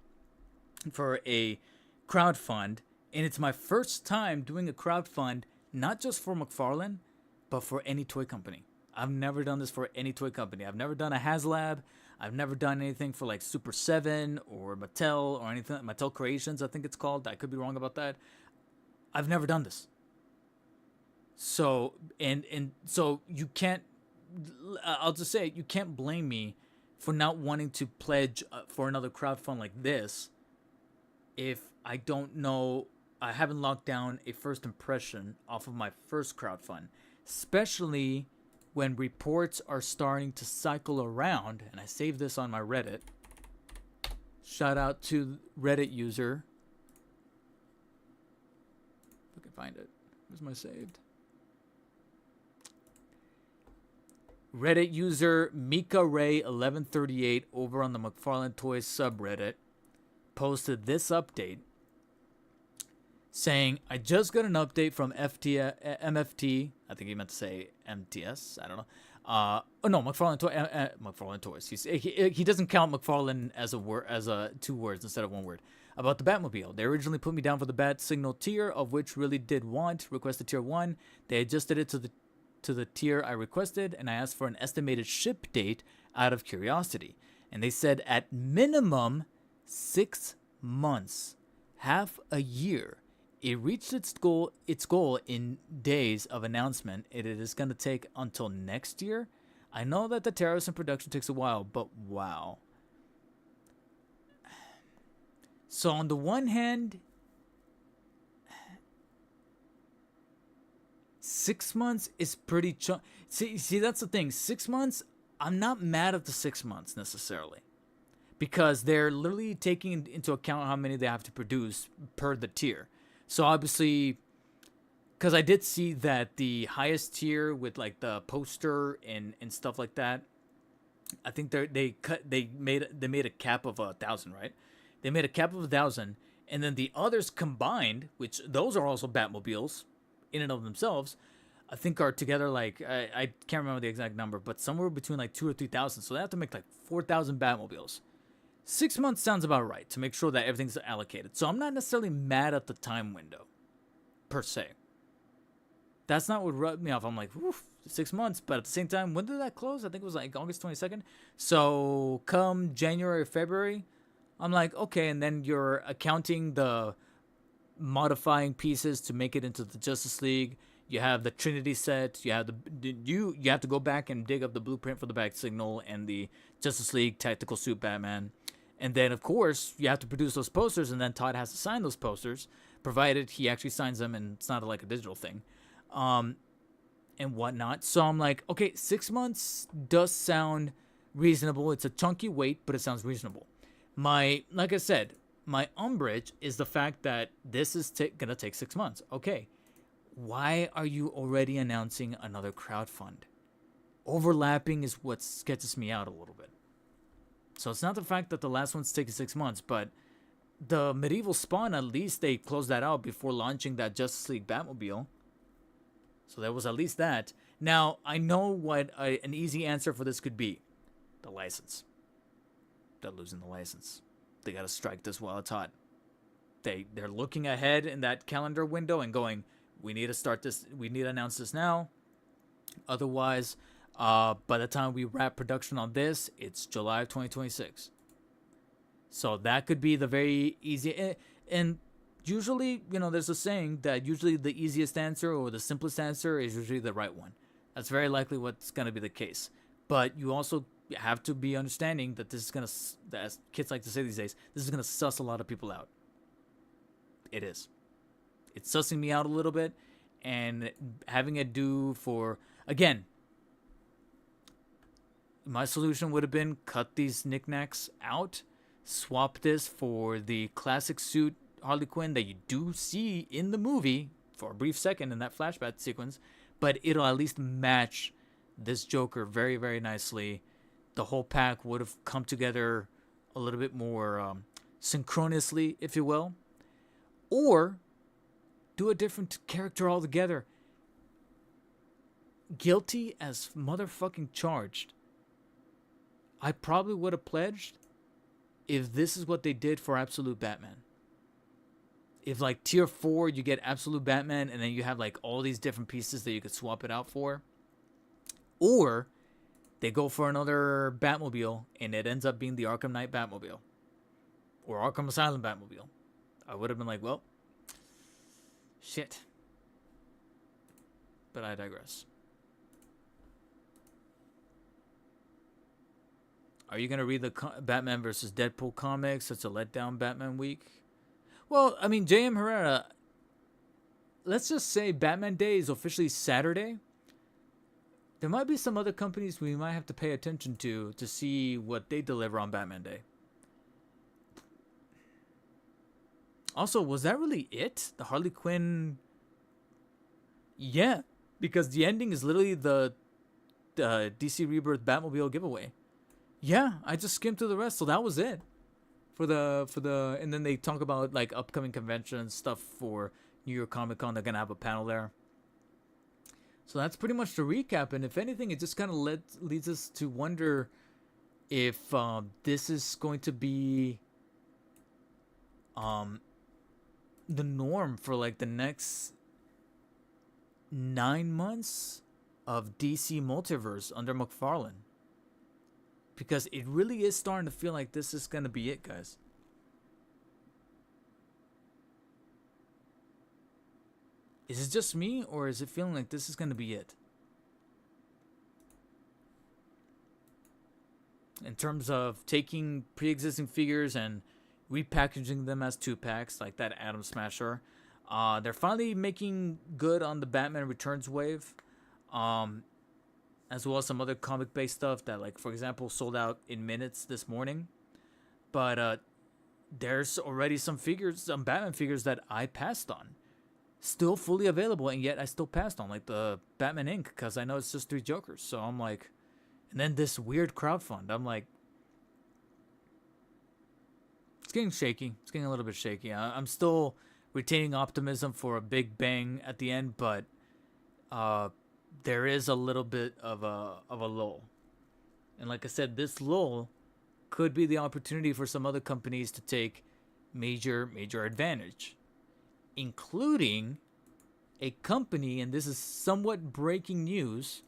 for a crowdfund, and it's my first time doing a crowdfund, not just for McFarlane, but for any toy company. I've never done this for any toy company. I've never done a HasLab. I've never done anything for like Super 7 or Mattel or anything. Mattel Creations, I think it's called. I could be wrong about that. I've never done this. So, and so you can't, I'll just say, you can't blame me for not wanting to pledge for another crowdfund like this if I don't know, I haven't locked down a first impression off of my first crowdfund, especially when reports are starting to cycle around. And I saved this on my Reddit. Shout out to Reddit user. If I can find it. Where's my saved? Reddit user Mika Ray 1138 over on the McFarlane Toys subreddit posted this update saying, I just got an update from MFT. I think he meant to say MTS. I don't know. Oh no, McFarlane Toys. He doesn't count McFarlane as a word, as a two words instead of one word. About the Batmobile. They originally put me down for the Bat Signal tier, of which really did want requested tier 1. They adjusted it to the tier I requested, and I asked for an estimated ship date out of curiosity. And they said at minimum 6 months, half a year. It reached its goal in days of announcement. It is going to take until next year. I know that the tariffs and production takes a while, but wow. So on the one hand, 6 months is pretty see, that's the thing. 6 months, I'm not mad at the 6 months necessarily, because they're literally taking into account how many they have to produce per the tier. So obviously, because I did see that the highest tier with like the poster and stuff like that, I think they made a cap of 1,000, right? They made a cap of 1,000, and then the others combined, which those are also Batmobiles in and of themselves, I think are together like I can't remember the exact number, but somewhere between like 2,000 or 3,000. So they have to make like 4,000 Batmobiles. 6 months sounds about right to make sure that everything's allocated. So I'm not necessarily mad at the time window, per se. That's not what rubbed me off. I'm like, oof, 6 months. But at the same time, when did that close? I think it was like August 22nd. So come January or February, I'm like, okay. And then you're accounting the modifying pieces to make it into the Justice League. You have the Trinity set. You have you have to go back and dig up the blueprint for the Bat Signal and the Justice League Tactical Suit Batman. And then, of course, you have to produce those posters, and then Todd has to sign those posters, provided he actually signs them and it's not like a digital thing, and whatnot. So I'm like, okay, 6 months does sound reasonable. It's a chunky wait, but it sounds reasonable. Like I said, my umbrage is the fact that this is gonna take 6 months. Okay, why are you already announcing another crowdfund? Overlapping is what sketches me out a little bit. So it's not the fact that the last one's taking 6 months, but the Medieval Spawn, at least they closed that out before launching that Justice League Batmobile. So there was at least that. Now, I know what an easy answer for this could be. The license. They're losing the license. They got to strike this while it's hot. They're looking ahead in that calendar window and going, we need to start this. We need to announce this now. Otherwise, by the time we wrap production on this, it's July of 2026. So that could be the very easy. And usually, there's a saying that usually the easiest answer or the simplest answer is usually the right one. That's very likely what's going to be the case. But you also have to be understanding that this is going to, as kids like to say these days, this is going to suss a lot of people out. It is. It's sussing me out a little bit. And having it do for, again, my solution would have been cut these knickknacks out, swap this for the classic suit Harley Quinn that you do see in the movie for a brief second in that flashback sequence, but it'll at least match this Joker very, very nicely. The whole pack would have come together a little bit more synchronously, if you will. Or do a different character altogether. Guilty as motherfucking charged. I probably would have pledged if this is what they did for Absolute Batman. If like tier 4 you get Absolute Batman and then you have like all these different pieces that you could swap it out for. Or they go for another Batmobile and it ends up being the Arkham Knight Batmobile. Or Arkham Asylum Batmobile. I would have been like, well, shit. But I digress. Are you going to read the Batman versus Deadpool comics? It's a letdown Batman week. Well, I mean, J.M. Herrera, let's just say Batman Day is officially Saturday. There might be some other companies we might have to pay attention to see what they deliver on Batman Day. Also, was that really it? The Harley Quinn... Yeah, because the ending is literally the DC Rebirth Batmobile giveaway. Yeah, I just skimmed through the rest, so that was it. For the and then they talk about like upcoming conventions stuff for New York Comic Con. They're gonna have a panel there. So that's pretty much the recap. And if anything, it just kind of leads us to wonder if this is going to be the norm for like the next 9 months of DC Multiverse under McFarlane. Because it really is starting to feel like this is going to be it, guys. Is it just me, or is it feeling like this is going to be it? In terms of taking pre-existing figures and repackaging them as 2-packs, like that Atom Smasher. They're finally making good on the Batman Returns wave. As well as some other comic-based stuff that, like, for example, sold out in minutes this morning. But there's already some Batman figures that I passed on. still fully available, and yet I still passed on like the Batman Inc. because I know it's just 3 Jokers. So I'm like, and then this weird crowdfund. I'm like, it's getting shaky. It's getting a little bit shaky. I'm still retaining optimism for a big bang at the end, but there is a little bit of a lull. And like I said, this lull could be the opportunity for some other companies to take major advantage, including a company, and this is somewhat breaking news.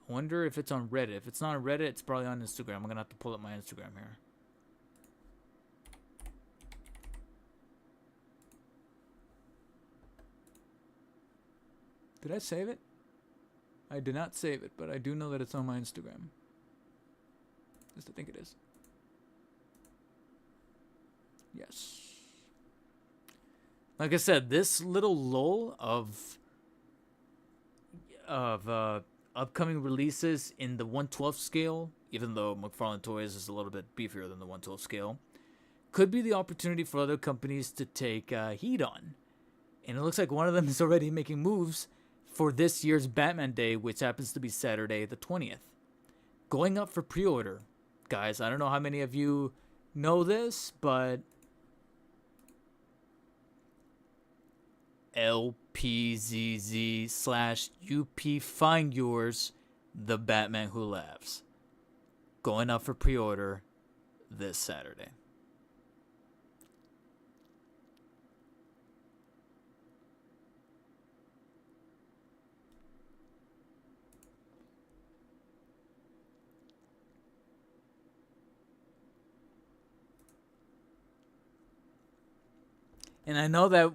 I wonder if it's on Reddit. If it's not on Reddit, it's probably on Instagram. I'm going to have to pull up my Instagram here. Did I save it? I did not save it, but I do know that it's on my Instagram. At least I think it is. Yes. Like I said, this little lull of upcoming releases in the 1/12 scale, even though McFarlane Toys is a little bit beefier than the 1/12 scale, could be the opportunity for other companies to take heed on. And it looks like one of them is already making moves for this year's Batman Day, which happens to be Saturday the 20th. Going up for pre-order. Guys, I don't know how many of you know this, but LPZZ/UP Find Yours, The Batman Who Laughs. Going up for pre-order this Saturday. And I know that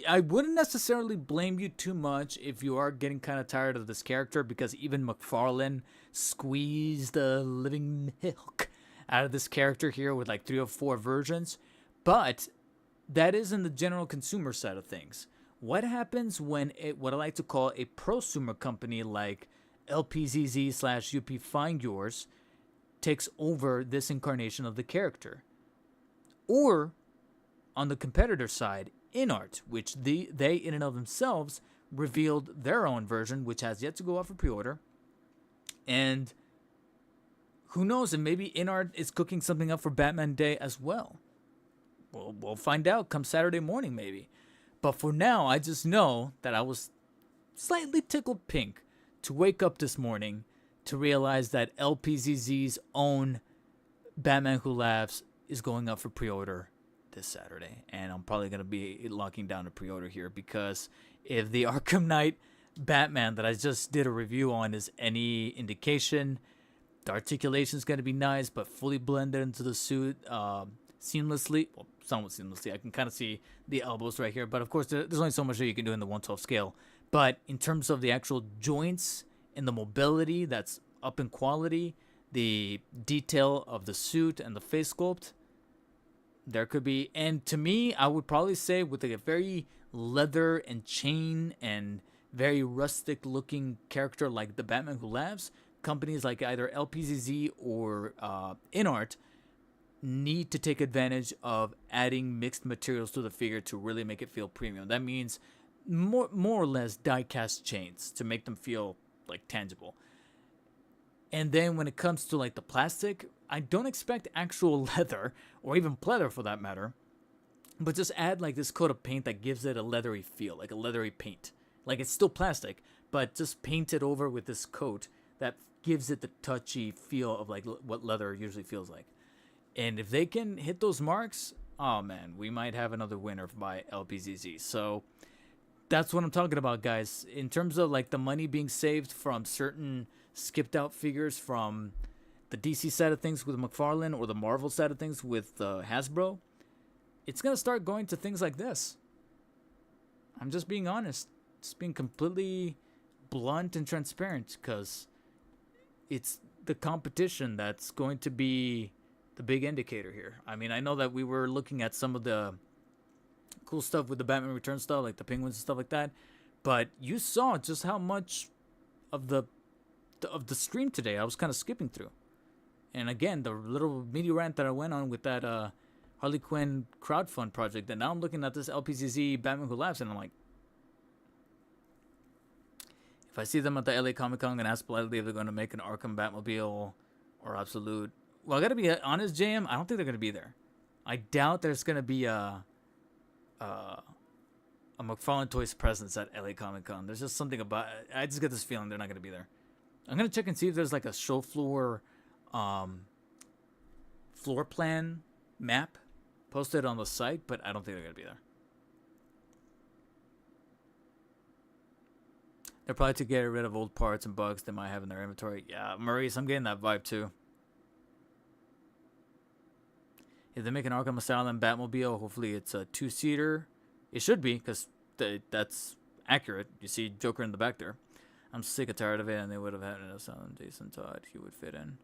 I wouldn't necessarily blame you too much if you are getting kind of tired of this character, because even McFarlane squeezed the living milk out of this character here with like 3 or 4 versions. But that is in the general consumer side of things. What happens when what I like to call a prosumer company like LPZZ/UP Find Yours takes over this incarnation of the character? Or on the competitor side, InArt, which they in and of themselves revealed their own version, which has yet to go out for pre-order. And who knows, and maybe InArt is cooking something up for Batman Day as well. We'll find out come Saturday morning, maybe. But for now, I just know that I was slightly tickled pink to wake up this morning to realize that LPZZ's own Batman Who Laughs is going up for pre-order this Saturday, and I'm probably going to be locking down a pre-order here, because if the Arkham Knight Batman that I just did a review on is any indication, the articulation is going to be nice, but fully blended into the suit seamlessly, well, somewhat seamlessly. I can kind of see the elbows right here, but of course there's only so much that you can do in the 1/12 scale. But in terms of the actual joints and the mobility, that's up in quality, the detail of the suit and the face sculpt, there could be, and to me, I would probably say with like a very leather and chain and very rustic looking character like the Batman Who Laughs, companies like either LPZZ or InArt need to take advantage of adding mixed materials to the figure to really make it feel premium. That means more or less die-cast chains to make them feel like tangible. And then when it comes to like the plastic, I don't expect actual leather, or even pleather for that matter, but just add like this coat of paint that gives it a leathery feel, like a leathery paint. Like it's still plastic, but just paint it over with this coat that gives it the touchy feel of like what leather usually feels like. And if they can hit those marks, oh man, we might have another winner by LPZZ. So that's what I'm talking about, guys. In terms of like the money being saved from certain skipped out figures from the DC side of things with McFarlane or the Marvel side of things with Hasbro, it's going to start going to things like this. I'm just being honest. Just being completely blunt and transparent, because it's the competition that's going to be the big indicator here. I mean, I know that we were looking at some of the cool stuff with the Batman Returns stuff, like the Penguins and stuff like that, but you saw just how much of the stream today I was kind of skipping through. And again, the little mini rant that I went on with that Harley Quinn crowdfund project, and now I'm looking at this LPZZ Batman Who Laughs, and I'm like, If I see them at the LA Comic Con, I'm gonna ask politely if they're gonna make an Arkham Batmobile or Absolute. Well, I gotta be honest, JM. I don't think they're gonna be there. I doubt there's gonna be a McFarlane Toys presence at LA Comic Con. There's just something about it. I just get this feeling they're not gonna be there. I'm gonna check and see if there's like a show floor, floor plan map posted on the site, but I don't think they're gonna be there. They're probably to get rid of old parts and bugs they might have in their inventory. Yeah, Maurice, I'm getting that vibe too. If they make an Arkham Asylum Batmobile, hopefully it's a 2-seater. It should be, because that's accurate. You see Joker in the back there. I'm sick and tired of it, and they would have had an Asylum Jason Todd. He would fit in.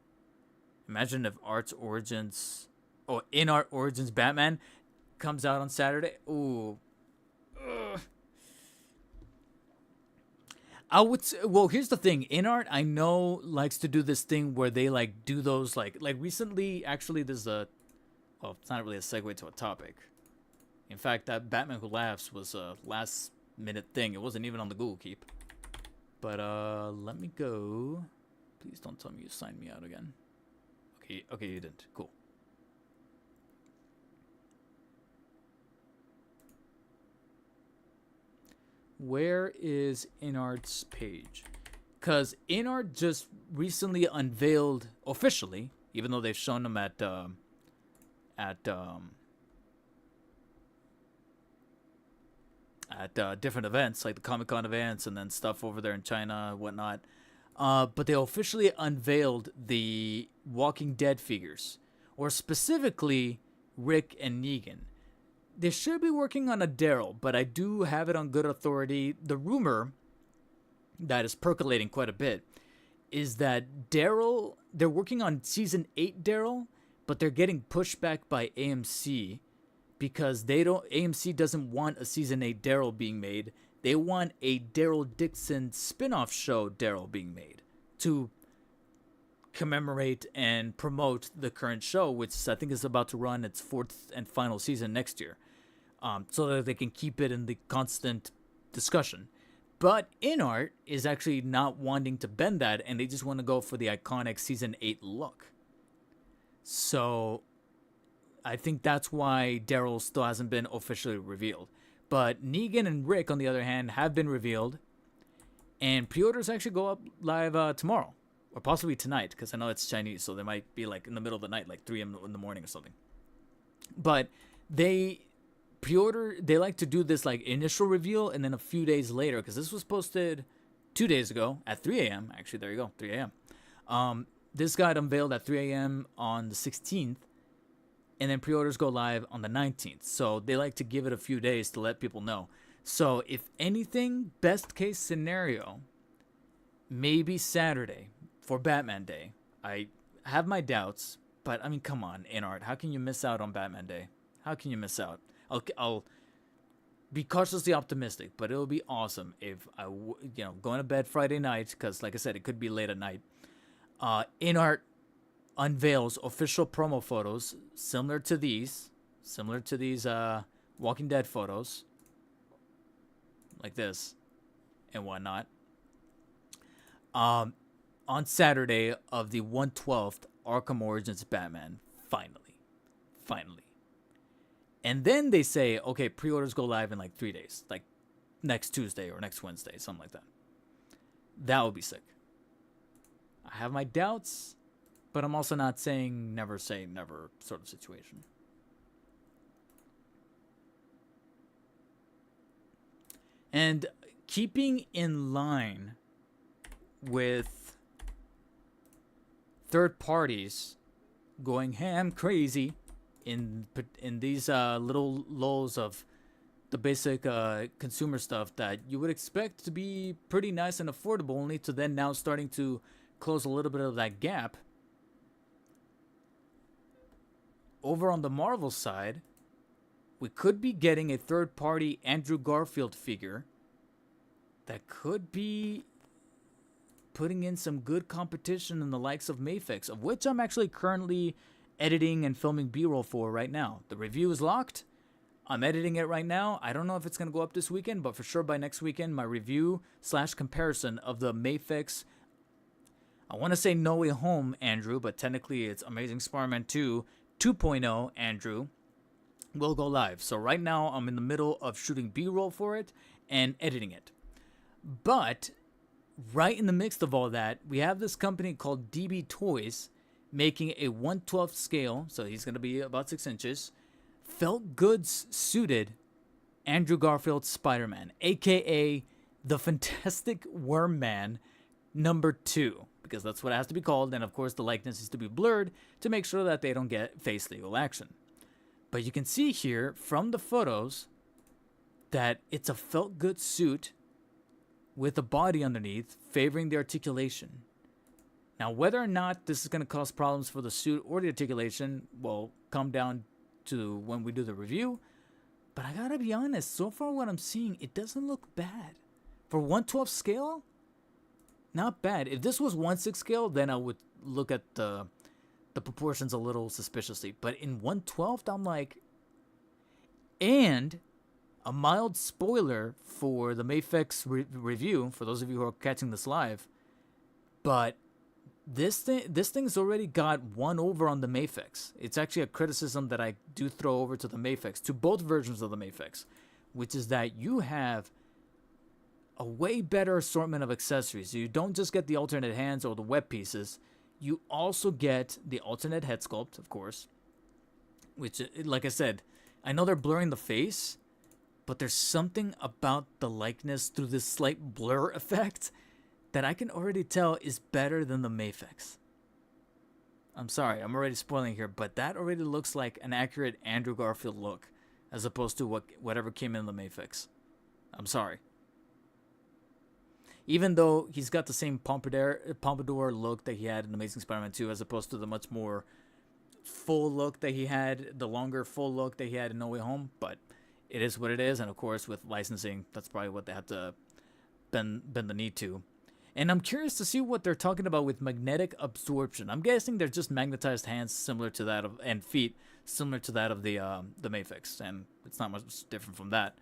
Imagine if Art's Origins... Oh, In Art Origins Batman comes out on Saturday. Ooh. Ugh. I would say, well, here's the thing. In Art, I know, likes to do this thing where they, like, do those, like recently, actually, there's a... Well, it's not really a segue to a topic. In fact, that Batman Who Laughs was a last-minute thing. It wasn't even on the Google Keep. But, let me go. Please don't tell me you signed me out again. Okay, you didn't. Cool. Where is InArt's page? Because InArt just recently unveiled, officially, even though they've shown them at different events, like the Comic-Con events and then stuff over there in China and whatnot. But they officially unveiled the Walking Dead figures, or specifically Rick and Negan. They should be working on a Daryl, but I do have it on good authority. The rumor that is percolating quite a bit is that Daryl, they're working on Season 8 Daryl, but they're getting pushed back by AMC because AMC doesn't want a Season 8 Daryl being made. They want a Daryl Dixon spin-off show Daryl being made to commemorate and promote the current show, which I think is about to run its 4th and final season next year, so that they can keep it in the constant discussion. But InArt is actually not wanting to bend that, and they just want to go for the iconic Season 8 look. So I think that's why Daryl still hasn't been officially revealed. But Negan and Rick, on the other hand, have been revealed, and pre-orders actually go up live tomorrow, or possibly tonight, because I know it's Chinese, so they might be like in the middle of the night, like 3 a.m. in the morning or something. But they like to do this like initial reveal, and then a few days later, because this was posted 2 days ago at 3 a.m. Actually, there you go, 3 a.m. This got unveiled at 3 a.m. on the 16th, and then pre-orders go live on the 19th. So they like to give it a few days to let people know. So if anything, best case scenario, maybe Saturday for Batman Day. I have my doubts, but I mean, come on, InArt. How can you miss out on Batman Day? How can you miss out? I'll be cautiously optimistic, but it'll be awesome if going to bed Friday night, because like I said, it could be late at night. InArt unveils official promo photos similar to these Walking Dead photos, like this and whatnot, on Saturday of the 1/12th Arkham Origins Batman. Finally. And then they say, okay, pre-orders go live in like 3 days, like next Tuesday or next Wednesday, something like that. That would be sick. I have my doubts, but I'm also not saying never say never sort of situation. And keeping in line with third parties going ham crazy in these little lulls of the basic consumer stuff that you would expect to be pretty nice and affordable, only to then now starting to close a little bit of that gap. Over on the Marvel side, we could be getting a third-party Andrew Garfield figure that could be putting in some good competition in the likes of Mafex, of which I'm actually currently editing and filming B-roll for right now. The review is locked. I'm editing it right now. I don't know if it's going to go up this weekend, but for sure by next weekend, my review / comparison of the Mafex, I want to say No Way Home Andrew, but technically it's Amazing Spider-Man 2 2.0 Andrew, will go live. So right now I'm in the middle of shooting B-roll for it and editing it. But right in the mix of all that, we have this company called DB Toys making a 1/12 scale, so he's going to be about 6 inches, felt goods suited Andrew Garfield Spider-Man, aka the Fantastic Worm Man #2, because that's what it has to be called, and of course the likeness is to be blurred to make sure that they don't get face legal action. But you can see here from the photos that it's a felt good suit with a body underneath favoring the articulation. Now, whether or not this is going to cause problems for the suit or the articulation will come down to when we do the review. But I gotta be honest, so far what I'm seeing, it doesn't look bad. For 1/12 scale, not bad. If this was 1/6 scale, then I would look at the proportions a little suspiciously. But in 1/12, I'm like, and a mild spoiler for the Mafex review, for those of you who are catching this live, but this thing's already got one over on the Mafex. It's actually a criticism that I do throw over to the Mafex, to both versions of the Mafex, which is that you have a way better assortment of accessories. You don't just get the alternate hands or the web pieces. You also get the alternate head sculpt, of course, which, like I said, I know they're blurring the face, but there's something about the likeness through this slight blur effect that I can already tell is better than the Mafex. I'm sorry, I'm already spoiling here, but that already looks like an accurate Andrew Garfield look, as opposed to whatever came in the Mafex. I'm sorry. Even though he's got the same pompadour look that he had in Amazing Spider-Man 2, as opposed to the much more full look that he had, the longer full look that he had in No Way Home, but it is what it is, and of course with licensing, that's probably what they have to bend the knee to. And I'm curious to see what they're talking about with magnetic absorption. I'm guessing they're just magnetized hands similar to that of, and feet similar to that of the Mafex, and it's not much different from that.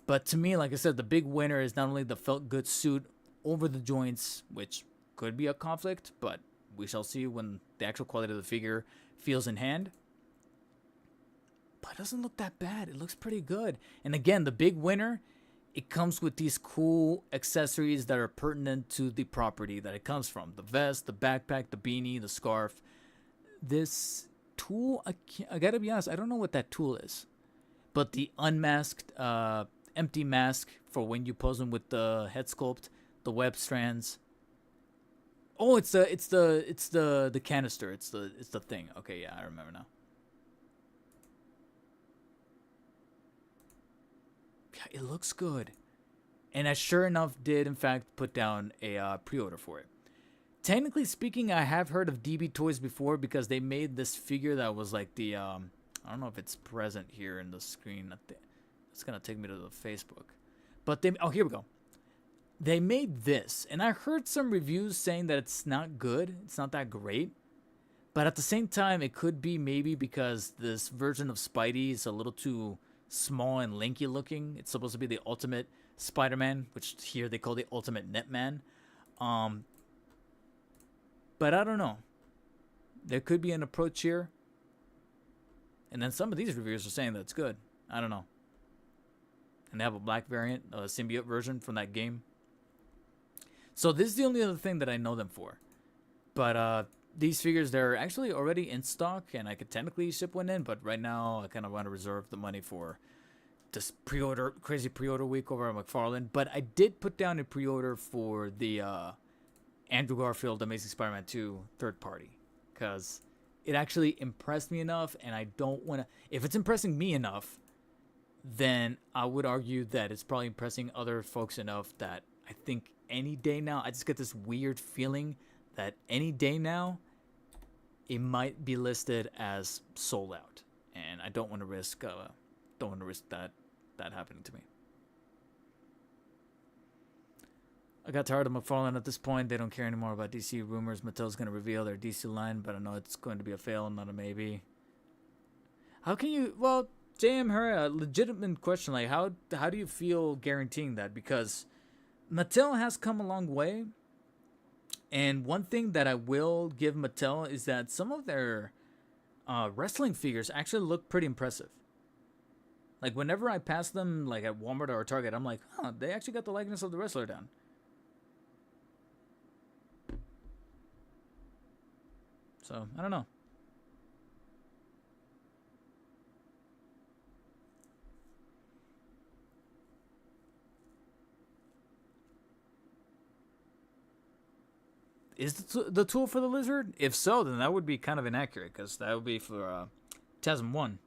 But to me, like I said, the big winner is not only the felt good suit over the joints, which could be a conflict, but we shall see when the actual quality of the figure feels in hand. But it doesn't look that bad. It looks pretty good. And again, the big winner, it comes with these cool accessories that are pertinent to the property that it comes from. The vest, the backpack, the beanie, the scarf. This tool, I gotta be honest, I don't know what that tool is. But the unmasked, empty mask for when you pose them with the head sculpt, the web strands. Oh, it's the canister. It's the thing. Okay, yeah, I remember now. Yeah, it looks good. And I sure enough did, in fact, put down a pre-order for it. Technically speaking, I have heard of DB Toys before because they made this figure that was like the, I don't know if it's present here in the screen. It's going to take me to the Facebook. But oh, here we go. They made this, and I heard some reviews saying that it's not good. It's not that great. But at the same time, it could be maybe because this version of Spidey is a little too small and lanky looking. It's supposed to be the ultimate Spider-Man, which here they call the ultimate Netman. But I don't know. There could be an approach here. And then some of these reviewers are saying that it's good. I don't know. And they have a black variant, a symbiote version from that game. So this is the only other thing that I know them for. But these figures, they're actually already in stock, and I could technically ship one in, but right now I kind of want to reserve the money for this crazy pre-order week over at McFarlane. But I did put down a pre-order for the Andrew Garfield Amazing Spider-Man 2 third party, because it actually impressed me enough, and I don't want to... If it's impressing me enough, then I would argue that it's probably impressing other folks enough that I think any day now, I just get this weird feeling that any day now, it might be listed as sold out, and I don't want to risk that happening to me. I got tired of McFarlane at this point. They don't care anymore about DC rumors. Mattel's going to reveal their DC line, but I know it's going to be a fail and not a maybe. How can you... Well, JM, her a legitimate question. Like, how do you feel guaranteeing that? Because Mattel has come a long way, and one thing that I will give Mattel is that some of their wrestling figures actually look pretty impressive. Like, whenever I pass them, like at Walmart or Target, I'm like, huh, they actually got the likeness of the wrestler down. So I don't know. Is the tool for the lizard? If so, then that would be kind of inaccurate, because that would be for TASM 1.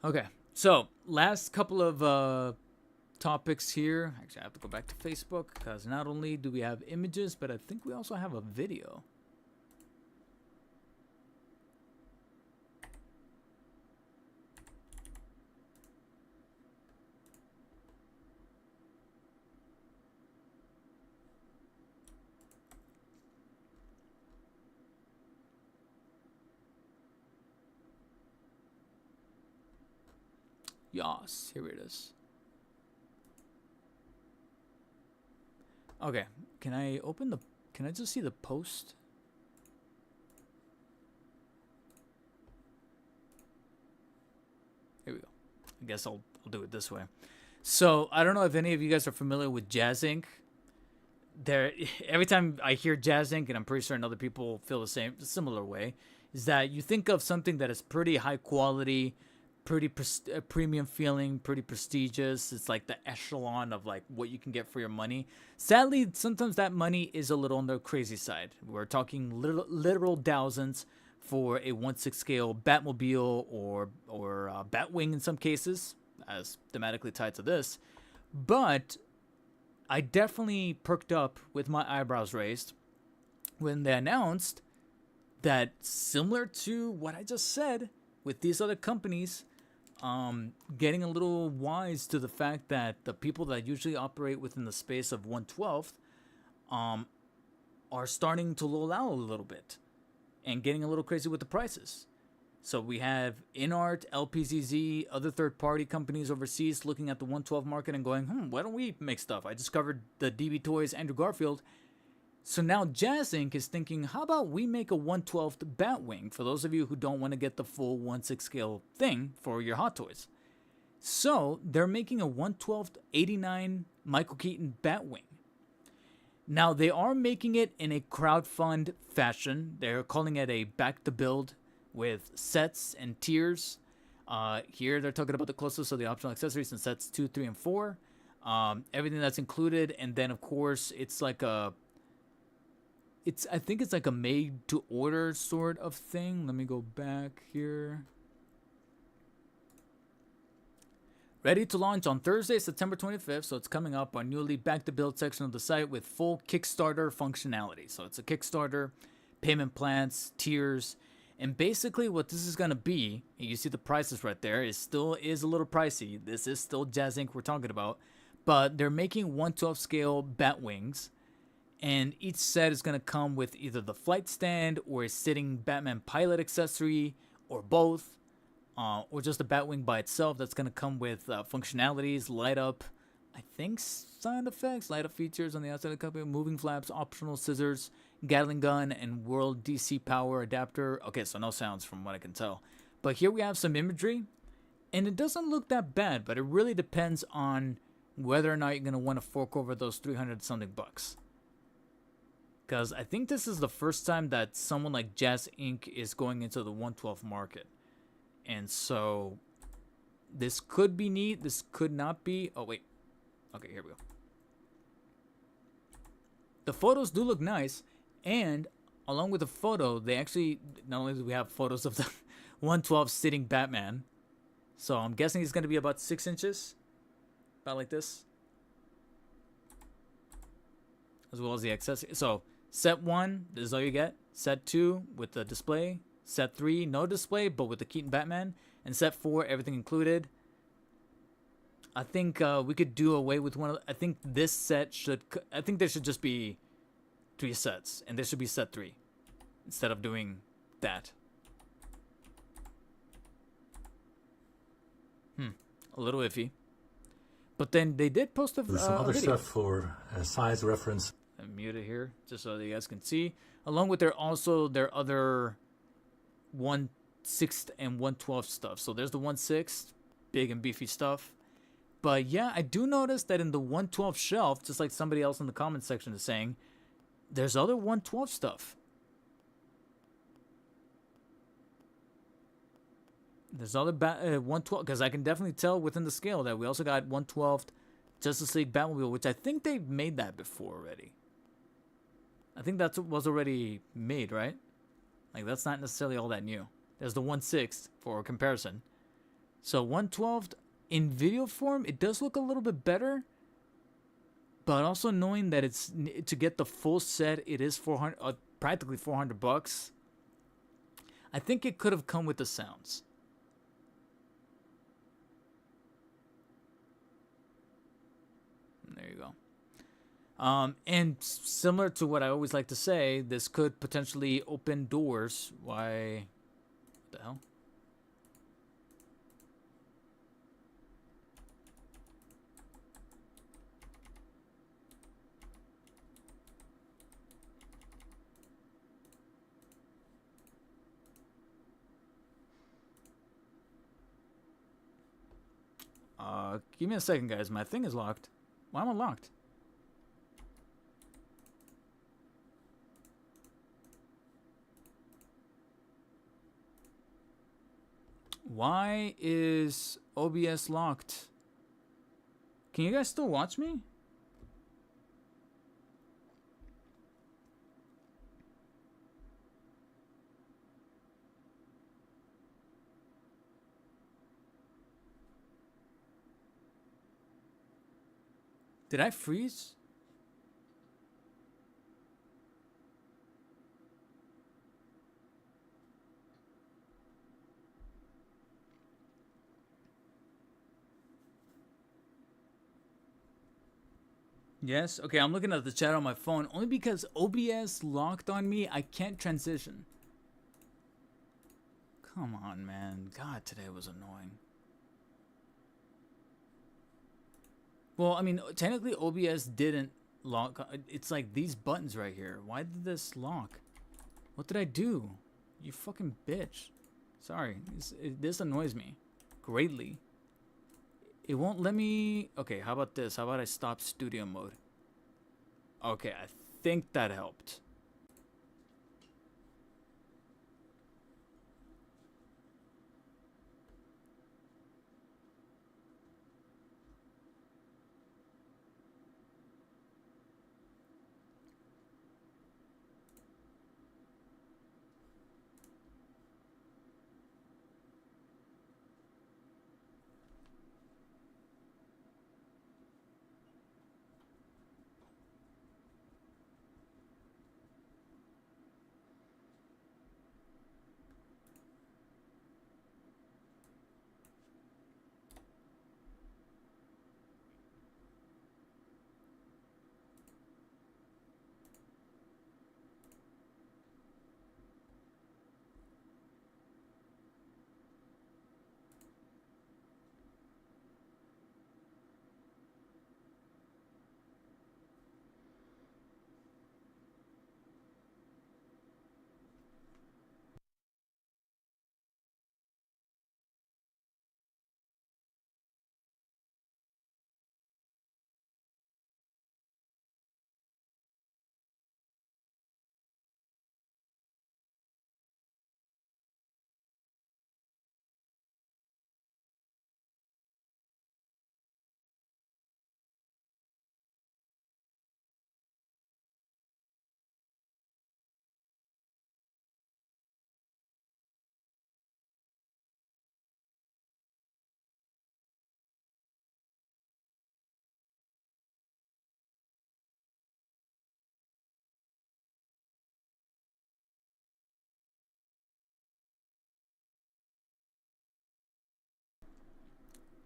Okay, so last couple of topics here. Actually, I have to go back to Facebook, because not only do we have images, but I think we also have a video. Yes, here it is. Okay, can I open the... Can I just see the post? Here we go. I guess I'll do it this way. So, I don't know if any of you guys are familiar with Jazzinc. Every time I hear Jazzinc, and I'm pretty certain other people feel the similar way, is that you think of something that is pretty high quality, pretty premium feeling, pretty prestigious. It's like the echelon of like what you can get for your money. Sadly, sometimes that money is a little on the crazy side. We're talking literal thousands for a 1/6 scale Batmobile or Batwing in some cases, as thematically tied to this. But I definitely perked up with my eyebrows raised when they announced that, similar to what I just said with these other companies, getting a little wise to the fact that the people that usually operate within the space of 1/12 are starting to lull out a little bit and getting a little crazy with the prices. So we have InArt, LPZZ, other third-party companies overseas looking at the 1/12 market and going, why don't we make stuff? I discovered the DB Toys Andrew Garfield. So now Jazzinc is thinking, how about we make a 1/12 Batwing for those of you who don't want to get the full 1/6 scale thing for your Hot Toys. So they're making a 1/12 '89 Michael Keaton Batwing. Now they are making it in a crowdfund fashion. They're calling it a back to build with sets and tiers. Here they're talking about the closest of the optional accessories in sets 2, 3, and 4. Everything that's included, and then of course it's like I think it's like a made to order sort of thing. Let me go back here. Ready to launch on Thursday, September 25th. So it's coming up, our newly back to build section of the site with full Kickstarter functionality. So it's a Kickstarter, payment plans, tiers, and basically what this is going to be, and you see the prices right there, is a little pricey. This is still Jazzinc we're talking about, but they're making 1/12 scale Batwings. And each set is going to come with either the flight stand or a sitting Batman pilot accessory or both, or just a Batwing by itself that's going to come with functionalities, light up, I think sound effects, light up features on the outside of the cockpit, moving flaps, optional scissors, Gatling gun, and World DC power adapter. Okay, so no sounds from what I can tell. But here we have some imagery, and it doesn't look that bad, but it really depends on whether or not you're going to want to fork over those 300 something bucks. Because I think this is the first time that someone like Jazzinc is going into the 1/12 market. And so this could be neat. This could not be. Oh, wait. Okay, here we go. The photos do look nice. And along with the photo, they actually, not only do we have photos of the 1/12 sitting Batman. So I'm guessing he's going to be about 6 inches. About like this. As well as the accessory. So set 1, this is all you get. Set 2 with the display. Set 3, no display, but with the Keaton Batman. And set 4, everything included. I think we could do away with one of. I think this set should. I think there should just be 3 sets, and there should be set 3 instead of doing that. A little iffy. But then they did post There's some a other video. stuff for size reference. I mute it here just so that you guys can see. Along with their other 1/6 and 1/12 stuff. So there's the 1/6, big and beefy stuff. But yeah, I do notice that in the 1/12 shelf, just like somebody else in the comment section is saying, there's other 1/12 stuff. There's other 1/12, because I can definitely tell within the scale that we also got 1/12 Justice League Batmobile, which I think they've made that before already. I think that was already made, right? Like, that's not necessarily all that new. There's the 1/6 for comparison. So 1/12 in video form, it does look a little bit better. But also knowing that it's to get the full set, it is practically $400. I think it could have come with the sounds. There you go. And similar to what I always like to say, this could potentially open doors. Why? What the hell? Give me a second, guys. My thing is locked. Why am I locked? Why is OBS locked? Can you guys still watch me? Did I freeze? Yes? Okay, I'm looking at the chat on my phone. Only because OBS locked on me, I can't transition. Come on, man. God, today was annoying. Well, I mean, technically OBS didn't lock. It's like these buttons right here. Why did this lock? What did I do? You fucking bitch. Sorry. This annoys me greatly. It won't let me... Okay, how about this? How about I stop studio mode? Okay, I think that helped.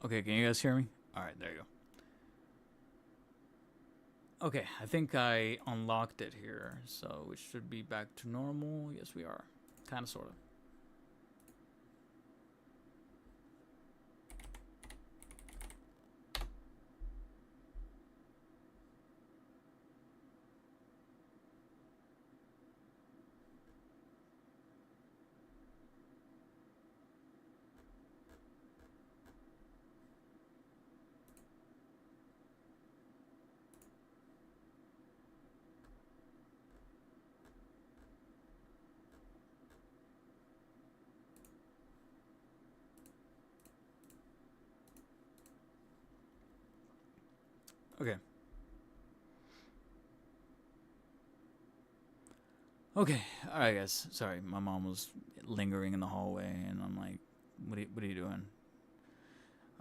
Okay, can you guys hear me? All right, there you go. Okay, I think I unlocked it here, so we should be back to normal. Yes, we are. Kind of, sort of. Okay. Okay, all right, guys. Sorry, my mom was lingering in the hallway, and I'm like, what are you doing?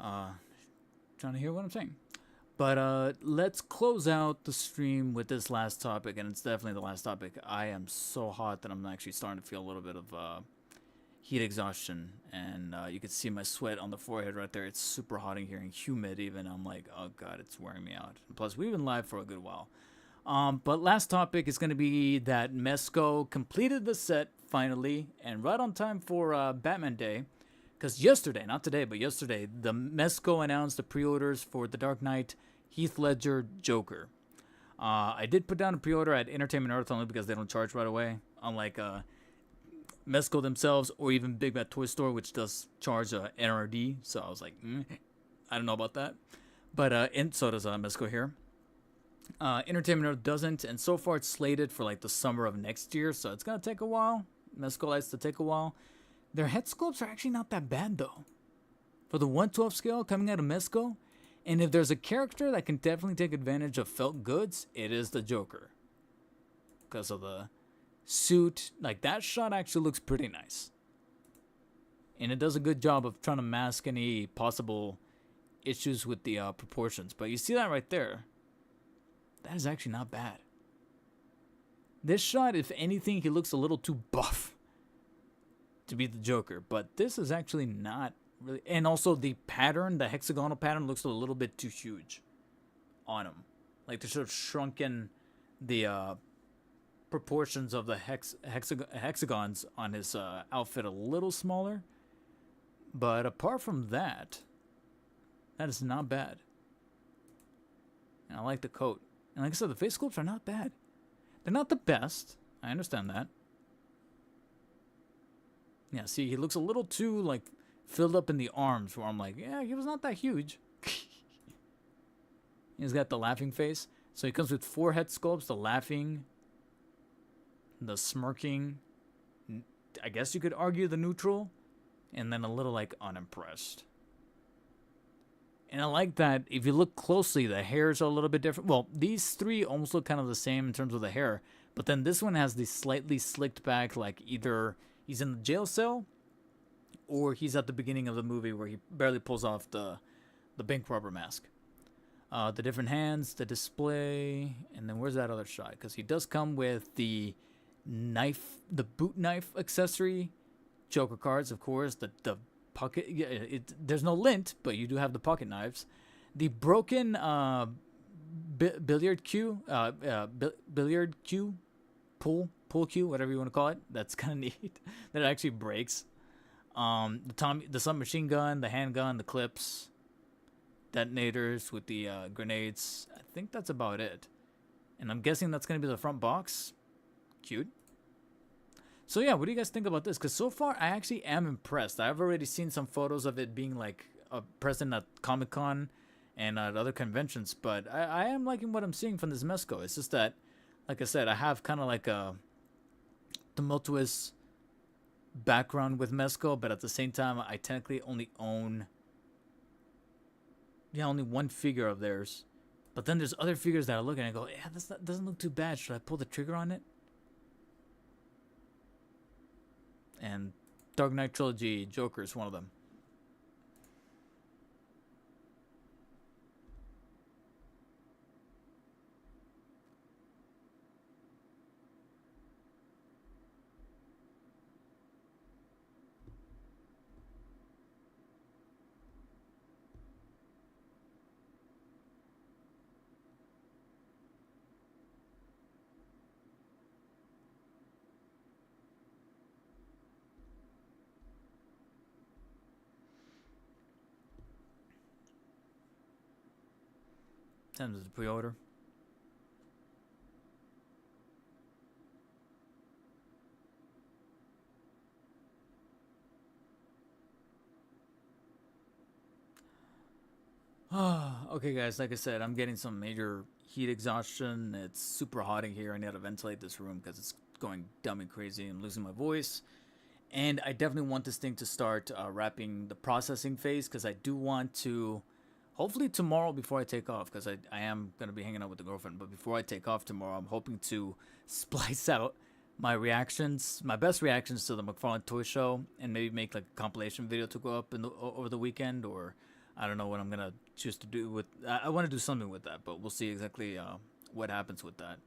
Trying to hear what I'm saying. But let's close out the stream with this last topic, and it's definitely the last topic. I am so hot that I'm actually starting to feel a little bit of heat exhaustion, and you can see my sweat on the forehead right there. It's super hot in here and humid even. I'm like, oh god, it's wearing me out. And plus, we've been live for a good while. But last topic is going to be that Mezco completed the set finally, and right on time for Batman Day. Because yesterday, not today, but yesterday, the Mezco announced the pre-orders for The Dark Knight, Heath Ledger, Joker. I did put down a pre-order at Entertainment Earth only because they don't charge right away, unlike Mezco themselves or even Big Bad Toy Store, which does charge NRD. So I was like, I don't know about that. But and so does Mezco here. Entertainment Earth doesn't, and so far it's slated for like the summer of next year, so it's gonna take a while. Mezco likes to take a while. Their head sculpts are actually not that bad though. For the 1/12 scale coming out of Mezco, and if there's a character that can definitely take advantage of felt goods, it is the Joker. Because of the suit, like that shot actually looks pretty nice. And it does a good job of trying to mask any possible issues with the proportions. But you see that right there. That is actually not bad. This shot, if anything, he looks a little too buff to be the Joker, but this is actually not really. And also the pattern, the hexagonal pattern, looks a little bit too huge on him. Like they should have shrunken the proportions of the hexagons on his outfit a little smaller. But apart from that, that is not bad. And I like the coat. And like I said, the face sculpts are not bad. They're not the best. I understand that. Yeah, see, he looks a little too, like, filled up in the arms, where I'm like, yeah, he was not that huge. He's got the laughing face. So he comes with 4 head sculpts, the laughing, the smirking, I guess you could argue the neutral, and then a little, like, unimpressed. And I like that, if you look closely, the hairs are a little bit different. Well, these 3 almost look kind of the same in terms of the hair, but then this one has the slightly slicked back, like, either he's in the jail cell, or he's at the beginning of the movie where he barely pulls off the bank robber mask. The different hands, the display, and then where's that other shot? Because he does come with the knife, the boot knife accessory, Joker cards, of course, the pocket. Yeah, there's no lint, but you do have the pocket knives. The broken billiard cue, pull cue, whatever you want to call it. That's kind of neat. That it actually breaks. The submachine gun, the handgun, the clips, detonators with the grenades. I think that's about it. And I'm guessing that's gonna be the front box. Cute. So yeah, what do you guys think about this? Because so far I actually am impressed. I've already seen some photos of it being like present at Comic-Con and at other conventions, but I am liking what I'm seeing from this Mezco. It's just that, like I said, I have kind of like a tumultuous background with Mezco, but at the same time, I technically only own only one figure of theirs. But then there's other figures that I look at and I go, yeah, this doesn't look too bad. Should I pull the trigger on it? And Dark Knight Trilogy Joker is one of them. Time to pre-order. Okay, guys, like I said, I'm getting some major heat exhaustion. It's super hot in here. I need to ventilate this room because it's going dumb and crazy. I'm losing my voice. And I definitely want this thing to start wrapping the processing phase because I do want to, hopefully tomorrow before I take off, because I am going to be hanging out with the girlfriend, but before I take off tomorrow, I'm hoping to splice out my reactions, my best reactions to the McFarlane Toy Show, and maybe make like a compilation video to go up over the weekend, or I don't know what I'm going to choose to do with, I want to do something with that, but we'll see exactly what happens with that.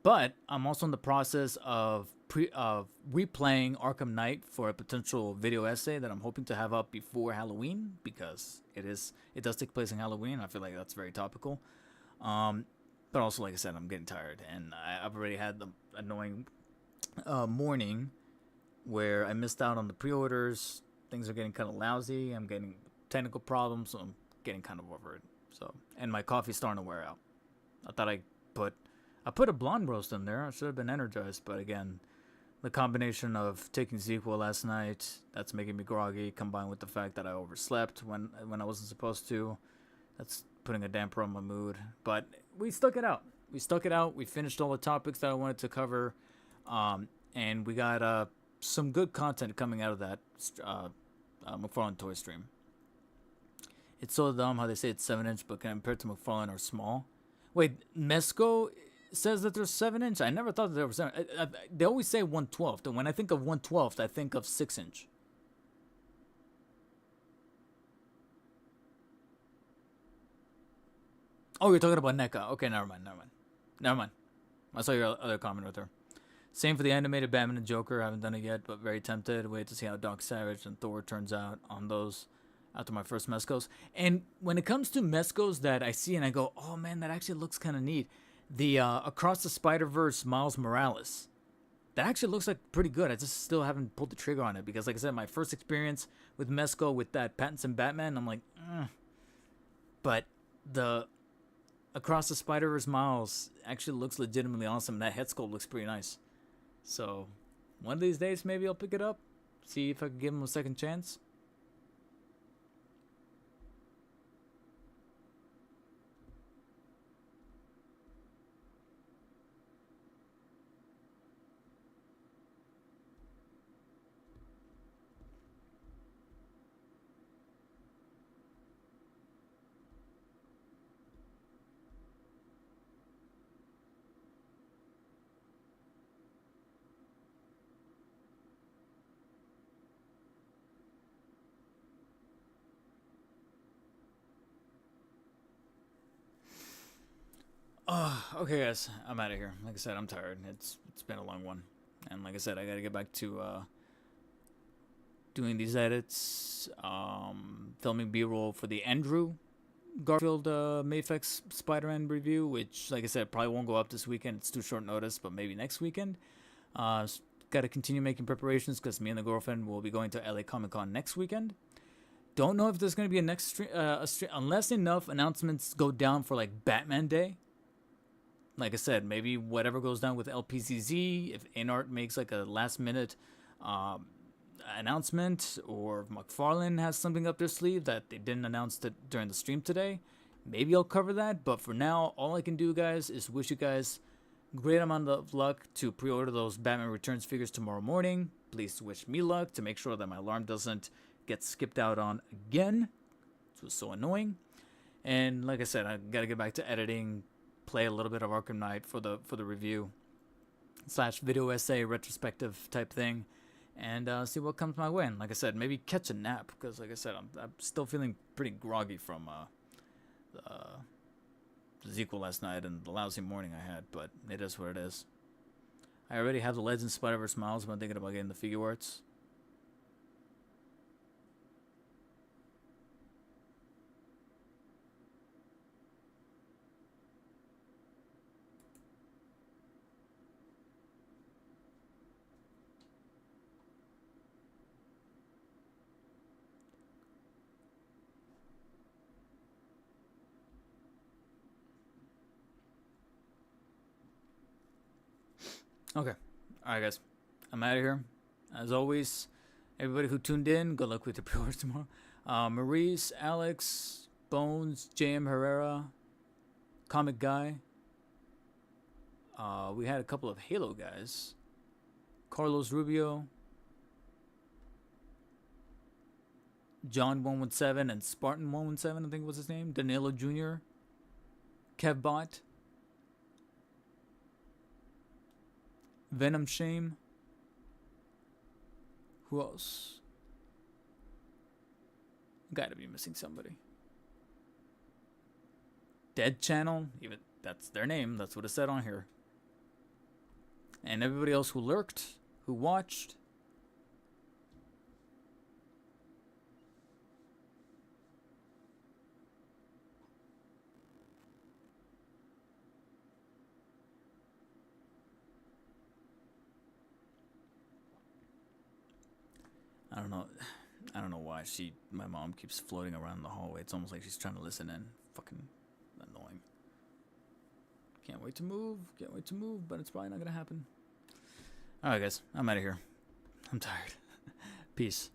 But I'm also in the process of replaying Arkham Knight for a potential video essay that I'm hoping to have up before Halloween, because it does take place in Halloween. I feel like that's very topical. But also, like I said, I'm getting tired, and I've already had the annoying morning where I missed out on the pre-orders. Things are getting kind of lousy. I'm getting technical problems, so I'm getting kind of over it. So, and my coffee's starting to wear out. I thought I put a blonde roast in there. I should have been energized, but again, the combination of taking ZQL last night, that's making me groggy, combined with the fact that I overslept when I wasn't supposed to, that's putting a damper on my mood. But we stuck it out. We finished all the topics that I wanted to cover, and we got some good content coming out of that McFarlane toy stream. It's so dumb how they say it's 7-inch, but compared to McFarlane are small. Wait, Mesco says that they're 7-inch. I never thought that they were 7. They always say 1/12, and when I think of 1/12, I think of 6-inch. Oh, you're talking about NECA. Okay, never mind. I saw your other comment right there. Same for the animated Batman and Joker. I haven't done it yet, but very tempted. Wait to see how Doc Savage and Thor turns out on those after my first Mescos. And when it comes to Mescos that I see and I go, oh man, that actually looks kind of neat. The Across the Spider-Verse Miles Morales. That actually looks like pretty good. I just still haven't pulled the trigger on it because, like I said, my first experience with Mesco with that Pattinson Batman, I'm like, But the Across the Spider-Verse Miles actually looks legitimately awesome. That head sculpt looks pretty nice. So one of these days, maybe I'll pick it up. See if I can give him a second chance. Okay, guys, I'm out of here. Like I said, I'm tired. It's been a long one, and like I said, I gotta get back to doing these edits, filming B-roll for the Andrew Garfield Mayfex Spider-Man review, which, like I said, probably won't go up this weekend. It's too short notice, but maybe next weekend. Got to continue making preparations because me and the girlfriend will be going to LA Comic Con next weekend. Don't know if there's going to be a next stream, unless enough announcements go down for like Batman Day. Like I said, maybe whatever goes down with LPZZ, if Anart makes like a last minute announcement, or if McFarlane has something up their sleeve that they didn't announce during the stream today, maybe I'll cover that. But for now, all I can do, guys, is wish you guys great amount of luck to pre-order those Batman Returns figures tomorrow morning. Please wish me luck to make sure that my alarm doesn't get skipped out on again. This was so annoying. And like I said, I gotta get back to editing, play a little bit of Arkham Knight for the review / video essay retrospective type thing, and see what comes my way. And like I said, maybe catch a nap because, like I said, I'm still feeling pretty groggy from the sequel last night and the lousy morning I had. But it is what it is. I already have the Legends Spider-Verse Miles, but I'm thinking about getting the figure arts. Okay. All right, guys. I'm out of here. As always, everybody who tuned in, good luck with the pre-orders tomorrow. Maurice, Alex, Bones, JM Herrera, Comic Guy. We had a couple of Halo guys. Carlos Rubio, John 117 and Spartan 117, I think was his name. Danilo Jr. Kevbot. Venom Shame. Who else? Gotta be missing somebody. Dead Channel, even that's their name. That's what it said on here. And everybody else who lurked, who watched. I don't know why my mom keeps floating around the hallway. It's almost like she's trying to listen in. Fucking annoying. Can't wait to move, but it's probably not gonna happen. Alright guys, I'm out of here. I'm tired. Peace.